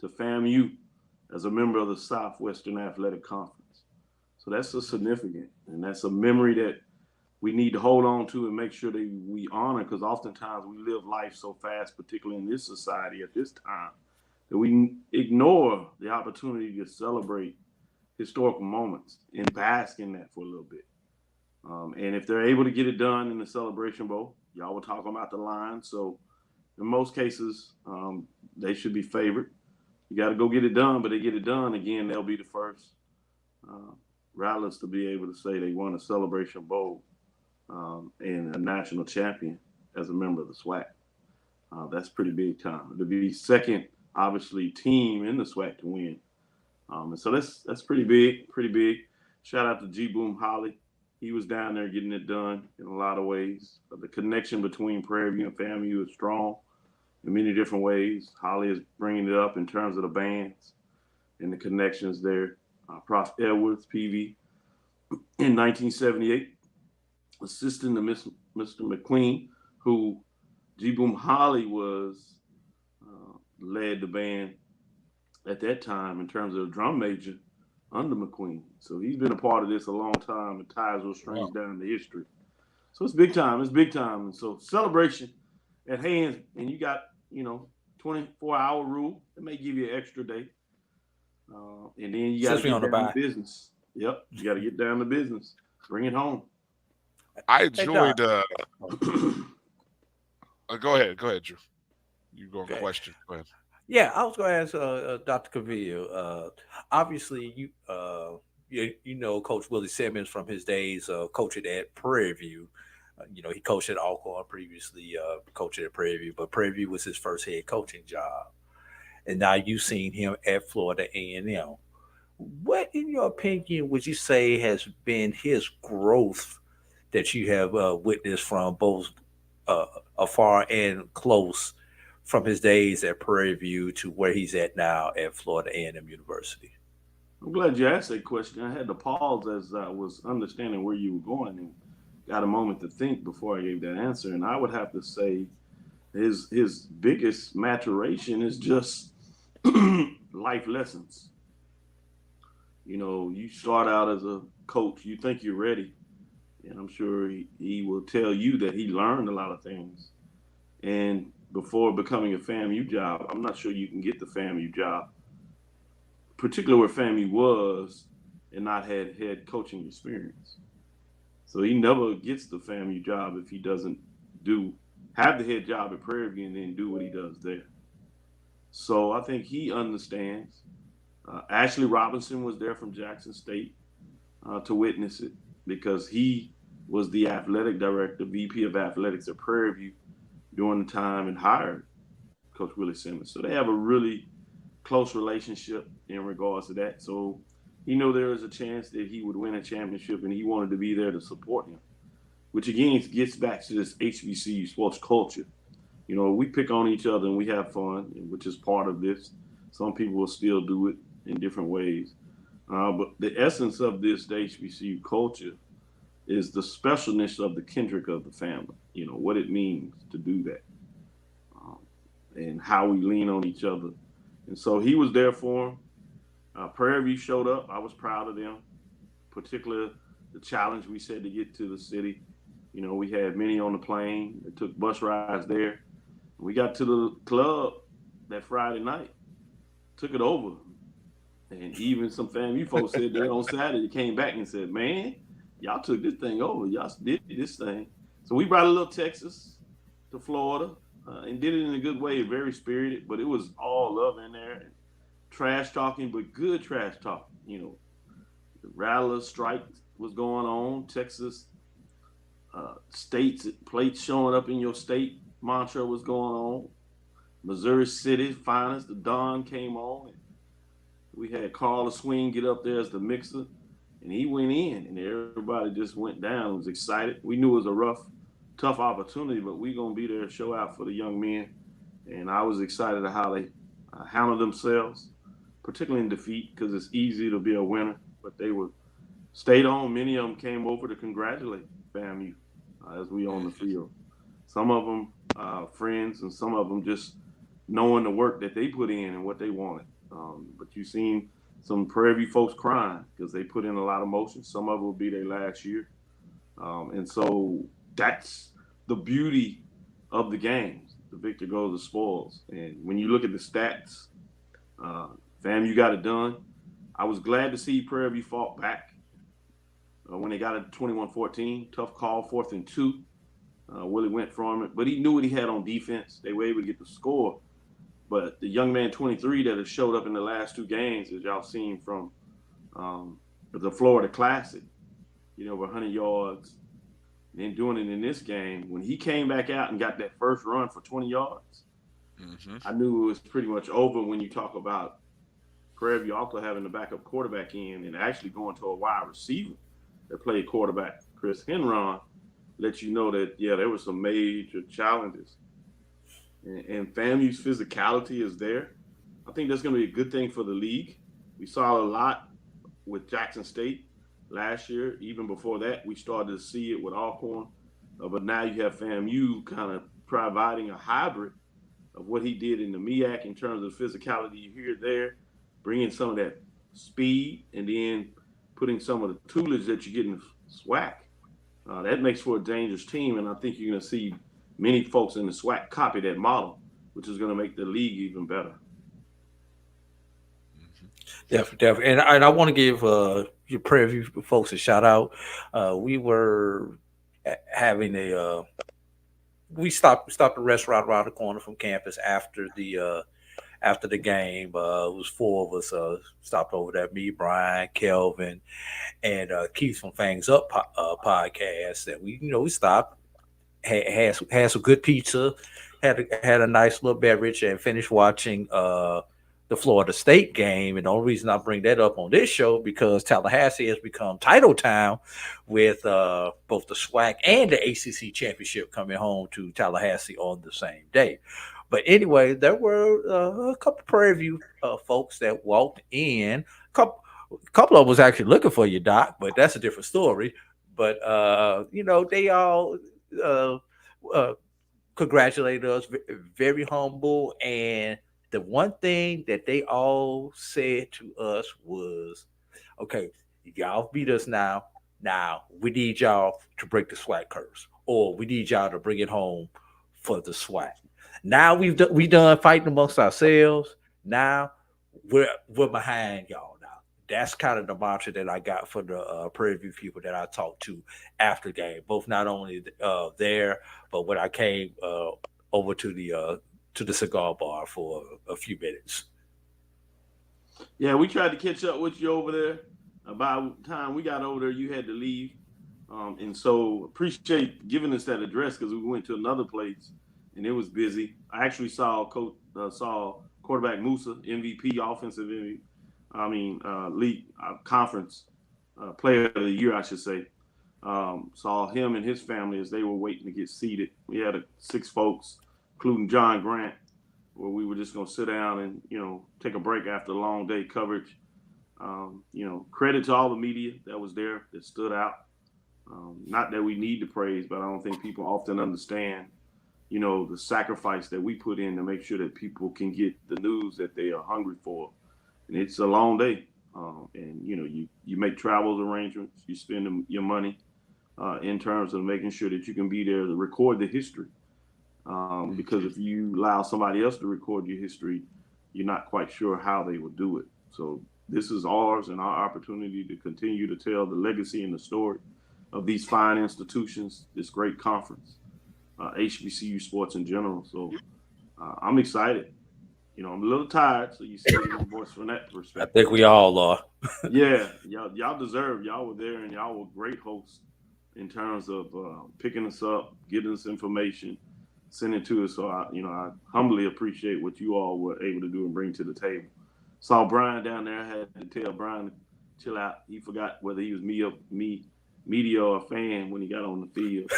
to FAMU as a member of the Southwestern Athletic Conference. So that's a significant, and that's a memory that we need to hold on to and make sure that we honor, because oftentimes we live life so fast, particularly in this society at this time, that we ignore the opportunity to celebrate historical moments and bask in that for a little bit. And if they're able to get it done in the Celebration Bowl, y'all were talking about the line. So in most cases, they should be favored. You got to go get it done, but they get it done. Again, they'll be the first Rattlers to be able to say they won a Celebration Bowl and a national champion as a member of the SWAC. That's pretty big time. To be second, obviously, team in the SWAC to win. And so that's pretty big. Shout out to G. Boom Holly. He was down there getting it done in a lot of ways. The connection between Prairie View and FAMU is strong in many different ways. Holly is bringing it up in terms of the bands and the connections there. Prof. Edwards, PV, in 1978, assisting to Mr. McQueen, who G. Boom Holly was led the band at that time in terms of drum major under McQueen. So he's been a part of this a long time and ties those strings down to history. So it's big time. And so celebration at hands, and you got, 24-hour rule. It may give you an extra day. And then you got to get down to business. Yep, you got to get down to business. Bring it home. I enjoyed. Go ahead, Drew. You go on question. Go ahead. Yeah, I was going to ask Dr. Cavillo. Obviously, you know Coach Willie Simmons from his days coaching at Prairie View. He coached at Alcorn previously, coaching at Prairie View, but Prairie View was his first head coaching job. And now you've seen him at Florida A&M. What, in your opinion, would you say has been his growth that you have witnessed from both afar and close from his days at Prairie View to where he's at now at Florida A&M University? I'm glad you asked that question. I had to pause as I was understanding where you were going. And got a moment to think before I gave that answer, and I would have to say his biggest maturation is just life lessons. You know, you start out as a coach, you think you're ready, and I'm sure he will tell you that he learned a lot of things. And before becoming a FAMU job, I'm not sure you can get the FAMU job, particularly where FAMU was and not had head coaching experience. So he never gets the FAMU job if he doesn't have the head job at Prairie View and then do what he does there. So I think he understands. Ashley Robinson was there from Jackson State to witness it because he was the athletic director, VP of athletics at Prairie View during the time and hired Coach Willie Simmons. So they have a really close relationship in regards to that. So he knew there was a chance that he would win a championship, and he wanted to be there to support him, which again gets back to this HBCU sports culture. You know, we pick on each other and we have fun, which is part of this. Some people will still do it in different ways. But the essence of this, the HBCU culture, is the specialness of the kindred of the family, you know, what it means to do that, and how we lean on each other. And so he was there for him. Prairie View showed up. I was proud of them, particularly the challenge we said to get to the city. You know, we had many on the plane. They took bus rides there. We got to the club that Friday night, took it over. And even some FAMU folks said there on Saturday, came back and said, man, y'all took this thing over. Y'all did this thing. So we brought a little Texas to Florida and did it in a good way, very spirited, but it was all love in there. Trash talking, but good trash talking. You know, the Rattler strike was going on. Texas states, plates showing up in your state mantra was going on. Missouri City finest, the Don came on. And we had Carl Swing get up there as the mixer, and he went in, and everybody just went down, was excited. We knew it was a rough, tough opportunity, but we going to be there to show out for the young men. And I was excited at how they handled themselves, particularly in defeat, because it's easy to be a winner, but they were stayed on. Many of them came over to congratulate FAMU as we on the field. Some of them friends, and some of them just knowing the work that they put in and what they wanted. But you've seen some Prairie View folks crying because they put in a lot of motion. Some of it will be their last year. And so that's the beauty of the games. The victor goes the spoils. And when you look at the stats, FAMU got it done. I was glad to see Prairie View fought back when they got it 21-14. Tough call, 4th and 2. Willie went from it, but he knew what he had on defense. They were able to get the score. But the young man 23 that has showed up in the last 2 games, as y'all seen from the Florida Classic, you know, over 100 yards, and then doing it in this game, when he came back out and got that first run for 20 yards, I knew it was pretty much over when you talk about Prairie View also having the backup quarterback in and actually going to a wide receiver that played quarterback. Chris Henron let you know that, yeah, there were some major challenges. And FAMU's physicality is there. I think that's going to be a good thing for the league. We saw a lot with Jackson State last year. Even before that, we started to see it with Alcorn. But now you have FAMU kind of providing a hybrid of what he did in the MEAC in terms of physicality you hear there, bringing some of that speed, and then putting some of the toolage that you get in SWAC. That makes for a dangerous team, and I think you're going to see many folks in the SWAC copy that model, which is going to make the league even better. Definitely. And I want to give your Prairie View folks a shout out. We were having we stopped a restaurant around the corner from campus after the game. It was 4 of us stopped over there, me, Brian, Kelvin, and Keith from Fangs Up podcast. And we stopped, had some good pizza, had a nice little beverage, and finished watching the Florida State game. And the only reason I bring that up on this show because Tallahassee has become title town with both the SWAC and the ACC championship coming home to Tallahassee on the same day. But anyway, there were a couple of Prairie View folks that walked in. A couple of them was actually looking for you, Doc, but that's a different story. But they all uh, uh, congratulated us, very humble. And the one thing that they all said to us was, okay, y'all beat us now. Now we need y'all to break the SWAC curse, or we need y'all to bring it home for the SWAC. Now we done fighting amongst ourselves. Now we're behind y'all now. That's kind of the mantra that I got for the Prairie View people that I talked to after game, both not only there, but when I came over to the cigar bar for a few minutes. Yeah, we tried to catch up with you over there. About the time we got over there, you had to leave. And so appreciate giving us that address because we went to another place and it was busy. I actually saw quarterback Musa, MVP, offensive MVP, league conference player of the year, I should say. Saw him and his family as they were waiting to get seated. We had 6 folks, including John Grant, where we were just going to sit down and, take a break after a long day coverage. Credit to all the media that was there that stood out. Not that we need the praise, but I don't think people often understand, the sacrifice that we put in to make sure that people can get the news that they are hungry for. And it's a long day. And you make travels arrangements, you spend your money in terms of making sure that you can be there to record the history. Because if you allow somebody else to record your history, you're not quite sure how they will do it. So this is ours and our opportunity to continue to tell the legacy and the story of these fine institutions, this great conference, HBCU sports in general. So I'm excited. I'm a little tired, so you see it in the voice from that perspective. I think we all are. Yeah, y'all deserve. Y'all were there, and y'all were great hosts in terms of picking us up, giving us information, sending it to us. So I humbly appreciate what you all were able to do and bring to the table. Saw Bryan down there. I had to tell Bryan to chill out. He forgot whether he was media or a fan when he got on the field.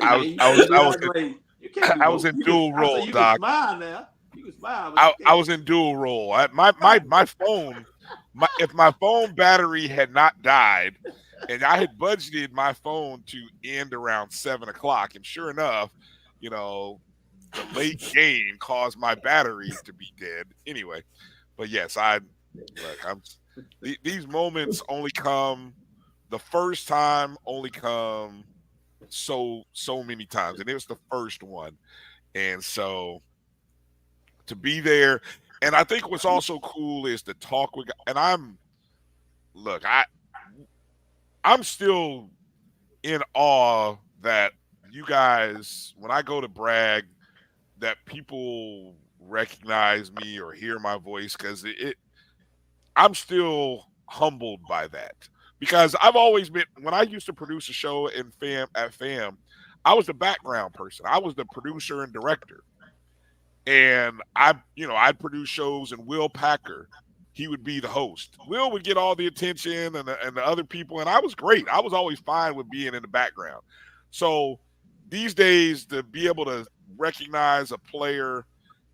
I was in dual role, Doc. You can smile now. You can smile. I was in dual role. My phone, if my phone battery had not died, and I had budgeted my phone to end around 7:00, and sure enough, the late game caused my battery to be dead. Anyway, but yes, these moments only come the first time, only come so many times, and it was the first one. And so to be there, and I think what's also cool is to talk with, and I'm still in awe that you guys, when I go to brag, that people recognize me or hear my voice, because I'm still humbled by that. Because I've always been, when I used to produce a show at FAM, I was the background person. I was the producer and director. And I'd produce shows, and Will Packer, he would be the host. Will would get all the attention and the other people, and I was great. I was always fine with being in the background. So these days, to be able to recognize a player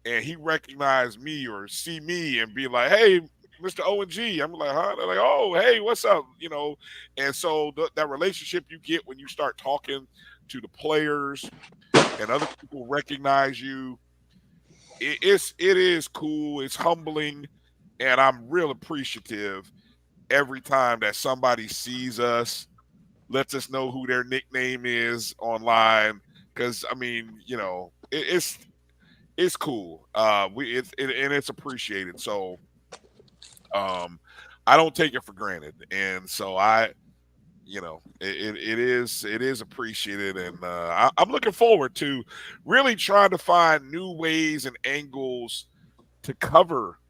and he recognize me or see me and be like, hey, Mr. O&G, I'm like, huh? They're like, oh, hey, what's up? And so that relationship you get when you start talking to the players and other people recognize you, it is cool. It's humbling, and I'm real appreciative every time that somebody sees us, lets us know who their nickname is online, because it's cool. And it's appreciated. So I don't take it for granted, and so it is appreciated, and I'm looking forward to really trying to find new ways and angles to cover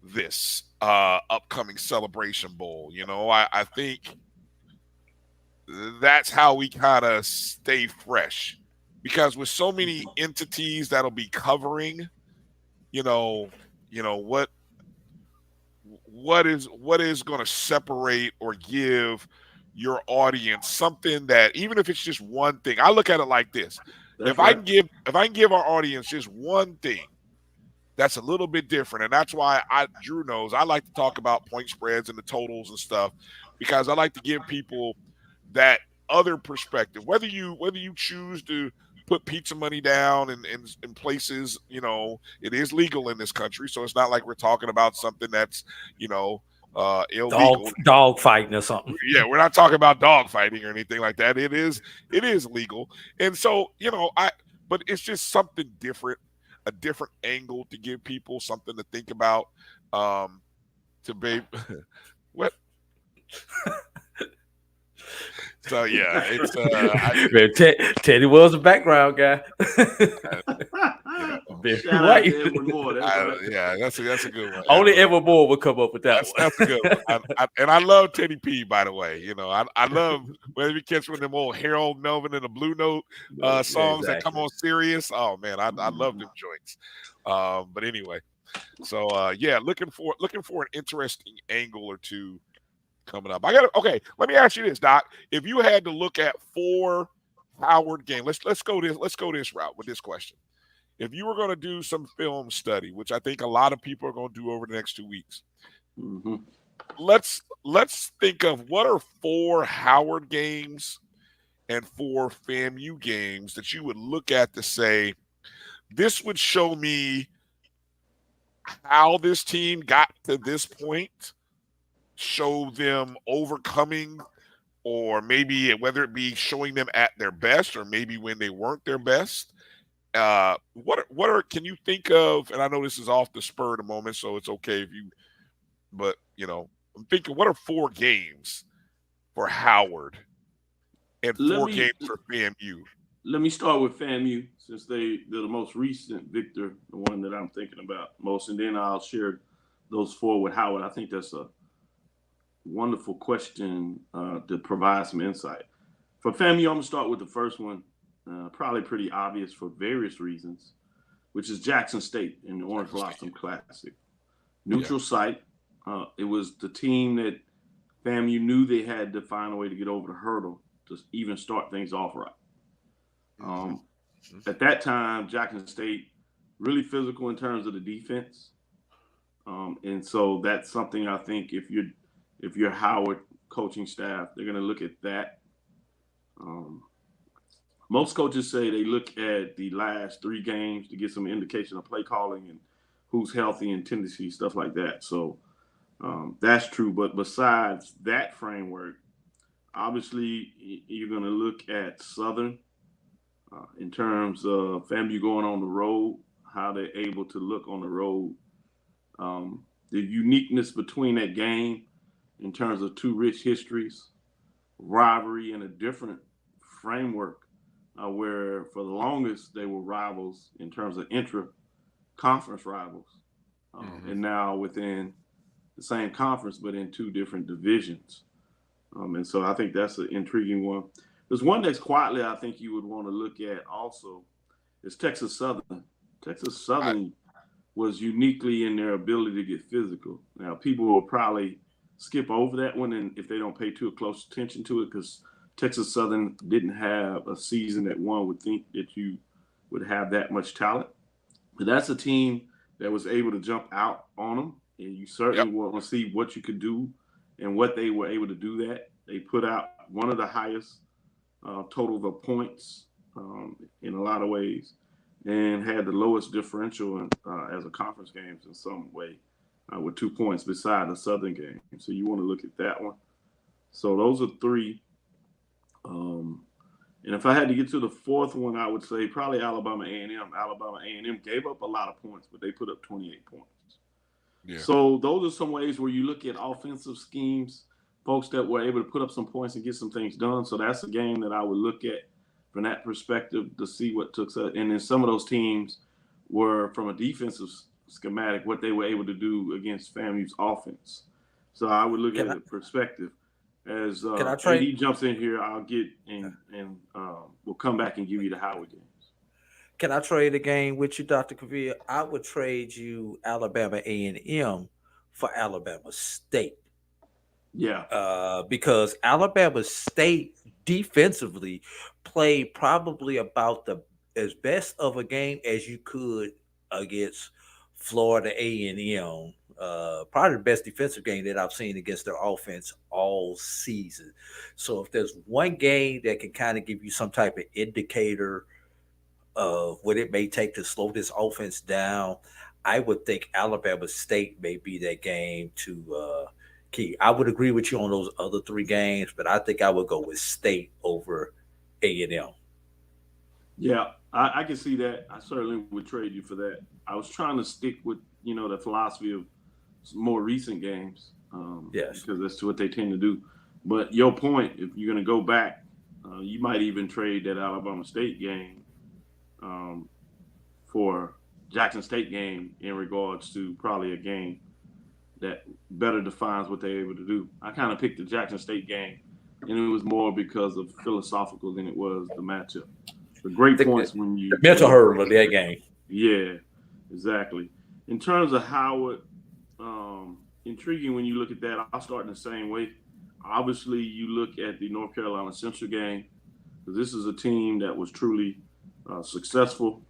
this upcoming Celebration Bowl. I think that's how we kind of stay fresh, because with so many entities that'll be covering, what is going to separate or give your audience something that, even if it's just one thing, I look at it like this: if I can give our audience just one thing that's a little bit different. And that's why Drew knows I like to talk about point spreads and the totals and stuff, because I like to give people that other perspective. Whether you choose to put pizza money down in places, it is legal in this country. So it's not like we're talking about something that's, illegal. Dog fighting or something. Yeah, we're not talking about dog fighting or anything like that. It is legal. And so, but it's just something different, a different angle to give people something to think about. What? So yeah, it's Teddy was a background guy. Yeah, that's a good one. Only Evermore would come up with that one. That's a good one. And I love Teddy P, by the way. I love whether you catch one of them old Harold Melvin and the Blue Note songs that come on Sirius. Oh man, I love them joints. But anyway, so looking for an interesting angle or two coming up. Let me ask you this, Doc. If you had to look at 4 Howard games, let's go this route with this question. If you were going to do some film study, which I think a lot of people are going to do over the next 2 weeks, let's think of what are 4 Howard games and 4 FAMU games that you would look at to say, this would show me how this team got to this point, show them overcoming, or maybe whether it be showing them at their best or maybe when they weren't their best. Can you think of, and I know this is off the spur of the moment, so it's okay but I'm thinking, what are 4 games for Howard and 4 games for FAMU? Let me start with FAMU, since they're the most recent victor, the one that I'm thinking about most, and then I'll share those 4 with Howard. I think that's a wonderful question to provide some insight. For FAMU, I'm going to start with the first one, probably pretty obvious for various reasons, which is Jackson State in the Orange Blossom Classic. Neutral site. It was the team that FAMU knew they had to find a way to get over the hurdle to even start things off right. At that time, Jackson State, really physical in terms of the defense. And so that's something I think if you're Howard coaching staff, they're going to look at that. Most coaches say they look at the last 3 games to get some indication of play calling and who's healthy and tendency, stuff like that. So that's true. But besides that framework, obviously you're going to look at Southern in terms of FAMU going on the road, how they're able to look on the road, the uniqueness between that game in terms of 2 rich histories, rivalry, and a different framework where for the longest they were rivals in terms of intra-conference rivals. And now within the same conference, but in 2 different divisions. And so I think that's an intriguing one. There's one that's quietly I think you would want to look at also is Texas Southern. Texas Southern was uniquely in their ability to get physical. Now, people will probably skip over that one and if they don't pay too close attention to it, because Texas Southern didn't have a season that one would think that you would have that much talent. But that's a team that was able to jump out on them, and you certainly want to see what you could do and what they were able to do that. They put out one of the highest total of points in a lot of ways and had the lowest differential as a conference games in some way with 2 points beside the Southern game. So you want to look at that one. So those are 3. And if I had to get to the 4th one, I would say probably Alabama A&M. Alabama A&M gave up a lot of points, but they put up 28 points. Yeah. So those are some ways where you look at offensive schemes, folks that were able to put up some points and get some things done. So that's a game that I would look at from that perspective to see what took. And then some of those teams were from a defensive schematic, what they were able to do against FAMU's offense. So I would look at the perspective. As A.D jumps in here, I'll get and we'll come back and give you the Howard games. Can I trade a game with you, Dr. Kavir? I would trade you Alabama A&M for Alabama State. Yeah. Because Alabama State defensively played probably about as best of a game as you could against Florida A&M. Probably the best defensive game that I've seen against their offense all season. So if there's one game that can kind of give you some type of indicator of what it may take to slow this offense down, I would think Alabama State may be that game to key. I would agree with you on those other three games, but I think I would go with State over A&M. Yeah, I can see that. I certainly would trade you for that. I was trying to stick with, the philosophy of more recent games. Yes. Because that's what they tend to do. But your point, if you're going to go back, you might even trade that Alabama State game for Jackson State game in regards to probably a game that better defines what they're able to do. I kind of picked the Jackson State game, and it was more because of philosophical than it was the matchup. The great points when you... The mental hurdle of that game. Yeah, exactly. In terms of Howard, intriguing when you look at that. I'll start in the same way. Obviously, you look at the North Carolina Central game, because this is a team that was truly successful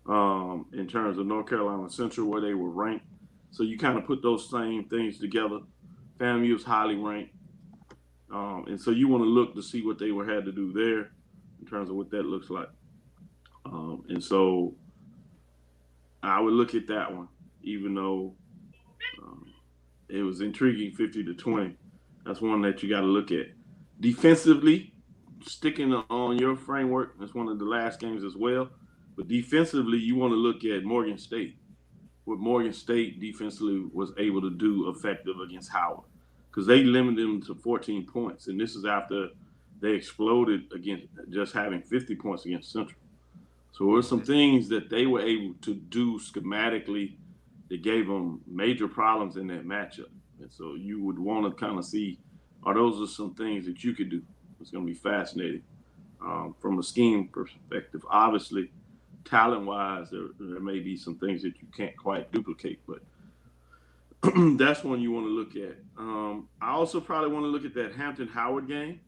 in terms of North Carolina Central, where they were ranked. So you kind of put those same things together. FAMU is highly ranked. And so you want to look to see what they had to do there in terms of what that looks like. And so I would look at that one, even though it was intriguing 50-20. That's one that you got to look at. Defensively, sticking on your framework, that's one of the last games as well. But defensively, you want to look at Morgan State. What Morgan State defensively was able to do effective against Howard, because they limited them to 14 points. And this is after they exploded against just having 50 points against Central. So there were some things that they were able to do schematically that gave them major problems in that matchup. And so you would want to kind of see, those are some things that you could do. It's going to be fascinating from a scheme perspective. Obviously, talent-wise, there may be some things that you can't quite duplicate, but that's one you want to look at. I also probably want to look at that Hampton-Howard game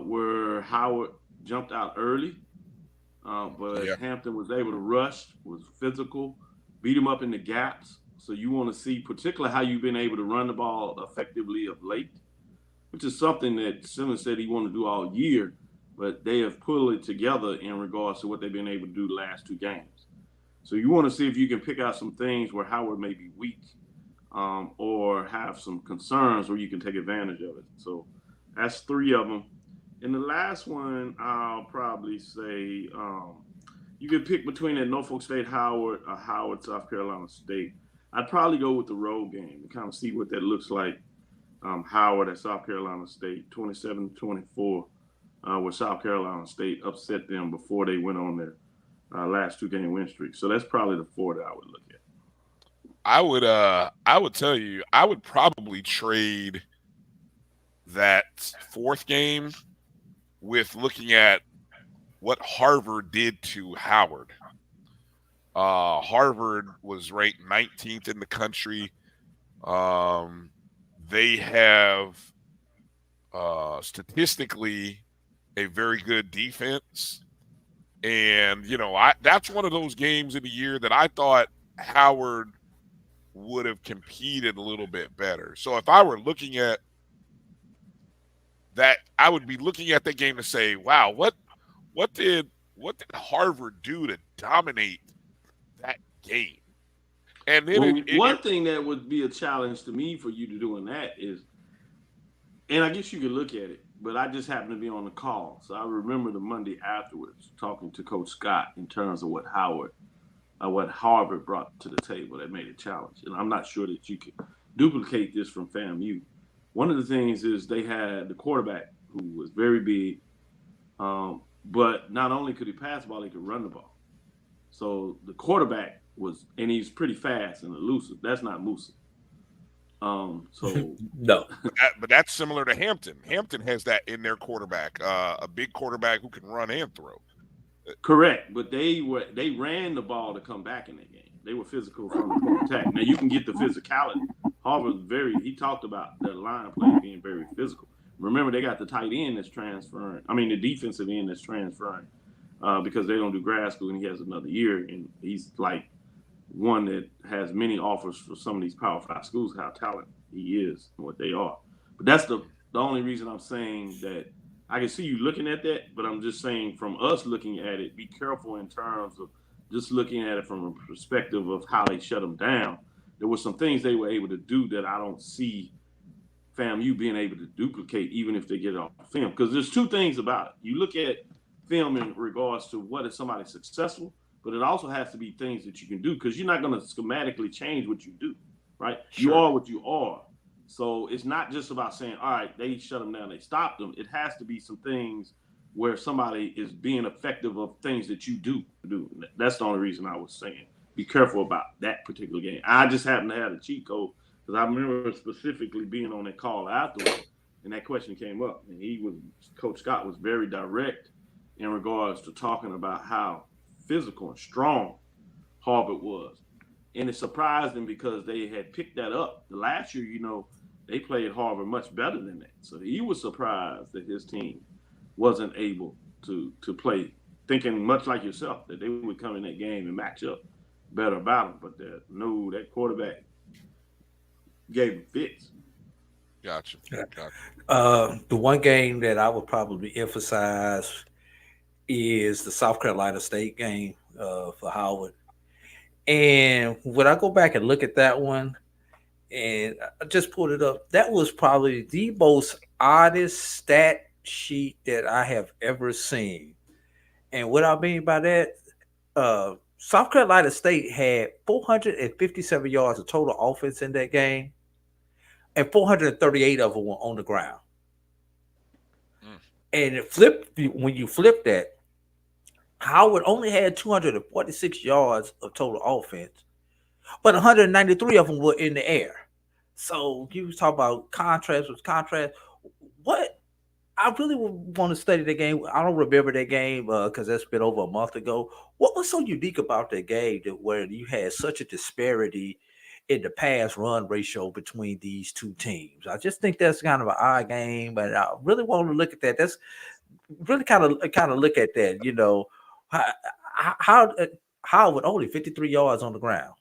where Howard jumped out early, but Hampton was able to rush, was physical, beat him up in the gaps. So you want to see particularly how you've been able to run the ball effectively of late, which is something that Simmons said he wanted to do all year, but they have pulled it together in regards to what they've been able to do the last two games. So you want to see if you can pick out some things where Howard may be weak or have some concerns where you can take advantage of it. So that's three of them. And the last one, I'll probably say you can pick between a Norfolk State Howard or Howard South Carolina State. I'd probably go with the road game to kind of see what that looks like. Howard at South Carolina State, 27-24. Where South Carolina State upset them before they went on their last two-game win streak. So that's probably the four that I would look at. I would tell you, I would probably trade that fourth game with looking at what Harvard did to Howard. Harvard was ranked 19th in the country. They have statistically a very good defense. And, that's one of those games in the year that I thought Howard would have competed a little bit better. So if I were looking at that, I would be looking at that game to say, wow, what did Harvard do to dominate that game? And then one thing that would be a challenge to me for you to doing that is, and I guess you could look at it, but I just happened to be on the call. So I remember the Monday afterwards talking to Coach Scott in terms of what Harvard brought to the table that made it challenge. And I'm not sure that you can duplicate this from FAMU. One of the things is they had the quarterback who was very big, but not only could he pass the ball, he could run the ball. So the quarterback and he's pretty fast and elusive. That's not Musa. No, but that's similar to Hampton. Hampton has that in their quarterback, a big quarterback who can run and throw. Correct, but they ran the ball to come back in that game. They were physical from the point of attack. Now you can get the physicality. Harvard's he talked about the line play being very physical. Remember, they got the tight end that's transferring. I mean, the defensive end that's transferring because they don't do grad school and he has another year. And he's like one that has many offers for some of these Power 5 schools, how talented he is and what they are. But that's the only reason I'm saying that. I can see you looking at that, but I'm just saying from us looking at it, be careful in terms of just looking at it from a perspective of how they shut them down. There were some things they were able to do that I don't see FAMU being able to duplicate, even if they get it off film. Because there's two things about it. You look at film in regards to what is somebody successful, but it also has to be things that you can do, because you're not going to schematically change what you do, right? Sure. You are what you are. So it's not just about saying, all right, they shut them down, they stopped them. It has to be some things where somebody is being effective of things that you do. That's the only reason I was saying be careful about that particular game. I just happen to have a cheat code, because I remember specifically being on that call afterwards, and that question came up, and Coach Scott was very direct in regards to talking about how physical and strong Harvard was. And it surprised him because they had picked that up. The last year, they played Harvard much better than that. So he was surprised that his team wasn't able to play, thinking much like yourself, that they would come in that game and match up better about them. But that quarterback gave him fits. Gotcha. The one game that I would probably emphasize is the South Carolina State game for Howard. And when I go back and look at that one, and I just pulled it up, that was probably the most oddest stat sheet that I have ever seen. And what I mean by that, South Carolina State had 457 yards of total offense in that game, and 438 of them were on the ground. And when you flip that, Howard only had 246 yards of total offense, but 193 of them were in the air. So you was talking about contrast with contrast. What I really want to study the game. I don't remember that game because that's been over a month ago. What was so unique about that game where you had such a disparity in the pass run ratio between these two teams? I just think that's kind of an odd game, but I really want to look at that. That's really kind of look at that. How with only 53 yards on the ground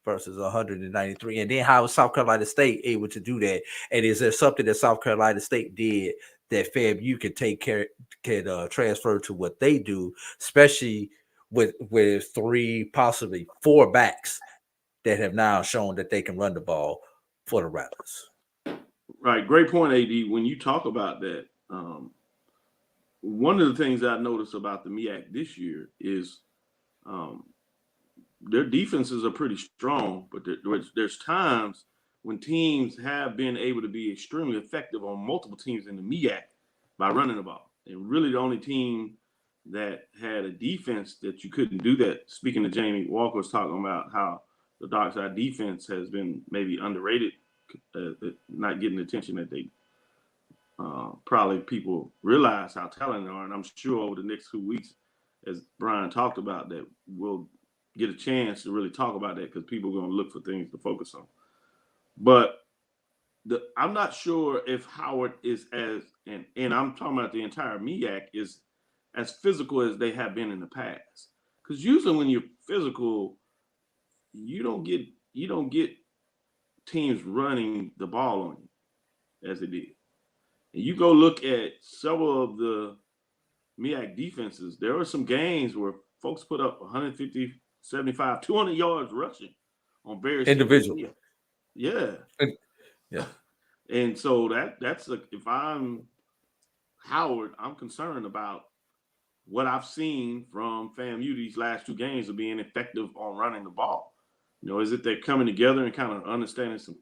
versus 193, and then how was South Carolina State able to do that? And is there something that South Carolina State did that FAMU can transfer to what they do, especially with 3, possibly 4 backs that have now shown that they can run the ball for the Rattlers? Right, great point, AD. When you talk about that, one of the things I noticed about the MEAC this year is their defenses are pretty strong, but there's times when teams have been able to be extremely effective on multiple teams in the MEAC by running the ball. And really the only team that had a defense that you couldn't do that, speaking to Jamie Walker, was talking about how the dark side defense has been maybe underrated, not getting the attention that they probably people realize how talented they are. And I'm sure over the next 2 weeks, as Bryan talked about, that we'll get a chance to really talk about that, because people are going to look for things to focus on. But I'm not sure if Howard is and I'm talking about the entire MEAC, is as physical as they have been in the past. Because usually when you're physical, you don't get teams running the ball on you as they did. And you go look at several of the MEAC defenses, there were some games where folks put up 150, 75, 200 yards rushing on various individuals. Yeah. Yeah. And so that's if I'm Howard, I'm concerned about what I've seen from FAMU these last 2 games of being effective on running the ball. Is it they're coming together and kind of understanding some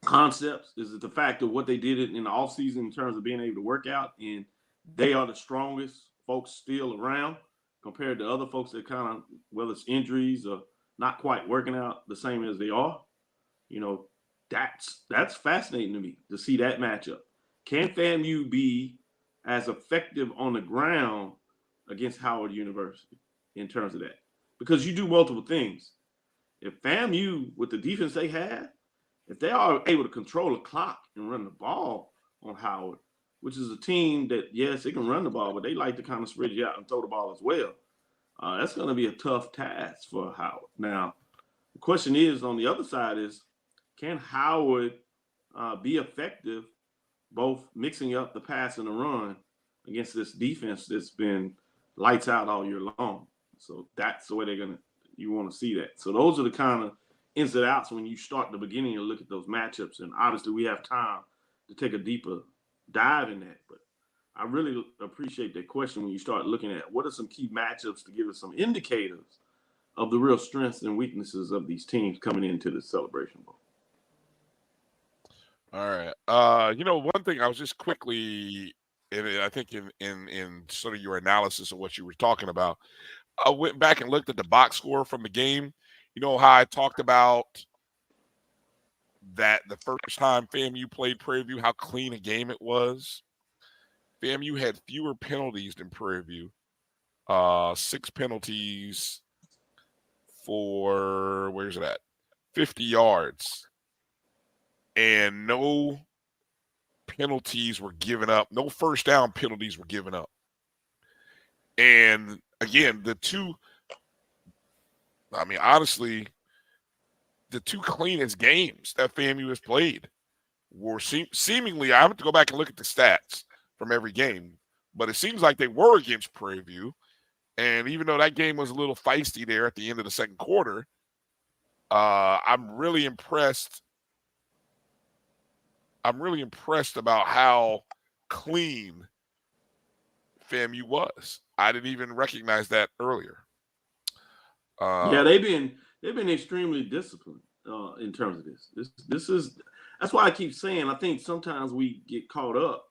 concepts? Is it the fact of what they did in the offseason in terms of being able to work out, and they are the strongest folks still around compared to other folks that kind of, whether it's injuries or not quite working out the same as they are? That's fascinating to me to see that matchup. Can FAMU be as effective on the ground against Howard University in terms of that? Because you do multiple things. If FAMU, with the defense they have, if they are able to control the clock and run the ball on Howard, which is a team that, yes, it can run the ball, but they like to kind of spread you out and throw the ball as well. That's going to be a tough task for Howard. Now, the question is, on the other side is, can Howard be effective both mixing up the pass and the run against this defense that's been lights out all year long? So that's the way you want to see that. So those are the kind of ins and outs when you start the beginning and look at those matchups. And obviously we have time to take a deeper dive in that. But I really appreciate that question when you start looking at what are some key matchups to give us some indicators of the real strengths and weaknesses of these teams coming into the Celebration Bowl. All right. One thing I was just quickly, and I think in sort of your analysis of what you were talking about, I went back and looked at the box score from the game. You know how I talked about that the first time FAMU played Prairie View, how clean a game it was? FAMU had fewer penalties than Prairie View. 6 penalties for, where's it at? 50 yards. And no penalties were given up. No first down penalties were given up. And again, honestly, the 2 cleanest games that FAMU has played were seemingly, I have to go back and look at the stats from every game, but it seems like they were against Prairie View. And even though that game was a little feisty there at the end of the second quarter, I'm really impressed about how clean FAMU was. I didn't even recognize that earlier. They've been extremely disciplined in terms of this. That's why I keep saying I think sometimes we get caught up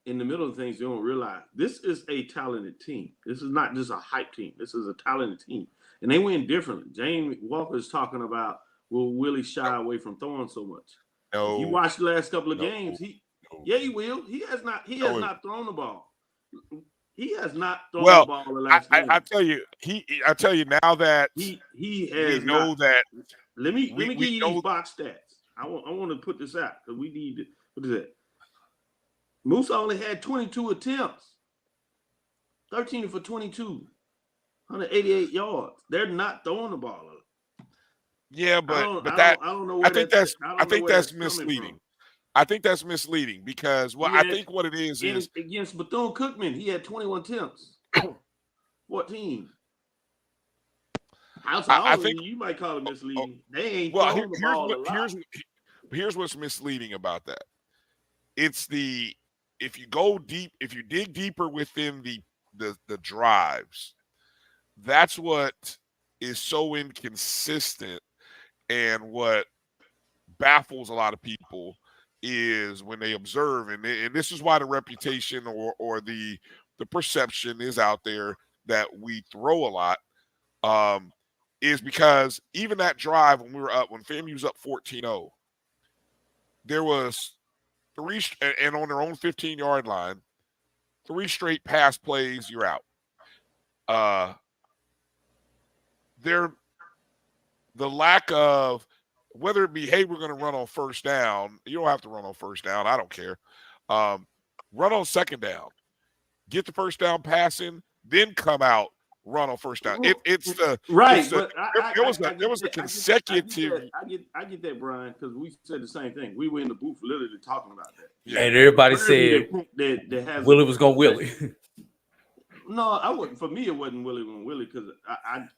in the middle of things. You don't realize this is a talented team. This is not just a hype team. This is a talented team, and they win differently. James Walker is talking about will Willie shy away from throwing so much. No, you watch the last couple of games. He will. He has not thrown the ball. He has not thrown the ball the last game. I tell you now that he has know that. Let me give you these box stats. I want to put this out because we need to. What is that? Moose only had 22 attempts, 13 for 22, 188 yards. They're not throwing the ball. Yeah, I don't know. I think that's misleading. I think that's misleading because I think what it is against Bethune-Cookman, he had 21 attempts. 14. I think you might call it misleading. They ain't throwing the ball a lot. Here's what's misleading about that. It's if you go deep, if you dig deeper within the drives, that's what is so inconsistent and what baffles a lot of people is when they observe, and this is why the reputation or the perception is out there that we throw a lot, is because even that drive when FAMU was up 14-0, there was 3, and on their own 15-yard line, 3 straight pass plays, you're out. The lack of, whether it be, hey, we're going to run on first down. You don't have to run on first down. I don't care. Run on second down. Get the first down passing, then come out, run on first down. There was a consecutive. I get that, Brian, because we said the same thing. We were in the booth literally talking about that. Yeah. And everybody said Willie was going to Willie. No, I wouldn't. For me, it wasn't Willie because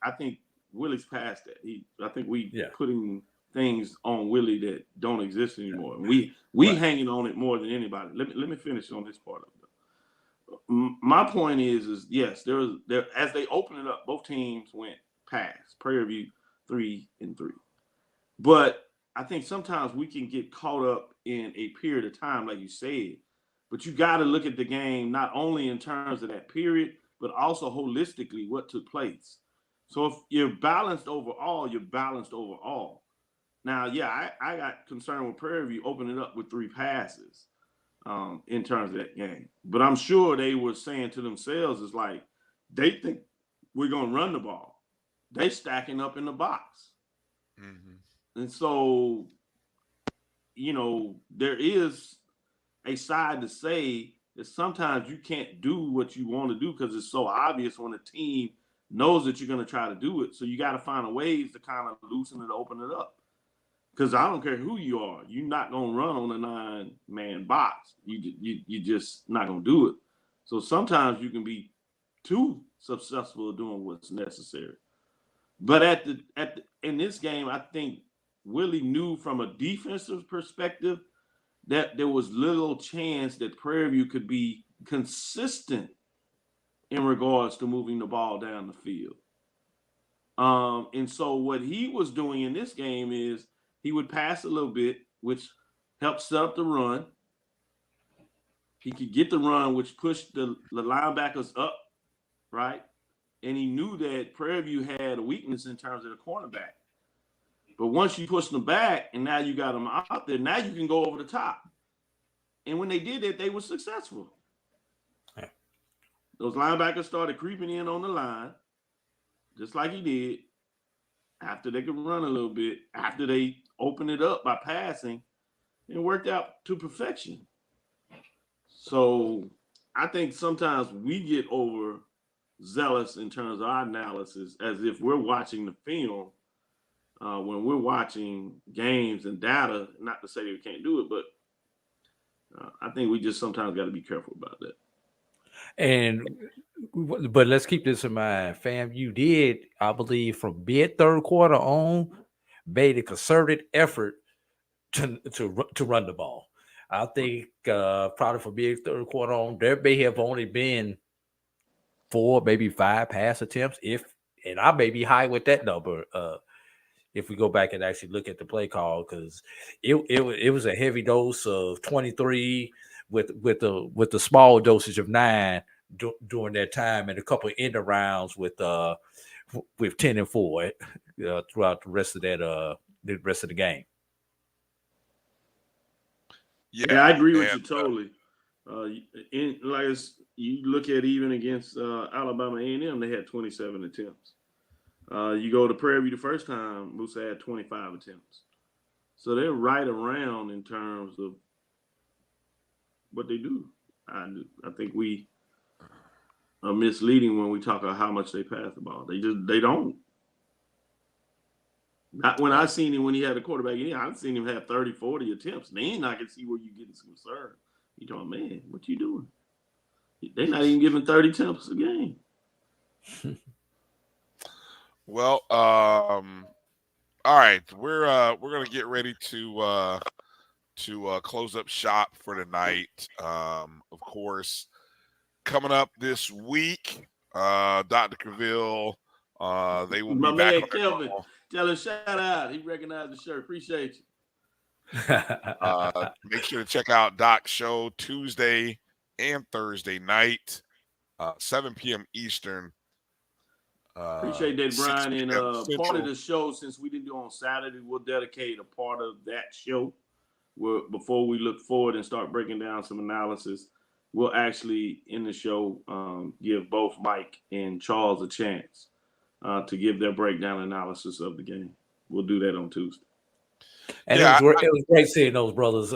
I think Willie's past that. I think we putting things on Willie that don't exist anymore. We hanging on it more than anybody. Let me finish on this part of it. My point is yes, there as they open it up, both teams went past Prairie View 3-3. But I think sometimes we can get caught up in a period of time, like you said. But you got to look at the game not only in terms of that period, but also holistically what took place. So if you're balanced overall, you're balanced overall. Now, yeah, I got concerned with Prairie View opening up with 3 passes in terms of that game. But I'm sure they were saying to themselves, it's like, they think we're going to run the ball. They stacking up in the box. Mm-hmm. And so, there is a side to say is sometimes you can't do what you want to do because it's so obvious when a team knows that you're going to try to do it. So you got to find a ways to kind of loosen it, open it up. Because I don't care who you are, you're not going to run on a 9-man box. You just not going to do it. So sometimes you can be too successful at doing what's necessary. But in this game, I think Willie knew from a defensive perspective that there was little chance that Prairie View could be consistent in regards to moving the ball down the field. And so what he was doing in this game is he would pass a little bit, which helped set up the run. He could get the run, which pushed the linebackers up, right? And he knew that Prairie View had a weakness in terms of the cornerback. But once you push them back and now you got them out there, now you can go over the top. And when they did that, they were successful. Yeah. Those linebackers started creeping in on the line, just like he did, after they could run a little bit, after they opened it up by passing, and worked out to perfection. So I think sometimes we get overzealous in terms of our analysis as if we're watching the film when we're watching games and data, not to say we can't do it, but I think we just sometimes got to be careful about that. But let's keep this in mind. FAMU did, I believe, from mid third quarter on, made a concerted effort to run the ball. I think probably from mid third quarter on, there may have only been 4, maybe 5 pass attempts. And I may be high with that number. If we go back and actually look at the play call, because it was a heavy dose of 23 with the small dosage of 9 during that time, and a couple of end rounds with 10 and 4 throughout the rest of the game. Yeah, I agree with you totally. You look at even against Alabama A&M, they had 27 attempts. You go to Prairie View the first time, Musa had 25 attempts. So they're right around in terms of what they do. I think we are misleading when we talk about how much they pass the ball. They don't. Not when I seen him when he had a quarterback in here. I've seen him have 30, 40 attempts. Then I can see where you're getting some concern. You're talking, man, what you doing? They're not even giving 30 attempts a game. Well, all right, we're gonna get ready to close up shop for tonight. Of course, coming up this week, Dr. Cavill, they will be back. Man, Kelvin, tell him shout out. He recognized the shirt. Appreciate you. Make sure to check out Doc's show Tuesday and Thursday night, 7 p.m. Eastern. Appreciate that, Brian. And part of the show, since we didn't do on Saturday, we'll dedicate a part of that show before we look forward and start breaking down some analysis. We'll actually, in the show, give both Mike and Charles a chance to give their breakdown analysis of the game. We'll do that on Tuesday. And it was great seeing those brothers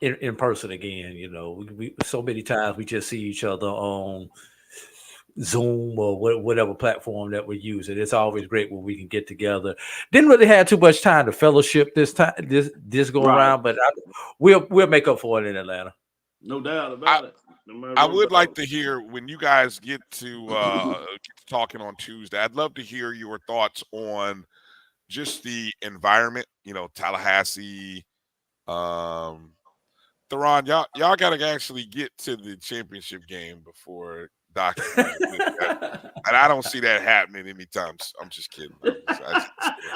in person again. You know, we so many times we just see each other on Zoom or whatever platform that we're using. It's always great when we can get together. Didn't really have too much time to fellowship this time, this go around, but we'll make up for it in Atlanta. No doubt about it. I would like to hear when you guys get to talking on Tuesday. I'd love to hear your thoughts on just the environment. You know, Tallahassee. Theron, y'all got to actually get to the championship game before Doc. And I don't see that happening anytime. I'm just kidding.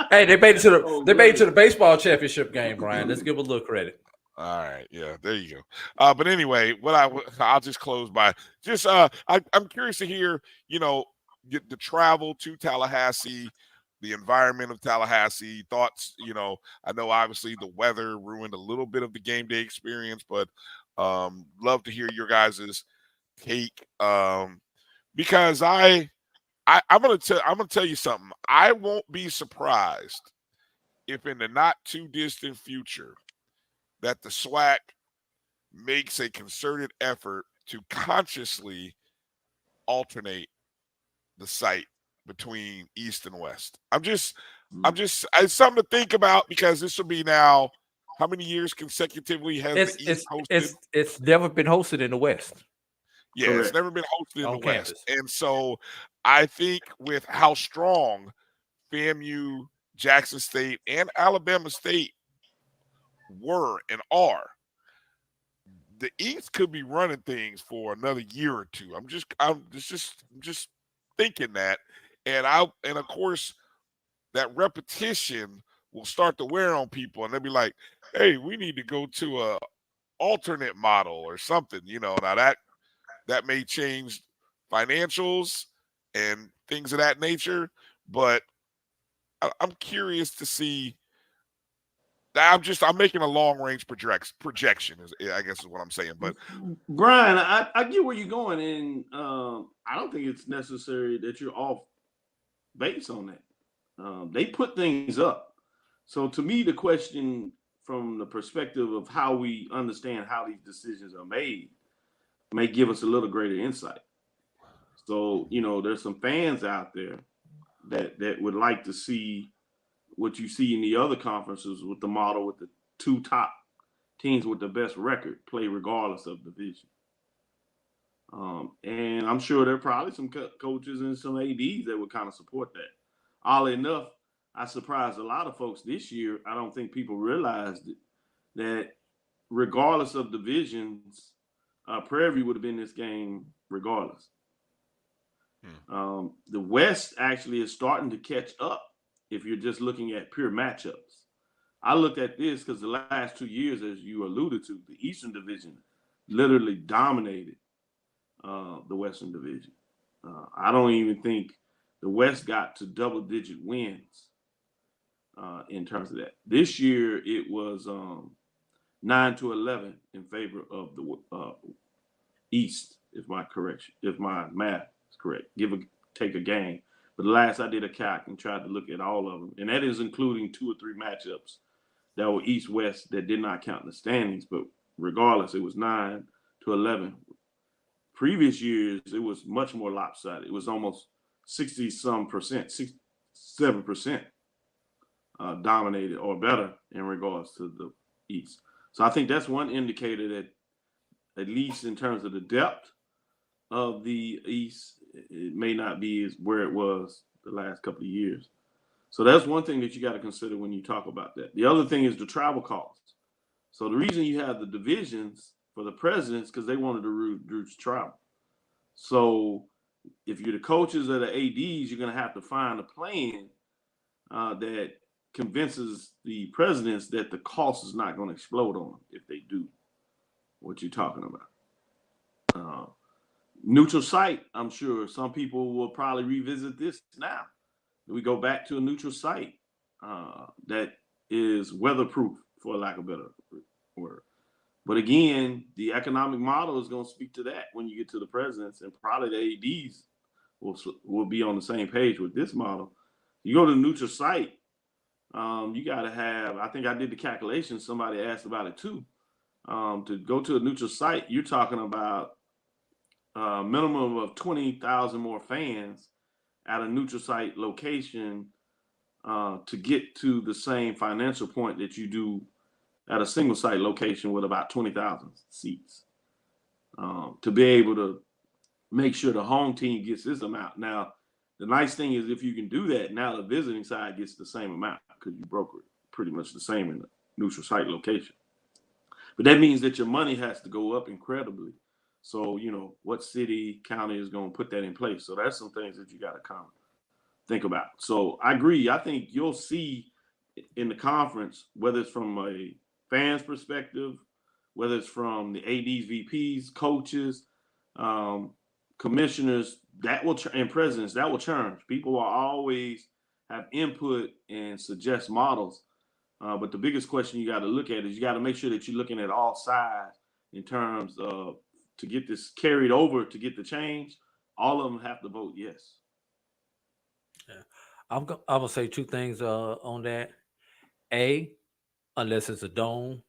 Hey, they made it to the baseball championship game, Brian. Let's give a little credit. All right, yeah, there you go. But anyway, I'll just close by just I'm curious to hear, you know, the travel to Tallahassee, the environment of Tallahassee, thoughts. You know, I know obviously the weather ruined a little bit of the game day experience, but love to hear your guys' take, because I'm gonna tell you something. I won't be surprised if in the not too distant future that the SWAC makes a concerted effort to consciously alternate the site between East and West. It's something to think about, because this will be now, how many years consecutively has the East hosted? It's never been hosted in the West. Yeah, Correct. It's never been hosted in On the campus. West. And so I think with how strong FAMU, Jackson State, and Alabama State were and are, the East could be running things for another year or two. I'm just thinking that. And of course that repetition will start to wear on people, and they'll be like, hey, we need to go to a alternate model or something, Now that may change financials and things of that nature, but I'm curious to see. I'm making a long range projection, I guess is what I'm saying. But Bryan, I get where you're going, and I don't think it's necessary that you're off base on that. They put things up. So to me, the question from the perspective of how we understand how these decisions are made may give us a little greater insight. So, there's some fans out there that would like to see what you see in the other conferences with the model with the two top teams with the best record play regardless of division. And I'm sure there are probably some coaches and some ADs that would kind of support that. Oddly enough, I surprised a lot of folks this year. I don't think people realized it, that regardless of divisions, Prairie View would have been this game regardless. The West actually is starting to catch up if you're just looking at pure matchups. I looked at this because the last 2 years, as you alluded to, the Eastern Division literally dominated the Western Division. I don't even think the West got to double-digit wins in terms of that. This year, it was 9-11 in favor of the East, if my math is correct. Take a game. But the last I did a calc and tried to look at all of them, and that is including 2 or 3 matchups that were East-West that did not count in the standings. But regardless, it was 9-11. Previous years, it was much more lopsided. It was almost 60-some percent, 67% dominated or better in regards to the East. So I think that's one indicator that, at least in terms of the depth of the East, it may not be as where it was the last couple of years. So that's one thing that you got to consider when you talk about that. The other thing is the travel costs. So the reason you have the divisions for the presidents, because they wanted to reduce travel. So if you're the coaches or the ADs, you're going to have to find a plan that convinces the presidents that the cost is not going to explode on them if they do what you're talking about. Neutral site, I'm sure some people will probably revisit this now. We go back to a neutral site that is weatherproof, for lack of a better word. But again, the economic model is going to speak to that when you get to the presidents, and probably the ADs will be on the same page with this model. You go to the neutral site, you got to have, I think I did the calculation, somebody asked about it too. To go to a neutral site, you're talking about a minimum of 20,000 more fans at a neutral site location to get to the same financial point that you do at a single site location with about 20,000 seats, to be able to make sure the home team gets this amount. Now, the nice thing is if you can do that, now the visiting side gets the same amount because you broker it pretty much the same in the neutral site location. But that means that your money has to go up incredibly. So, what city, county is going to put that in place? So that's some things that you got to kind of think about. So I agree. I think you'll see in the conference, whether it's from a fan's perspective, whether it's from the ADs, VPs, coaches, commissioners, and presidents, that will change. People will always have input and suggest models. But the biggest question you got to look at is you got to make sure that you're looking at all sides in terms of to get this carried over, to get the change. All of them have to vote yes. Yeah. I'm gonna say 2 things on that. A, unless it's a dome,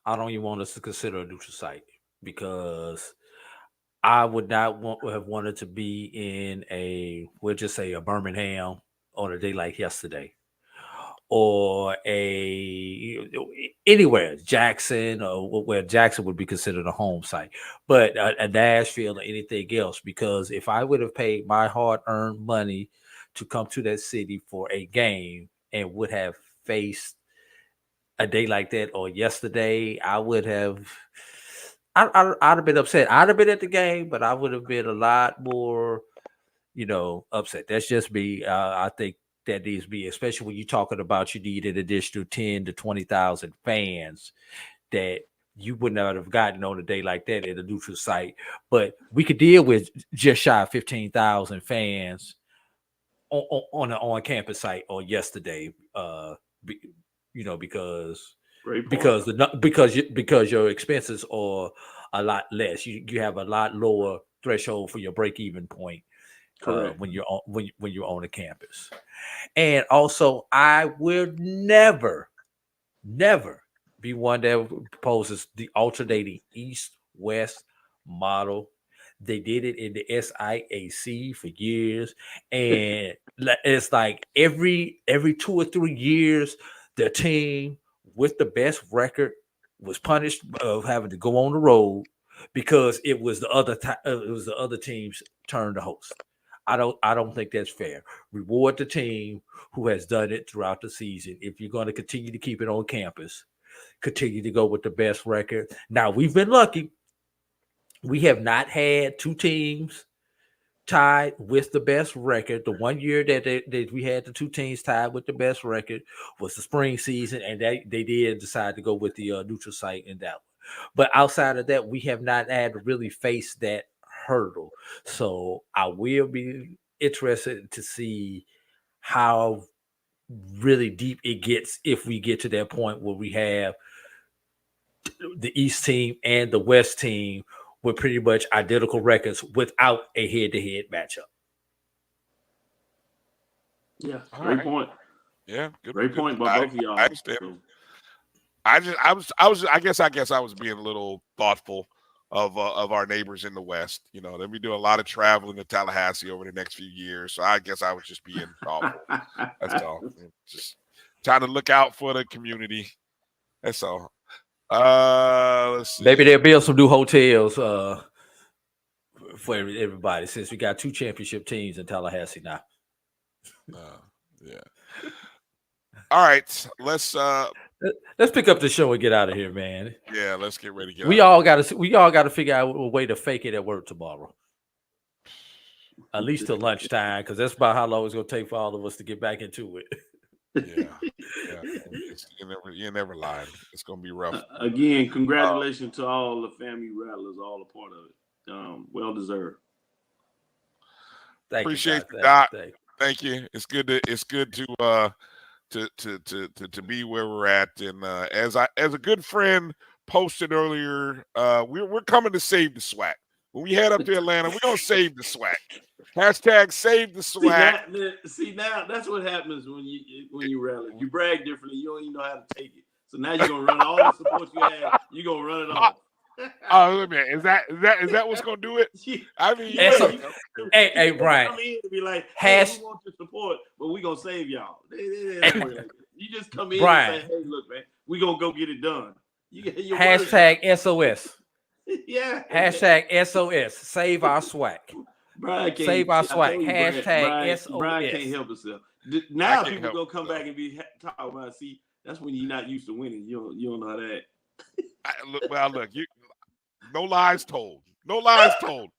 I don't even want us to consider a neutral site because I would not have wanted to be in we'll just say a Birmingham on a day like yesterday, or anywhere Jackson, or where Jackson would be considered a home site, but a Nashville or anything else. Because if I would have paid my hard-earned money to come to that city for a game and would have faced a day like that or yesterday, I would have. I'd have been upset. I'd have been at the game, but I would have been a lot more, upset. That's just me. I think that needs to be, especially when you're talking about you need an additional 10 to 20,000 fans that you would not have gotten on a day like that at a neutral site. But we could deal with just shy of 15,000 fans on an on-campus site on yesterday. Because your expenses are a lot less. You have a lot lower threshold for your break-even point when you're on a campus. And also, I will never be one that proposes the alternating east-west model. They did it in the SIAC for years, and it's like every 2 or 3 years, the team with the best record was punished of having to go on the road because it was the other team's turn to host. I don't think that's fair. Reward the team who has done it throughout the season. If you're going to continue to keep it on campus, continue to go with the best record. Now, we've been lucky. We have not had two teams tied with the best record. The one year that we had the two teams tied with the best record was the spring season, and they did decide to go with the neutral site in that one. But outside of that, we have not had to really face that hurdle. So I will be interested to see how really deep it gets if we get to that point where we have the East team and the West team with pretty much identical records without a head-to-head matchup. Yeah, great point. Yeah, great point by both of y'all. I understand. I guess I was being a little thoughtful of our neighbors in the West. They'll be doing a lot of traveling to Tallahassee over the next few years. So I guess I was just being thoughtful. That's all. Just trying to look out for the community. That's all. Let's see. Maybe they'll build some new hotels for everybody, since we got two championship teams in Tallahassee now. Yeah. All right, let's pick up the show and get out of here, man. Yeah, let's get ready to get. We all got to figure out a way to fake it at work tomorrow, at least till lunchtime, because that's about how long it's gonna take for all of us to get back into it. Yeah. You're never lying. It's gonna be rough. Again, congratulations to all the FAMU Rattlers, all a part of it. Well deserved. Appreciate you, Doc. Thank you. It's good to be where we're at. And as a good friend posted earlier, we're coming to save the SWAC. When we head up to Atlanta, we're gonna save the SWAC. Hashtag save the SWAC. See now that's what happens when you rally. You brag differently. You don't even know how to take it. So now you're gonna run all the support you have. You're gonna run it off. Oh, look, man, is that what's gonna do it? I mean, hey, Brian. Come in to be like, hey, we want your support, but we gonna save y'all. You just come in and say, hey, look, man, we gonna go get it done. Hashtag SOS. Yeah. Hashtag SOS. Save our SWAC. Brian can't, save our SWAC. Hashtag SOS. Brian can't help himself. Now people gonna come back and be talking about. See, that's when you're not used to winning. You don't know how to act. Look, no lies told. No lies told.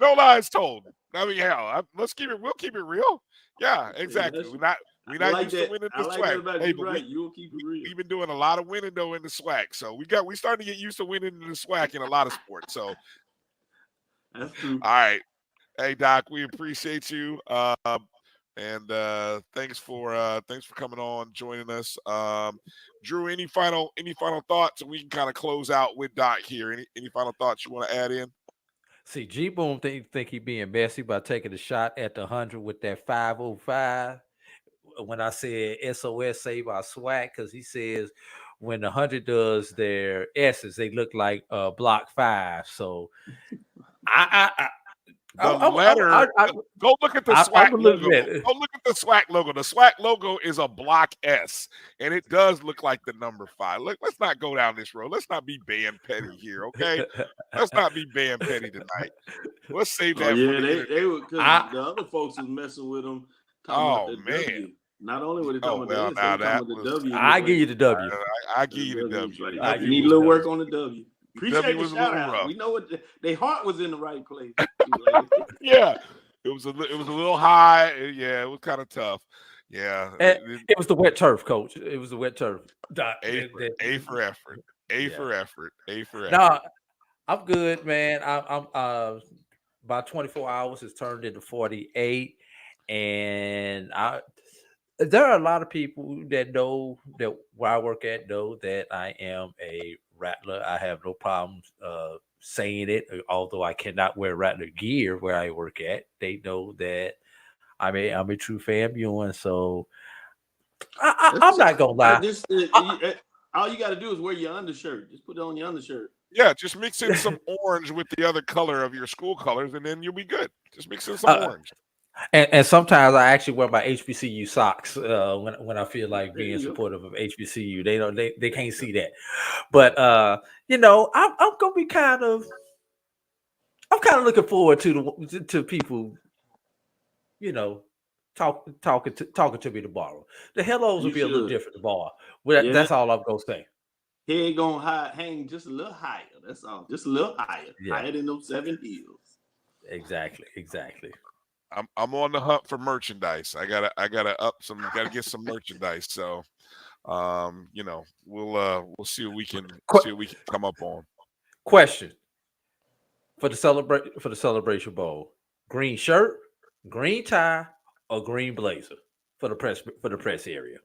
No lies told. I mean, hell, we'll keep it real. Yeah, exactly. We're not used to winning the SWAC. Hey, but you'll keep it real. We've been doing a lot of winning though in the SWAC. So we starting to get used to winning in the SWAC in a lot of sports. So that's true. All right. Hey, Doc, we appreciate you. And thanks for coming on, joining us. Drew, any final thoughts? And we can kind of close out with Doc here. Any final thoughts you want to add in? See, G Boom think he being messy by taking a shot at the 100 with that 505. When I said SOS save our SWAC, because he says when the 100 does their S's, they look like block 5. So go look at the SWAC logo. Go look at the SWAC logo. The SWAC logo is a block S, and it does look like the number 5. Look, let's not go down this road. Let's not be band petty here, okay? Let's not be band petty tonight. Let's save that. They were because the other folks was messing with them. Oh man! W. Not only were they talking about the W. I give you the W. I give you the W. You need a little work on the W. Appreciate was the shout out. rough. We know what their heart was in the right place. Yeah, it was a little high. Yeah, it was kind of tough. Yeah, it was the wet turf, coach. It was the wet turf. A for effort. A for effort. No, I'm good, man. I'm about 24 hours has turned into 48, and there are a lot of people that know that where I work at know that I am a Rattler. I have no problems saying it, although I cannot wear Rattler gear where I work at. They know that I'm a true FAMU, and so I'm not gonna lie. All you got to do is wear your undershirt. Just put it on your undershirt. Yeah, just mix in some orange with the other color of your school colors, and then you'll be good. Just mix in some orange. And sometimes I actually wear my HBCU socks when I feel like being supportive of HBCU. They can't see that, but I'm gonna be I'm kind of looking forward to people, talking to me tomorrow. The hellos will be a little different tomorrow. That's all I'm gonna say. He ain't gonna hang just a little higher. That's all, just a little higher, higher than those 7 heels. Exactly. I'm on the hunt for merchandise. I gotta get some merchandise. So, we'll see what we can come up on. Question for the celebration bowl: green shirt, green tie, or green blazer for the press area.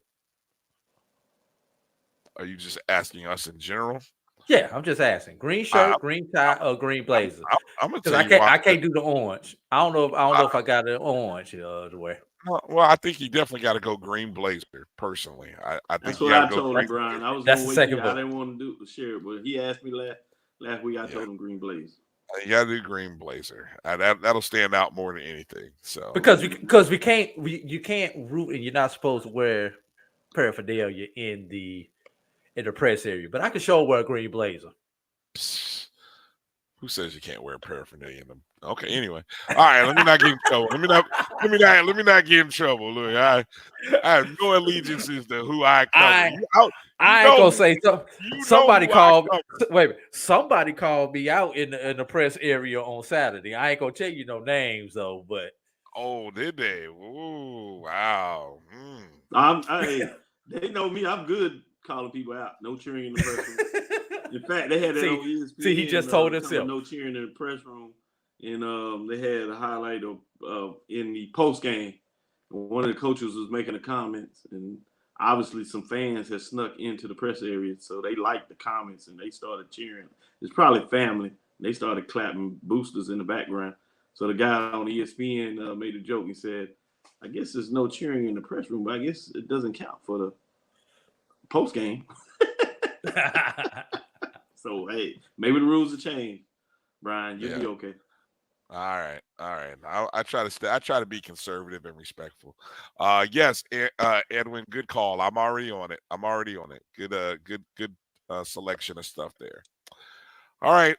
Are you just asking us in general? Yeah, I'm just asking. Green shirt, green tie, or green blazer. I'm gonna tell you I can't do the orange. I don't know if I got an orange the way. Well, I think you definitely got to go green blazer. Personally, I think that's you what I go told him, Brian. I was that's going the to second wait. I one. didn't want to share it, but he asked me last week. I told him green blazer. You got to do green blazer. That'll stand out more than anything. So because you can't root, and you're not supposed to wear paraphernalia in the press area. But I can show wear a green blazer. Who says you can't wear paraphernalia in them? Okay, anyway. All right, let me not get in trouble. Let me not get in trouble. Look, I have no allegiances to who I cover. I ain't gonna say something. Somebody called me out in the press area on Saturday. I ain't gonna tell you no names though, but did they? Ooh, wow. They know me. I'm good calling people out. No cheering in the press room. In fact, they had that on ESPN. See, he just told himself. No cheering in the press room. And they had a highlight of in the post game. One of the coaches was making a comment, and obviously some fans had snuck into the press area, so they liked the comments and they started cheering. It's probably family. They started clapping boosters in the background. So the guy on ESPN made a joke. He said, "I guess there's no cheering in the press room, but I guess it doesn't count for the post game." So hey, maybe the rules will change. Brian, you'll be okay. All right. I try to be conservative and respectful. Yes, Edwin, good call. I'm already on it. Good selection of stuff there. All right.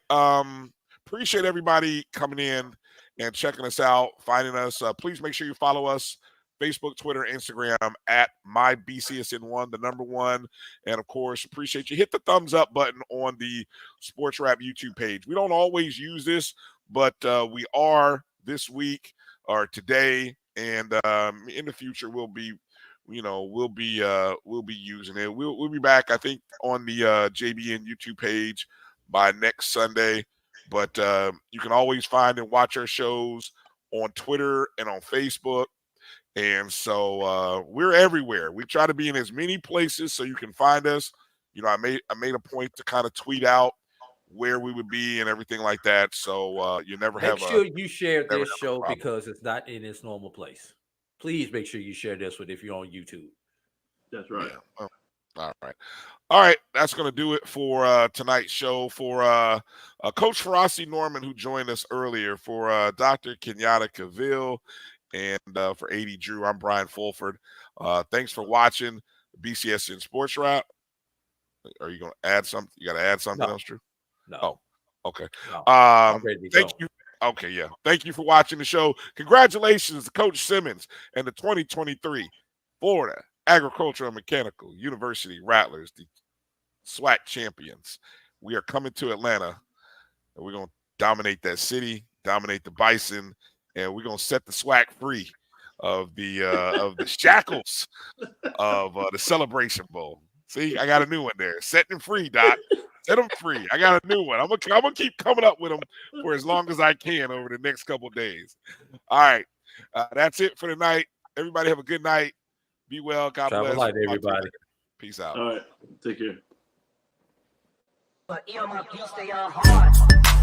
Appreciate everybody coming in and checking us out, finding us. Please make sure you follow us. Facebook, Twitter, Instagram at MyBCSN1, the number 1. And of course, appreciate you. Hit the thumbs up button on the SportsWrap YouTube page. We don't always use this, but we are this week or today, and in the future we'll be using it. We'll be back, I think, on the JBN YouTube page by next Sunday. But you can always find and watch our shows on Twitter and on Facebook. And so we're everywhere. We try to be in as many places so you can find us. I made a point to kind of tweet out where we would be and everything like that. So you never make sure you share this show because it's not in its normal place. Please make sure you share this if you're on YouTube. That's right. Yeah. All right. All right, that's going to do it for tonight's show. For Coach Ferrasi Norman, who joined us earlier, for Dr. Kenyatta Cavill, and for A.D. Drew, I'm Brian Fulford. Thanks for watching BCSN SportsWrap. Are you going to add something? You got to add something else, Drew? No. Oh, okay. No. I'm ready to thank go. you. Okay, yeah. Thank you for watching the show. Congratulations to Coach Simmons and the 2023 Florida Agricultural and Mechanical University Rattlers, the SWAC champions. We are coming to Atlanta, and we're going to dominate that city, dominate the Bison, and we're going to set the SWAC free of the shackles of the Celebration Bowl. See, I got a new one there. Set them free, Doc. Set them free. I got a new one. I'm gonna keep coming up with them for as long as I can over the next couple of days. All right, that's it for tonight. Everybody have a good night. Be well. God bless. Travel light, everybody. Peace out. All right. Take care. But you stay hard.